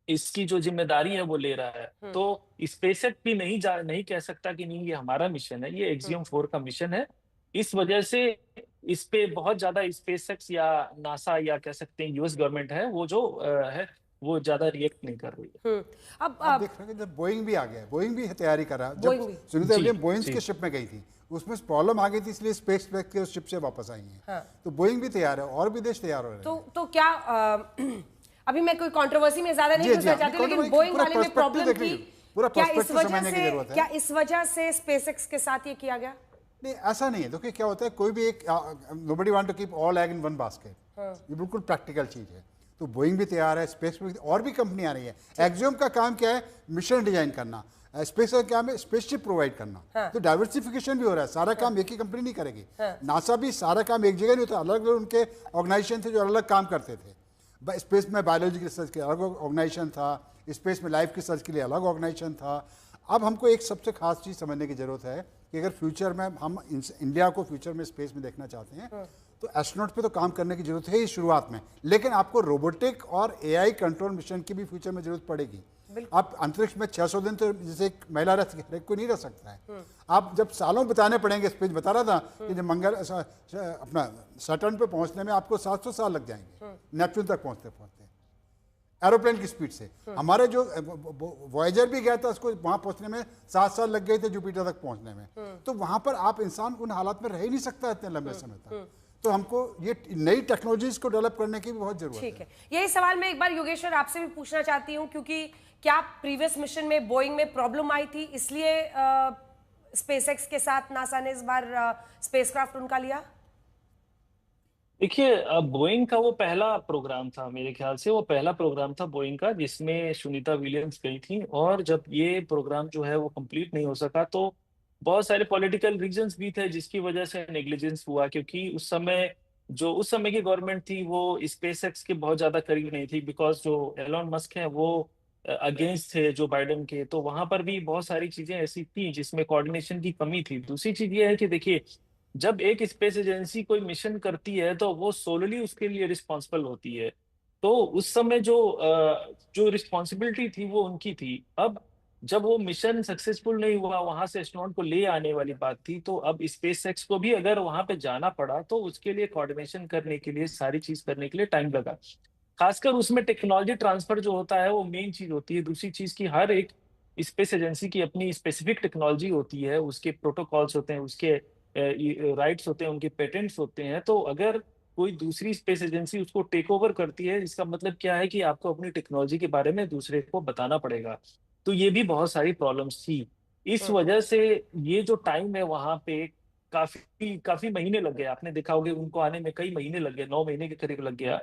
इसकी जो जिम्मेदारी है वो ले रहा है। तो स्पेसएक्स भी नहीं कह सकता कि नहीं ये हमारा मिशन है, ये एक्सियम 4 का मिशन है। इस वजह से इस पे बहुत ज्यादा स्पेसएक्स या नासा या कह सकते हैं यूएस गवर्नमेंट है वो जो है वो ज्यादा रिएक्ट नहीं कर रही है। अब देख रहे हैं जब बोइंग भी आ गया, बोइंग भी तैयारी कर रहा है। जब सुनीता विलियम बोइंग की शिप में गई थी उसमें प्रॉब्लम आ गई थी, इसलिए स्पेस के शिप से वापस आई है। तो बोइंग भी तैयार है और भी देश तैयार हो रहे हैं। तो क्या अभी मैं कोई कंट्रोवर्सी में ज्यादा नहीं घुसना चाहती, लेकिन बोइंग वाले में प्रॉब्लम थी, क्या इस वजह से स्पेसएक्स के साथ ये किया गया? नहीं, ऐसा नहीं है। देखिए क्या होता है, कोई भी एक nobody want to keep all egg in one basket, ये बिल्कुल प्रैक्टिकल चीज है। तो बोइंग भी तैयार है, स्पेस में और भी कंपनी आ रही है। एक्सियम का काम क्या है? मिशन डिजाइन करना। स्पेस का काम है स्पेसशिप प्रोवाइड करना। तो डाइवर्सिफिकेशन भी हो रहा है, सारा काम एक ही कंपनी नहीं करेगी। नासा भी सारा काम एक जगह नहीं होता, अलग अलग उनके ऑर्गेनाइजेशन थे जो अलग काम करते थे। स्पेस में बायोलॉजी की रिसर्च के अलग ऑर्गेनाइजेशन था, स्पेस में लाइफ की रिसर्च के लिए अलग ऑर्गेनाइजेशन था। अब हमको एक सबसे खास चीज़ समझने की जरूरत है कि अगर फ्यूचर में हम इंडिया को फ्यूचर में स्पेस में देखना चाहते हैं तो एस्ट्रोनॉट पे तो काम करने की जरूरत है ही शुरुआत में, लेकिन आपको रोबोटिक और एआई कंट्रोल मिशन की भी फ्यूचर में जरूरत पड़ेगी। आप अंतरिक्ष में 600 दिन तो जैसे एक महिला रह हर एक को नहीं रह सकता है। आप जब सालों बताने पड़ेंगे, स्पेस बता रहा था कि जब मंगल अपना सैटर्न पे पहुंचने में आपको 700 साल लग जाएंगे, नेपच्यून तक पहुंचते पहुंचते एरोप्लेन की स्पीड से। हमारे जो वॉयेजर भी गया था उसको वहां पहुंचने में 7 साल लग गए थे जुपिटर तक पहुंचने में। तो वहां पर आप इंसान उन हालात में रह ही नहीं सकता इतने लंबे समय तक। तो हमको ये नई टेक्नोलॉजीज को डेवलप करने की भी बहुत जरूरत है। ठीक है, यही सवाल मैं एक बार योगेश्वर आपसे भी पूछना चाहती हूँ, क्योंकि क्या प्रीवियस मिशन में बोइंग में प्रॉब्लम आई थी, इसलिए स्पेसएक्स के साथ नासा ने इस बार स्पेसक्राफ्ट उनका लिया? देखिए, बोइंग का वो पहला प्रोग्राम था, मेरे ख्याल से वो पहला प्रोग्राम था बोइंग का जिसमें सुनीता विलियम्स गई थी। और जब ये प्रोग्राम जो है वो कंप्लीट नहीं हो सका तो बहुत सारे पॉलिटिकल रीजंस भी थे जिसकी वजह से नेग्लिजेंस हुआ, क्योंकि उस समय की गवर्नमेंट थी वो स्पेसएक्स के बहुत ज्यादा करीब नहीं थी, बिकॉज जो एलोन मस्क है वो अगेंस्ट थे जो बाइडेन के। तो वहां पर भी बहुत सारी चीजें ऐसी थी जिसमें कोऑर्डिनेशन की कमी थी। दूसरी चीज ये है कि देखिए, जब एक स्पेस एजेंसी कोई मिशन करती है तो वो सोलली उसके लिए रिस्पॉन्सिबल होती है। तो उस समय जो रिस्पॉन्सिबिलिटी थी वो उनकी थी। अब जब वो मिशन सक्सेसफुल नहीं हुआ, वहां से एस्ट्रोनॉट को ले आने वाली बात थी, तो अब स्पेसएक्स को भी अगर वहां पे जाना पड़ा तो उसके लिए कोऑर्डिनेशन करने के लिए, सारी चीज करने के लिए टाइम लगा। खासकर उसमें टेक्नोलॉजी ट्रांसफर जो होता है वो मेन चीज होती है। दूसरी चीज की हर एक स्पेस एजेंसी की अपनी स्पेसिफिक टेक्नोलॉजी होती है, उसके प्रोटोकॉल्स होते हैं, उसके राइट्स होते हैं, उनके पेटेंट्स होते हैं। तो अगर कोई दूसरी स्पेस एजेंसी उसको टेक ओवर करती है, इसका मतलब क्या है कि आपको अपनी टेक्नोलॉजी के बारे में दूसरे को बताना पड़ेगा। तो ये भी बहुत सारी प्रॉब्लम्स थी। इस वजह से ये जो टाइम है वहां पे काफी महीने लग गए। आपने देखा होगा उनको आने में कई महीने लग गए, 9 महीने के करीब लग गया।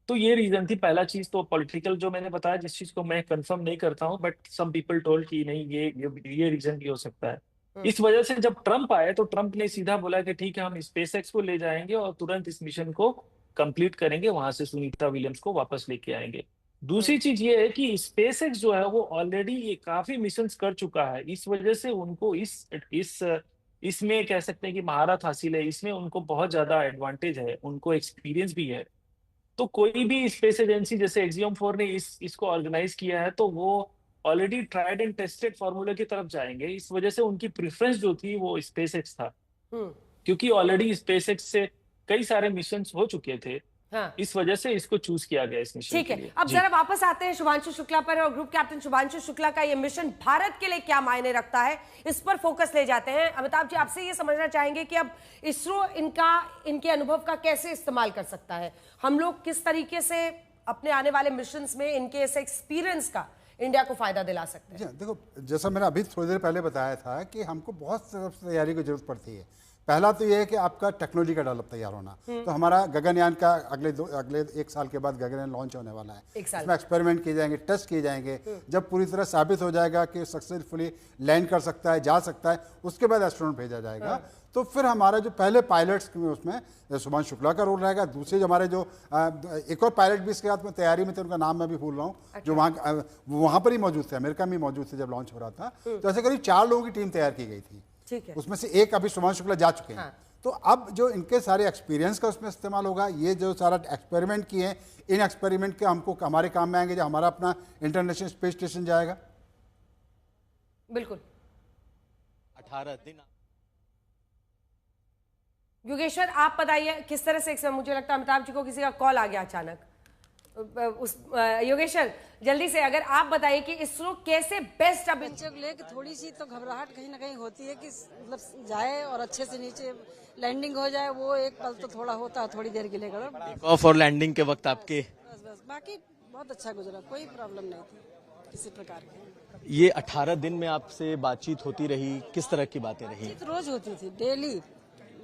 तो ये रीजन थी। पहला चीज तो पॉलिटिकल जो मैंने बताया, जिस चीज को मैं कंफर्म नहीं करता हूँ, बट सम पीपल टोल्ड कि नहीं ये रीजन भी हो सकता है। इस वजह से जब ट्रम्प आए तो ट्रम्प ने सीधा बोला कि ठीक है, हम स्पेसएक्स को ले जाएंगे और तुरंत इस मिशन को कंप्लीट करेंगे, वहां से सुनीता विलियम्स को वापस लेके आएंगे। दूसरी चीज ये है कि स्पेसएक्स जो है वो ऑलरेडी ये काफी मिशंस कर चुका है। इस वजह से उनको इसमें कह सकते हैं कि महारत हासिल है, इसमें उनको बहुत ज्यादा एडवांटेज है, उनको एक्सपीरियंस भी है। तो कोई भी स्पेस एजेंसी जैसे एक्सियम 4 ने इसको ऑर्गेनाइज किया है तो वो already tried and tested formula की तरफ जाएंगे। इस वजह से उनकी प्रेफरेंस जो थी वो स्पेसएक्स था, क्योंकि ऑलरेडी स्पेसएक्स से कई सारे मिशंस हो चुके थे। हाँ। इस वजह से इसको चूज किया गया इस मिशन के लिए। अब जरा वापस आते हैं शुभांशु शुक्ला पर, और ग्रुप कैप्टन शुभांशु शुक्ला का ये मिशन भारत के लिए क्या मायने रखता है, इस पर फोकस ले जाते हैं। अमिताभ जी, आपसे ये समझना चाहेंगे कि अब इसरो इनके अनुभव का कैसे इस्तेमाल कर सकता है, हम लोग किस तरीके से अपने आने वाले मिशन में इनके इस एक्सपीरियंस का इंडिया को फायदा दिला सकते हैं। देखो, जैसा मैंने अभी थोड़ी देर पहले बताया था कि हमको बहुत तैयारी की जरूरत पड़ती है। पहला तो ये है कि आपका टेक्नोलॉजी का डेवलप तैयार होना। तो हमारा गगनयान का अगले 1 साल के बाद गगनयान लॉन्च होने वाला है। इसमें एक्सपेरिमेंट किए जाएंगे, टेस्ट किए जाएंगे। जब पूरी तरह साबित हो जाएगा कि सक्सेसफुली लैंड कर सकता है, जा सकता है, उसके बाद एस्ट्रोनॉट भेजा जाएगा। तो फिर हमारा जो पहले पायलट्स उसमें शुभांशु शुक्ला का रोल रहेगा। दूसरे जो हमारे जो एक और पायलट भी इसके साथ में तैयारी में थे, उनका नाम मैं भी भूल रहा हूँ, जो वहाँ पर ही मौजूद थे, अमेरिका में मौजूद थे जब लॉन्च हो रहा था। तो ऐसे करीब 4 लोगों की टीम तैयार की गई थी। उसमें से एक अभी शुभांशु शुक्ला जा चुके हैं। तो अब जो इनके सारे एक्सपीरियंस का उसमें इस्तेमाल होगा। ये जो सारा एक्सपेरिमेंट किए हैं, इन एक्सपेरिमेंट के हमको हमारे काम में आएंगे जब हमारा अपना इंटरनेशनल स्पेस स्टेशन जाएगा। बिल्कुल 18 दिन। योगेश्वर, आप बताइए किस तरह से, मुझे लगता है अमिताभ जी को किसी का कॉल आ गया अचानक। योगेश्वर जल्दी से अगर आप बताइए कि इसरो कैसे बेस्ट अब बच्चे को लेकर थोड़ी सी तो घबराहट कहीं ना कहीं होती है कि मतलब जाए और अच्छे से नीचे लैंडिंग हो जाए, वो एक पल तो थोड़ा होता है, थोड़ी देर के लिए टेक ऑफ और लैंडिंग के वक्त आपके बस बाकी बहुत अच्छा गुजरा, कोई प्रॉब्लम नहीं थी किसी प्रकार की। ये 18 दिन में आपसे बातचीत होती रही, किस तरह की बातें रही? रोज होती थी,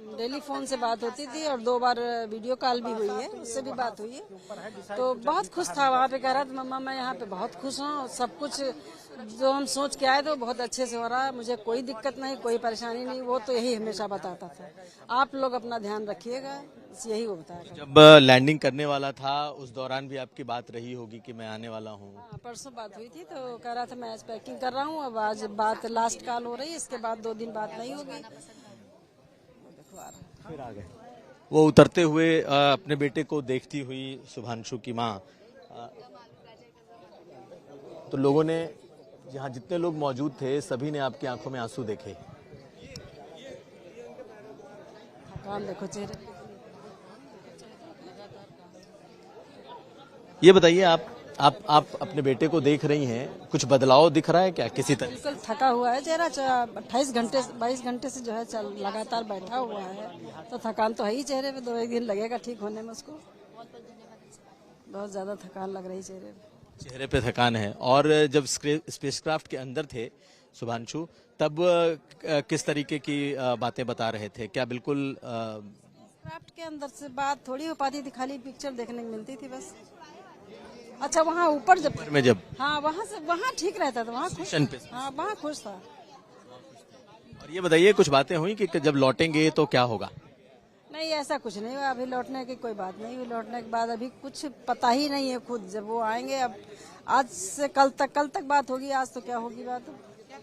डेली फोन से बात होती थी और 2 बार वीडियो कॉल भी हुई है, उससे भी बात हुई है। तो बहुत खुश था, वहाँ पे कह रहा था मम्मा मैं यहाँ पे बहुत खुश हूँ, सब कुछ जो हम सोच के आए थे बहुत अच्छे से हो रहा है, मुझे कोई दिक्कत नहीं, कोई परेशानी नहीं। वो तो यही हमेशा बताता था, आप लोग अपना ध्यान रखिएगा, यही वो बताया। जब लैंडिंग करने वाला था उस दौरान भी आपकी बात रही होगी कि मैं आने वाला हूँ? परसों बात हुई थी तो कह रहा था मैं आज पैकिंग कर रहा हूँ, अब आज बात लास्ट कॉल हो रही है, इसके बाद 2 दिन बात नहीं होगी। फिर आ गए। वो उतरते हुए अपने बेटे को देखती हुई शुभांशु की माँ, तो लोगों ने, यहाँ जितने लोग मौजूद थे सभी ने आपकी आंखों में आंसू देखे। देखो चेहरे। ये बताइए आप अपने बेटे को देख रही हैं, कुछ बदलाव दिख रहा है क्या किसी तरह? बिल्कुल थका हुआ है चेहरा, 22 घंटे से जो है लगातार बैठा हुआ है, तो थकान तो है ही चेहरे पे। 2-1 दिन लगेगा ठीक होने में उसको, बहुत ज्यादा थकान लग रही चेहरे पे थकान है। और जब स्पेसक्राफ्ट के अंदर थे शुभांशु, तब किस तरीके की बातें बता रहे थे? क्या बिल्कुल स्पेसक्राफ्ट के अंदर से बात थोड़ी हो पाती थी, खाली पिक्चर देखने को मिलती थी बस। अच्छा, वहाँ ऊपर जब हाँ वहाँ ठीक रहता था, वहाँ खुश, हाँ वहाँ खुश था। और ये बताइए कुछ बातें हुई कि जब लौटेंगे तो क्या होगा? नहीं, ऐसा कुछ नहीं हुआ, अभी लौटने की कोई बात नहीं हुई। लौटने के बाद अभी कुछ पता ही नहीं है खुद, जब वो आएंगे। अब आज से कल तक बात होगी, आज तो क्या होगी बात,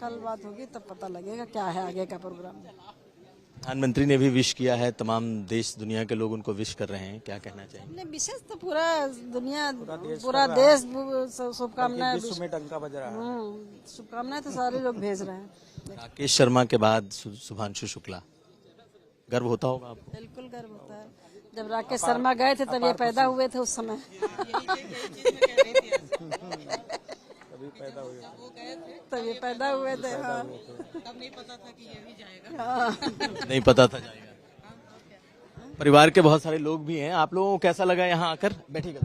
कल बात होगी तब पता लगेगा क्या है आगे का प्रोग्राम। प्रधानमंत्री ने भी विश किया है, तमाम देश दुनिया के लोग उनको विश कर रहे हैं, क्या कहना चाहिए? विशेष तो पूरा दुनिया, पूरा देश शुभकामनाएं, विश्व में डंका बज रहा है, शुभकामनाएं तो सारे लोग भेज रहे हैं। राकेश शर्मा के बाद शुभांशु शुक्ला, गर्व होता होगा आपको? बिल्कुल गर्व होता है। जब राकेश शर्मा गए थे तब ये पैदा हुए थे उस समय। तभी पैदा हुए थे। हाँ, तब नहीं पता था कि ये भी जाएगा। नहीं पता था जाएगा। परिवार के बहुत सारे लोग भी हैं, आप लोगों को कैसा लगा यहाँ आकर? बैठिएगा।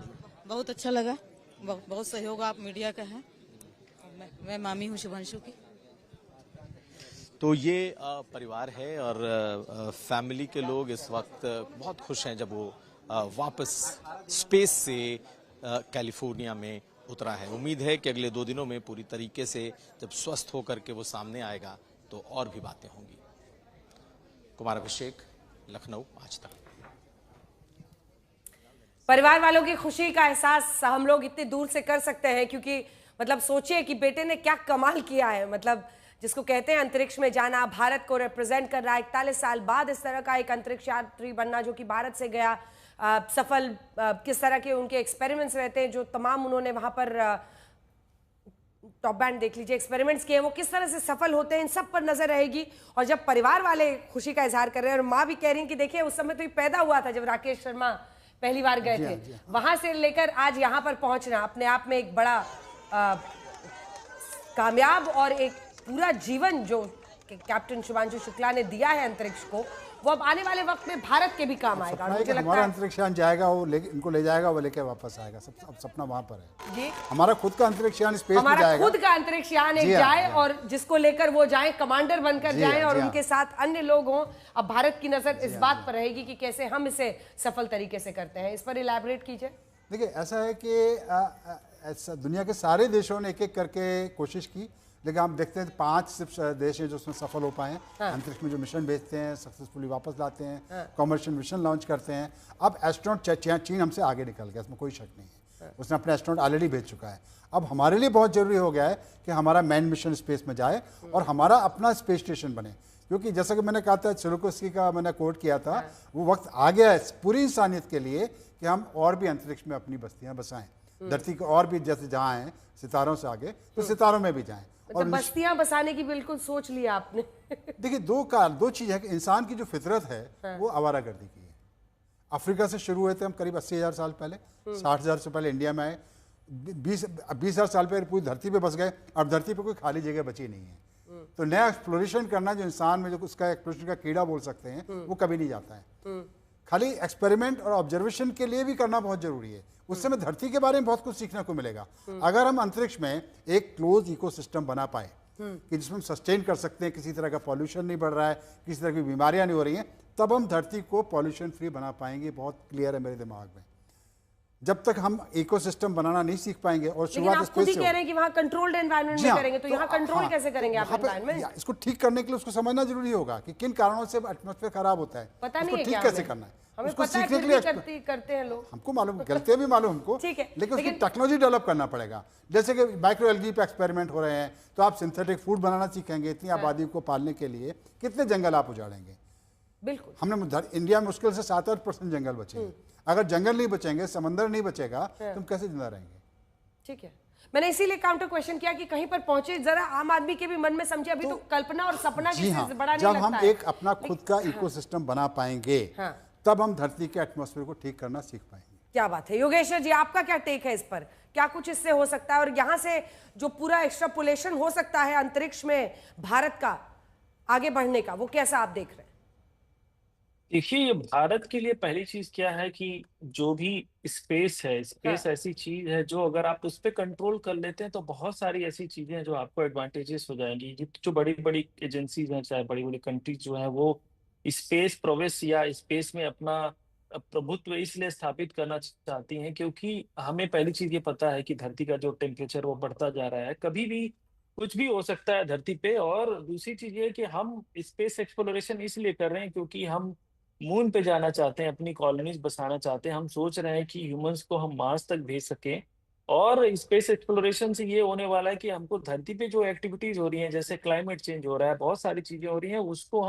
बहुत अच्छा लगा, बहुत सहयोग आप मीडिया का है। मैं मामी हूँ शुभांशु की। तो ये परिवार है और फैमिली के लोग इस वक्त बहुत खुश हैं जब वो वापस स्पेस से कैलिफोर्निया में उतरा है। उम्मीद है कि अगले 2 दिनों में पूरी तरीके से जब स्वस्थ होकर के वो सामने आएगा तो और भी बातें होंगी। कुमार अभिषेक, लखनऊ, आज तक। परिवार वालों की खुशी का एहसास हम लोग इतनी दूर से कर सकते हैं, क्योंकि मतलब सोचिए कि बेटे ने क्या कमाल किया है। मतलब जिसको कहते हैं अंतरिक्ष में जाना, भारत को रिप्रेजेंट कर रहा है। 41 साल बाद इस तरह का एक अंतरिक्ष यात्री बनना जो कि भारत से गया, सफल, किस तरह के उनके एक्सपेरिमेंट्स रहते हैं, जो तमाम उन्होंने वहां पर टॉप बैंड देख लीजिए एक्सपेरिमेंट्स किए, वो किस तरह से सफल होते हैं, इन सब पर नजर रहेगी। और जब परिवार वाले खुशी का इजहार कर रहे हैं, और माँ भी कह रही हैं कि देखिए उस समय तो ये पैदा हुआ था जब राकेश शर्मा पहली बार गए थे, वहां से लेकर आज यहाँ पर पहुंचना अपने आप में एक बड़ा कामयाब और एक पूरा जीवन जो कैप्टन शुभांशु शुक्ला ने दिया है अंतरिक्ष को, वो अब आने वाले वक्त में भारत के भी काम आएगा। और मुझे लगता हमारा है अंतरिक्षयान जाएगा, वो इनको ले जाएगा, वो लेके वापस आएगा। अब सपना वहां पर है जी, हमारा खुद का अंतरिक्षयान स्पेस में हमारा जाएगा। खुद का अंतरिक्षयान एक जी हाँ, जाए जी हाँ। और जिसको लेकर वो जाए, कमांडर बनकर जी जाए हाँ, और जी हाँ। उनके साथ अन्य लोग हों। अब भारत की नजर इस बात पर रहेगी कि कैसे हम इसे सफल तरीके से करते हैं। इस पर इलैबोरेट कीजिए। देखिए, ऐसा है कि ऐसा दुनिया के सारे देशों ने एक एक करके कोशिश की, लेकिन आप देखते हैं 5 सिर्फ देश हैं जो उसमें सफल हो पाए हैं। हाँ। अंतरिक्ष में जो मिशन भेजते हैं, सक्सेसफुली वापस लाते हैं, हाँ। कॉमर्शियल मिशन लॉन्च करते हैं। अब एस्ट्रोनॉट चीन हमसे आगे निकल गया, इसमें कोई शक नहीं है। हाँ। उसने अपने एस्ट्रोनॉट ऑलरेडी भेज चुका है। अब हमारे लिए बहुत जरूरी हो गया है कि हमारा मैन मिशन स्पेस में जाए और हमारा अपना स्पेस स्टेशन बने, क्योंकि जैसा कि मैंने कहा था, चिरोकोस्की का मैंने कोट किया था, वो वक्त आ गया है पूरी इंसानियत के लिए कि हम और भी अंतरिक्ष में अपनी बस्तियां बसाएं। धरती को और भी जैसे जहाँ हैं सितारों से आगे, तो सितारों में भी जाएं। और बस्तियां बसाने की बिल्कुल सोच लिया आपने। देखिए, दो चीज है कि इंसान की जो फितरत है वो आवारागर्दी की है। अफ्रीका से शुरू हुए थे हम करीब 80,000 साल पहले, 60,000 से पहले इंडिया में आए, 20,000 साल पहले पूरी धरती पे बस गए। अब धरती पे कोई खाली जगह बची नहीं है। तो नया एक्सप्लोरेशन करना, जो इंसान में जो उसका एक्सप्लोरेशन का कीड़ा बोल सकते हैं, वो कभी नहीं जाता है। खाली एक्सपेरिमेंट और ऑब्जर्वेशन के लिए भी करना बहुत जरूरी है। उससे हमें धरती के बारे में बहुत कुछ सीखने को मिलेगा। अगर हम अंतरिक्ष में एक क्लोज इकोसिस्टम बना पाए कि जिसमें हम सस्टेन कर सकते हैं, किसी तरह का पॉल्यूशन नहीं बढ़ रहा है, किसी तरह की बीमारियां नहीं हो रही हैं, तब हम धरती को पॉल्यूशन फ्री बना पाएंगे। बहुत क्लियर है मेरे दिमाग में। जब तक हम इकोसिस्टम बनाना नहीं सीख पाएंगे और लेकिन शुरुआत आप खुद ही कह रहे हैं कि वहां कंट्रोल्ड एनवायरनमेंट में करेंगे, तो यहाँ कंट्रोल कैसे करेंगे आप एनवायरनमेंट? इसको ठीक करने के लिए उसको समझना जरूरी होगा कि किन कारणों से एटमॉस्फेयर खराब होता है, पता उसको नहीं है ठीक क्या कैसे करना है, हमें उसको पता है, सीखने फिर के भी लिए करते हैं लोग। हमको मालूम, गलतियां भी मालूम हमको, ठीक है, लेकिन उसकी लेकिन टेक्नोलॉजी डेवलप करना पड़ेगा। जैसे कि माइक्रो एल्गी पे एक्सपेरिमेंट हो रहे हैं, तो आप सिंथेटिक फूड बनाना सीखेंगे। इतनी आबादी को पालने के लिए कितने जंगल आप उजाड़ेंगे? बिल्कुल। हमने इंडिया में मुश्किल से 7-8% जंगल बचे हैं। अगर जंगल नहीं बचेंगे, समंदर नहीं बचेगा, तो हम कैसे जिंदा रहेंगे? ठीक है, मैंने इसीलिए काउंटर क्वेश्चन किया कि कहीं पर पहुंचे, जरा आम आदमी के भी मन में समझे। अभी तो कल्पना और सपना जी हाँ, किसी से बड़ा नहीं जब लगता हम है। एक अपना खुद का इकोसिस्टम बना पाएंगे, तब हम धरती के एटमॉस्फेयर को ठीक करना सीख पाएंगे। क्या बात है योगेश्वर जी, आपका क्या टेक है इस पर? क्या कुछ इससे हो सकता है और यहाँ से जो पूरा एक्स्ट्रापोलेशन हो सकता है अंतरिक्ष में भारत का आगे बढ़ने का, वो कैसा आप देख रहे हैं? देखिए, ये भारत के लिए पहली चीज क्या है कि जो भी स्पेस है, स्पेस ऐसी चीज है जो अगर आप उस पर कंट्रोल कर लेते हैं तो बहुत सारी ऐसी चीजें हैं जो आपको एडवांटेजेस हो जाएंगी। जो बड़ी बड़ी एजेंसीज हैं, चाहे बड़ी बड़ी कंट्रीज जो हैं, वो स्पेस प्रोग्रेस या स्पेस में अपना प्रभुत्व इसलिए स्थापित करना चाहती हैं क्योंकि हमें पहली चीज ये पता है कि धरती का जो टेम्परेचर वो बढ़ता जा रहा है, कभी भी कुछ भी हो सकता है धरती पे। और दूसरी चीज ये है कि हम स्पेस एक्सप्लोरेशन इसलिए कर रहे हैं क्योंकि हम मून पे जाना चाहते हैं, अपनी कॉलोनीज बसाना चाहते हैं। हम सोच रहे हैं कि ह्यूमंस को हम मार्स तक भेज सकें। और स्पेस एक्सप्लोरेशन से ये होने वाला है कि हमको धरती पे जो एक्टिविटीज हो रही हैं, जैसे क्लाइमेट चेंज हो रहा है, बहुत सारी चीजें हो रही हैं, उसको